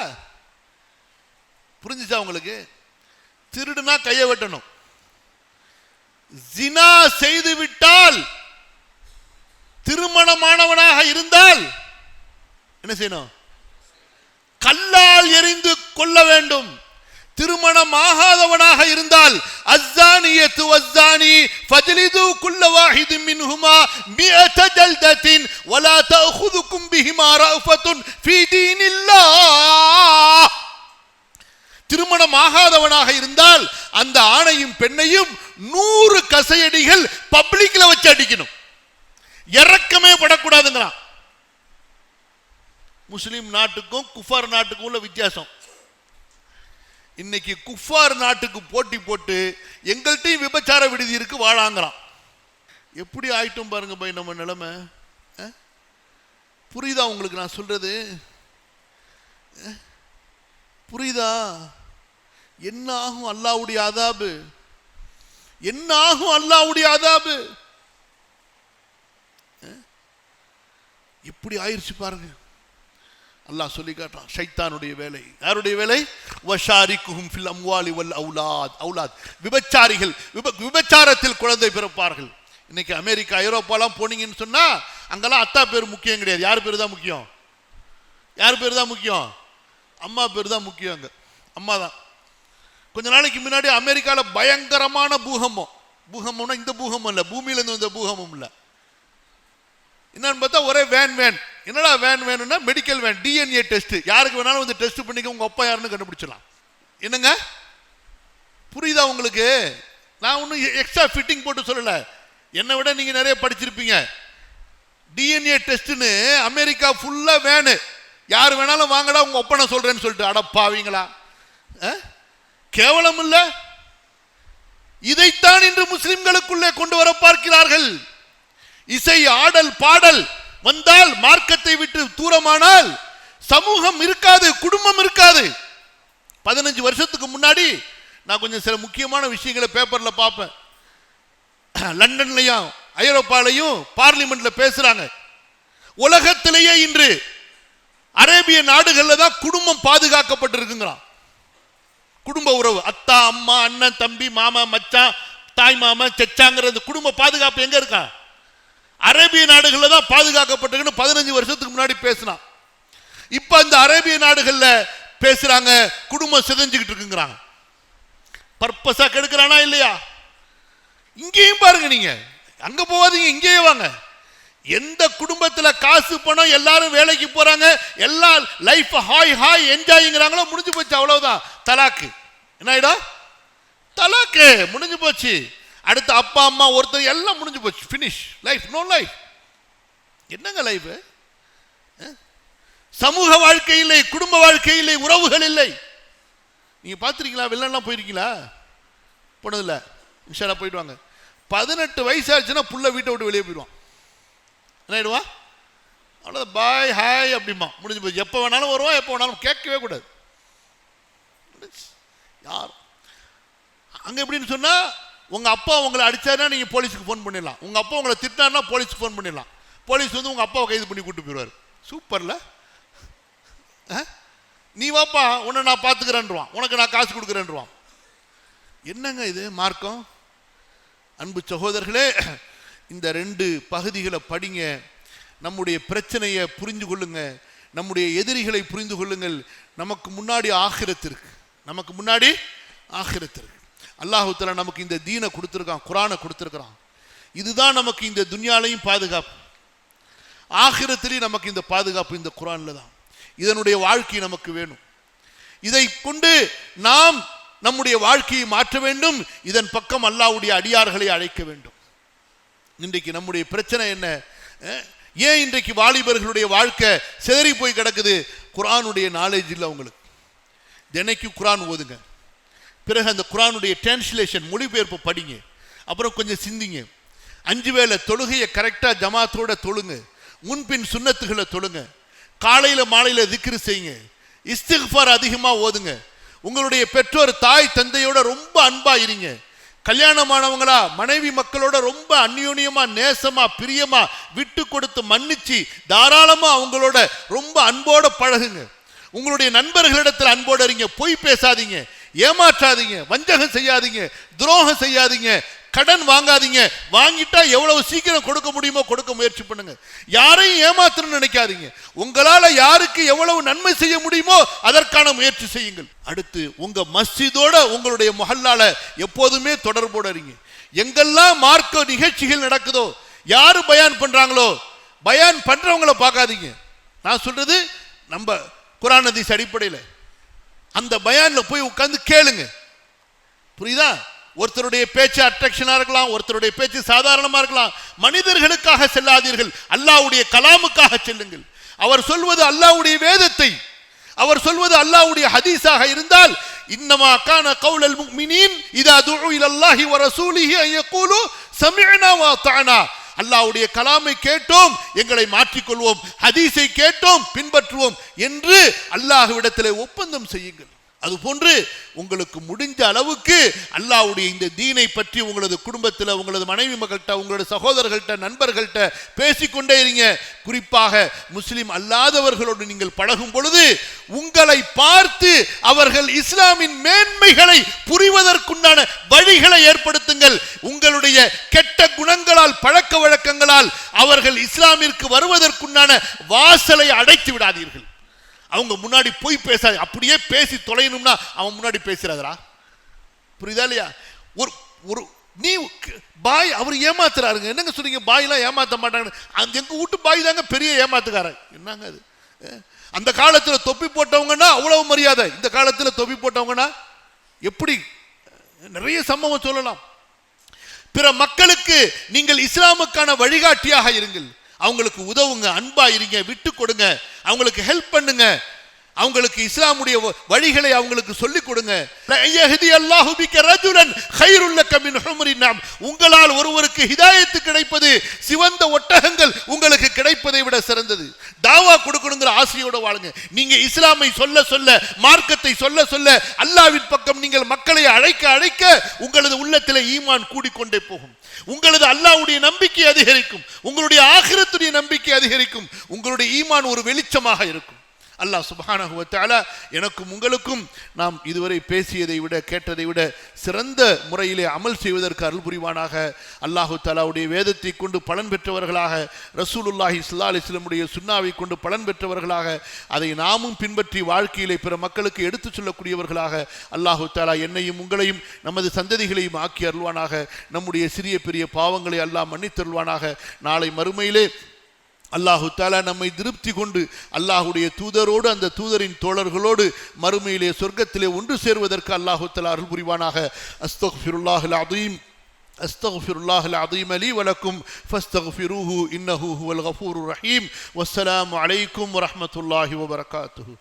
புரிஞ்சுச்சா உங்களுக்கு? திருடுனா கையை வெட்டணும். ஜினா செய்து விட்டால், திருமணமானவனாக இருந்தால் என்ன செய்யணும்? கல்லால் எறிந்து கொள்ள வேண்டும். திருமணமாகாதவனாக இருந்தால் அஸ்ஸானியத்து வஸ்ஸானி ஃபஜ்லிது குல்ல வாஹிதின் மின்ஹுமா மிஅத ஜல்தத்தின் வலா தஅഖுதுகும் பிஹிமா ரஃபத்துன் ஃபீ தீனில்லாஹ். திருமணமாகாதவனாக இருந்தால் அந்த ஆணையும் பெண்ணையும் 100 கசையடிகள் பப்ளிக்ல வச்சு அடிக்கணும். இறக்கமே படக்கூடாதுங்கிறான். முஸ்லிம் நாட்டுக்கும் குஃபார் நாட்டுக்கும் உள்ள வித்தியாசம். இன்னைக்கு குஃபார் நாட்டுக்கு போட்டி போட்டு எங்கள்கிட்டையும் விபச்சார விடுதி இருக்கு வாழாங்கிறான். எப்படி ஆயிட்டும் பாருங்க பை நம்ம நிலைமை. புரியுதா உங்களுக்கு நான் சொல்றது? புரியுதா? என்ன ஆகும் அல்லாஹ்வுடைய அதாபு? என்ன ஆகும் அல்லாஹ்வுடைய அதாபு? எப்படி ஆயிருச்சு பாருங்க. அல்லாஹ் சொல்லி காட்டுறான், ஷைத்தானுடைய வேலை. யாருடைய வேலை? வஷாரிக்குஹும் ஃபில் அம்வாலி வல் அவுலாத். அவுலாத் விபச்சாரிகள், விபச்சாரத்தில் குழந்தை பிறப்பார்கள். இன்னைக்கு அமெரிக்கா ஐரோப்பாலாம் போனீங்கன்னு சொன்னா அங்கெல்லாம் அத்தா பேர் முக்கியம் கிடையாது. யார் பேர் தான் முக்கியம்? யார் பேர் தான் முக்கியம்? அம்மா பேர் தான் முக்கியம். அங்க அம்மா தான். கொஞ்ச நாளைக்கு முன்னாடி அமெரிக்காவில் பயங்கரமான பூகம்பம். பூகம்பம்னா இந்த பூகம்பம் இல்லை, பூமியில இருந்து வந்த பூகம்பம் இல்லை. என்னன்னு பார்த்தா ஒரே வேன். என்னடா வேன் வேணும்னா மெடிக்கல் வேன், டிஎன்ஏ டெஸ்ட். யாருக்கு வேணாலும் வந்து டெஸ்ட் பண்ணிக்க, உங்க அப்பா யாருன்னு கண்டுபிடிச்சலாம். என்னங்க புரியுதா உங்களுக்கு? நான் ஒன்றும் எக்ஸ்ட்ரா ஃபிட்டிங் போட்டு சொல்லல. என்னை விட நீங்க நிறைய படிச்சிருப்பீங்க. டிஎன்ஏ டெஸ்ட்னு அமெரிக்கா ஃபுல்லா வேனு. யார் வேணாலும் வாங்கடா உங்க ஒப்பனை சொல்றேன்னு சொல்லிட்டு. அடப்பாவீங்களா, கேவலம் இல்ல? இதைத்தான் இன்று முஸ்லிம்களுக்குள்ளே கொண்டு வர பார்க்கிறார்கள். இசை, ஆடல், பாடல் வந்தால், மார்க்கத்தை விட்டு தூரமானால் சமூகம் இருக்காது, குடும்பம் இருக்காது. 15 வருஷத்துக்கு முன்னாடி நான் கொஞ்சம் சில முக்கியமான விஷயங்களை பேப்பர்ல பார்ப்பேன். லண்டன்லையும் ஐரோப்பாலையும் பார்லிமெண்ட்ல பேசுறாங்க. உலகத்திலேயே இன்று அரேபிய நாடுகள்ல தான் குடும்பம் பாதுகாக்கப்பட்டிருக்குங்கிறான். குடும்ப உறவு, அத்தா, அம்மா, அண்ணன், தம்பி, மாமா, மச்சான், தாய் மாமா, செச்சாங்கிறது குடும்ப பாதுகாப்பு எங்க இருக்கா? அரேபிய நாடுகள்ல தான் பாதுகாக்கப்பட்டிருக்குன்னு 15 வருஷத்துக்கு முன்னாடி பேசினான். இப்ப அந்த அரேபிய நாடுகள்ல பேசுறாங்க குடும்பம் சிதைஞ்சுக்கிட்டு இருக்குங்கிறாங்க. பர்பஸா கெடுக்கிறானா இல்லையா? இங்கேயும் பாருங்க, நீங்க அங்க போவாதீங்க, இங்கேயே வாங்க. எந்த குடும்பத்துல காசு பணம் எல்லாரும் வேலைக்கு போறாங்க, எல்லா லைஃப் ஹாய் என்ஜாய்ங்கிறாங்களோ, முடிஞ்சு போச்சு, அவ்வளவுதான். தலாக்கு என்ன ஆயிடும்? தலாக்கு முடிஞ்சு போச்சு. அடுத்து அப்பா அம்மா ஒருத்தர் எல்லாம் முடிஞ்சு போச்சு. Finish life, no life. என்னங்க லைஃப்? சமூக வாழ்க்கை இல்லை, குடும்ப வாழ்க்கை இல்லை, உறவுகள் இல்லை. நீங்க பார்த்துருக்கீங்களா? வெளிலாம் போயிருக்கீங்களா? போனதில்ல? இன்ஷால்லா போயிட்டு வாங்க. 18 வயசு ஆச்சுன்னா புள்ள வீட்டை விட்டு வெளியே போயிடுவான். என்ன ஆயிடுவா? அவ்வளோ பாய் ஹாய் அப்படிமா முடிஞ்சு போய் எப்போ வேணாலும் வருவோம், எப்போ வேணாலும் கேட்கவே கூடாது. யார் அங்கே எப்படின்னு சொன்னால், உங்கள் அப்பா உங்களை அடித்தாருன்னா நீங்கள் போலீஸுக்கு ஃபோன் பண்ணிடலாம், உங்கள் அப்பா உங்களை திட்டாருன்னா போலீஸுக்கு ஃபோன் பண்ணிடலாம், போலீஸ் வந்து உங்கள் அப்பாவை கைது பண்ணி கூட்டு போயிடுவார். சூப்பர்ல, நீ வாப்பா உன்னை நான் பார்த்துக்கிறேன்றான், உனக்கு நான் காசு கொடுக்குறேன்றான். என்னங்க இது மார்க்கம்? அன்பு சகோதரர்களே, இந்த 2 பகுதிகளை படிங்க. நம்முடைய பிரச்சனையை புரிந்து கொள்ளுங்க, நம்முடைய எதிரிகளை புரிந்து கொள்ளுங்கள். நமக்கு முன்னாடி ஆகிரத்திற்கு, நமக்கு முன்னாடி ஆகிரத்திற்கு அல்லாஹு தஆலா நமக்கு இந்த தீனை கொடுத்துருக்கான், குர்ஆனை கொடுத்துருக்கிறான். இதுதான் நமக்கு இந்த துன்யாலையும் பாதுகாப்பு, ஆகிரத்திலையும் நமக்கு இந்த பாதுகாப்பு இந்த குர்ஆன்ல தான். இதனுடைய வாழ்க்கை நமக்கு வேணும். இதை கொண்டு நாம் நம்முடைய வாழ்க்கையை மாற்ற வேண்டும். இதன் பக்கம் அல்லாஹ்வுடைய அடியார்களை அழைக்க வேண்டும். இன்றைக்கு நம்முடைய பிரச்சனை என்ன? ஏன் இன்றைக்கு வாலிபர்களுடைய வாழ்க்கை சிதறி போய் கிடக்குது? குர்ஆனுடைய நாலேஜ் இல்லை அவங்களுக்கு. தினைக்கு குர்ஆன் ஓதுங்க, பிறகு அந்த குர்ஆனுடைய டிரான்ஸ்லேஷன் மொழிபெயர்ப்பு படிங்க, அப்புறம் கொஞ்சம் சிந்திங்க. 5 வேளை தொழுகையை கரெக்டாக ஜமாத்தோட தொழுங்க, முன்பின் சுன்னத்துகளை தொழுங்க, காலையில் மாலையில் திக்ரு செய்யுங்க, இஸ்திக்ஃபார் அதிகமாக ஓதுங்க. உங்களுடைய பெற்றோர் தாய் தந்தையோட ரொம்ப அன்பா இருங்க. கல்யாணமானவங்களா மனைவி மக்களோட ரொம்ப அந்யோன்யமா நேசமா பிரியமா விட்டு கொடுத்து மன்னிச்சு தாராளமா அவங்களோட ரொம்ப அன்போட பழகுங்க. உங்களுடைய நண்பர்களிடத்தில் அன்போட இருங்க. பொய் பேசாதீங்க, ஏமாற்றாதீங்க, வஞ்சகம் செய்யாதீங்க, துரோகம் செய்யாதீங்க, கடன் வாங்காதீங்க. வாங்கிட்டா எவ்வளவு சீக்கிரம் கொடுக்க முடியுமோ கொடுக்க முயற்சி பண்ணுங்க. யாரையும் ஏமாத்தணும்னு நினைக்காதீங்க. உங்களால யாருக்கு எவ்வளவு நன்மை செய்ய முடியுமோ அதற்கான முயற்சி செய்யுங்கள். அடுத்து உங்க மஸ்ஜிதோட உங்களுடைய முஹல்லால எப்போதுமே தொடர்போட இருங்க. எங்கெல்லாம் மார்க்க நிகழ்ச்சிகள் நடக்குதோ, யாரு பயான் பண்றாங்களோ, பயான் பண்றவங்கள பார்க்காதீங்க. நான் சொல்றது நம்ம குர்ஆன் ஹதீஸ் அடிப்படையில் அந்த பயான்ல போய் உட்கார்ந்து கேளுங்க. புரியுதா? ஒருத்தருடைய பேச்சு அட்ராக்ஷனா இருக்கலாம், ஒருத்தருடைய பேச்சு சாதாரணமா இருக்கலாம். மனிதர்களுக்காக செல்லாதீர்கள், அல்லாஹ்வுடைய கலாமுக்காக செல்லுங்கள். அவர் சொல்வது அல்லாஹ்வுடைய வேதத்தை, அவர் சொல்வது அல்லாஹ்வுடைய ஹதீஸாக இருந்தால், இன்னமா கான கௌலல் முஃமினீன் இதா துஉ இலல்லாஹி வ ரசூலிஹி அன் யகூலு சமிஅனா வ அத்தஅனா. அல்லாஹ்வுடைய கலாமை கேட்டோம், எங்களை மாற்றிக்கொள்வோம், ஹதீஸை கேட்டோம், பின்பற்றுவோம் என்று அல்லாஹ்விடத்திலே ஒப்பந்தம் செய்யுங்கள். அதுபோன்று உங்களுக்கு முடிஞ்ச அளவுக்கு அல்லாஹ்வுடைய இந்த தீனை பற்றி உங்களது குடும்பத்தில், உங்களது மனைவி மக்கள்கிட்ட, உங்களது சகோதரர்கள்ட்ட, நண்பர்கள்ட்ட பேசிக்கொண்டே இருங்க. குறிப்பாக முஸ்லிம் அல்லாதவர்களோடு நீங்கள் பழகும் பொழுது உங்களை பார்த்து அவர்கள் இஸ்லாமின் மேன்மைகளை புரிவதற்குண்டான வழிகளை ஏற்படுத்துங்கள். உங்களுடைய கெட்ட குணங்களால், பழக்க வழக்கங்களால் அவர்கள் இஸ்லாமிற்கு வருவதற்குண்டான வாசலை அடைத்து விடாதீர்கள். அவங்க முன்னாடி போய் பேசாது, அப்படியே பேசி தொலையணும்னா அவன் முன்னாடி பேசுறாதரா. புரியுதா இல்லையா? ஒரு நீ பாய் அவர் ஏமாத்துறாருங்க. என்னங்க சொல்றீங்க? பாய்லாம் ஏமாத்த மாட்டாங்க. எங்க வீட்டு பாய் தாங்க பெரிய ஏமாத்துக்காரன். என்னங்க அது? அந்த காலத்தில் தொப்பி போட்டவங்கன்னா அவ்வளவு மரியாதை, இந்த காலத்தில் தொப்பி போட்டவங்கன்னா எப்படி? நிறைய சம்பவம் சொல்லலாம். பிற மக்களுக்கு நீங்கள் இஸ்லாமுக்கான வழிகாட்டியாக இருங்கள். அவங்களுக்கு உதவுங்க, அன்பா இருங்க, விட்டு கொடுங்க, அவங்களுக்கு ஹெல்ப் பண்ணுங்க, அவங்களுக்கு இஸ்லாமுடைய வழிகளை அவங்களுக்கு சொல்லிக் கொடுங்க. உங்களால் ஒருவருக்கு ஹிதாயத்து கிடைப்பது சிவந்த ஒட்டகங்கள் உங்களுக்கு கிடைப்பதை விட சிறந்தது. தாவா கொடுக்கணுங்கிற ஆசையோட வாழுங்க. நீங்க இஸ்லாமை சொல்ல சொல்ல, மார்க்கத்தை சொல்ல சொல்ல, அல்லாஹ்வின் பக்கம் நீங்கள் மக்களை அழைக்க அழைக்க உங்களது உள்ளத்திலே ஈமான் கூடிக்கொண்டே போகும். உங்களது அல்லாஹ்வுடைய நம்பிக்கை அதிகரிக்கும், உங்களுடைய ஆகிரத்துடைய நம்பிக்கை அதிகரிக்கும், உங்களுடைய ஈமான் ஒரு வெளிச்சமாக இருக்கும். அல்லாஹ் சுப்ஹானஹு வ தஆலா எனக்கும் உங்களுக்கும் நாம் இதுவரை பேசியதை விட, கேட்டதை விட சிறந்த முறையிலே அமல் செய்வதற்கு அருள் புரிவானாக. அல்லாஹு தஆலாவுடைய வேதத்தை கொண்டு பலன் பெற்றவர்களாக, ரசூலுல்லாஹி ஸல்லல்லாஹு அலைஹி வஸல்லமுடைய சுன்னாவை கொண்டு பலன் பெற்றவர்களாக, அதை நாமும் பின்பற்றி வாழ்க்கையிலே பிற மக்களுக்கு எடுத்துச் சொல்லக்கூடியவர்களாக அல்லாஹு தஆலா என்னையும் உங்களையும் நமது சந்ததிகளையும் ஆக்கி அருள்வானாக. நம்முடைய சிறிய பெரிய பாவங்களை அல்லாஹ் மன்னித்தருள்வானாக. நாளை மறுமையிலே அல்லாஹு தஆலா நம்மை திருப்தி கொண்டு அல்லாஹுடைய தூதரோடு, அந்த தூதரின் தோழர்களோடு மறுமையிலே சொர்க்கத்திலே ஒன்று சேர்வதற்கு அல்லாஹு தஆலா அருள் புரிவானாக. அஸ்தக்ஃபிருல்லாஹல் அதீம், அஸ்தக்ஃபிருல்லாஹல் அதீம் லீ வ லக்கும் ஃபஸ்தக்ஃபிரூஹு இன்னஹு ஹுவல் கஃபூருர் ரஹீம். வஸ்ஸலாமு அலைக்கும் வ ரஹ்மத்துல்லாஹி வ பரகாத்துஹு.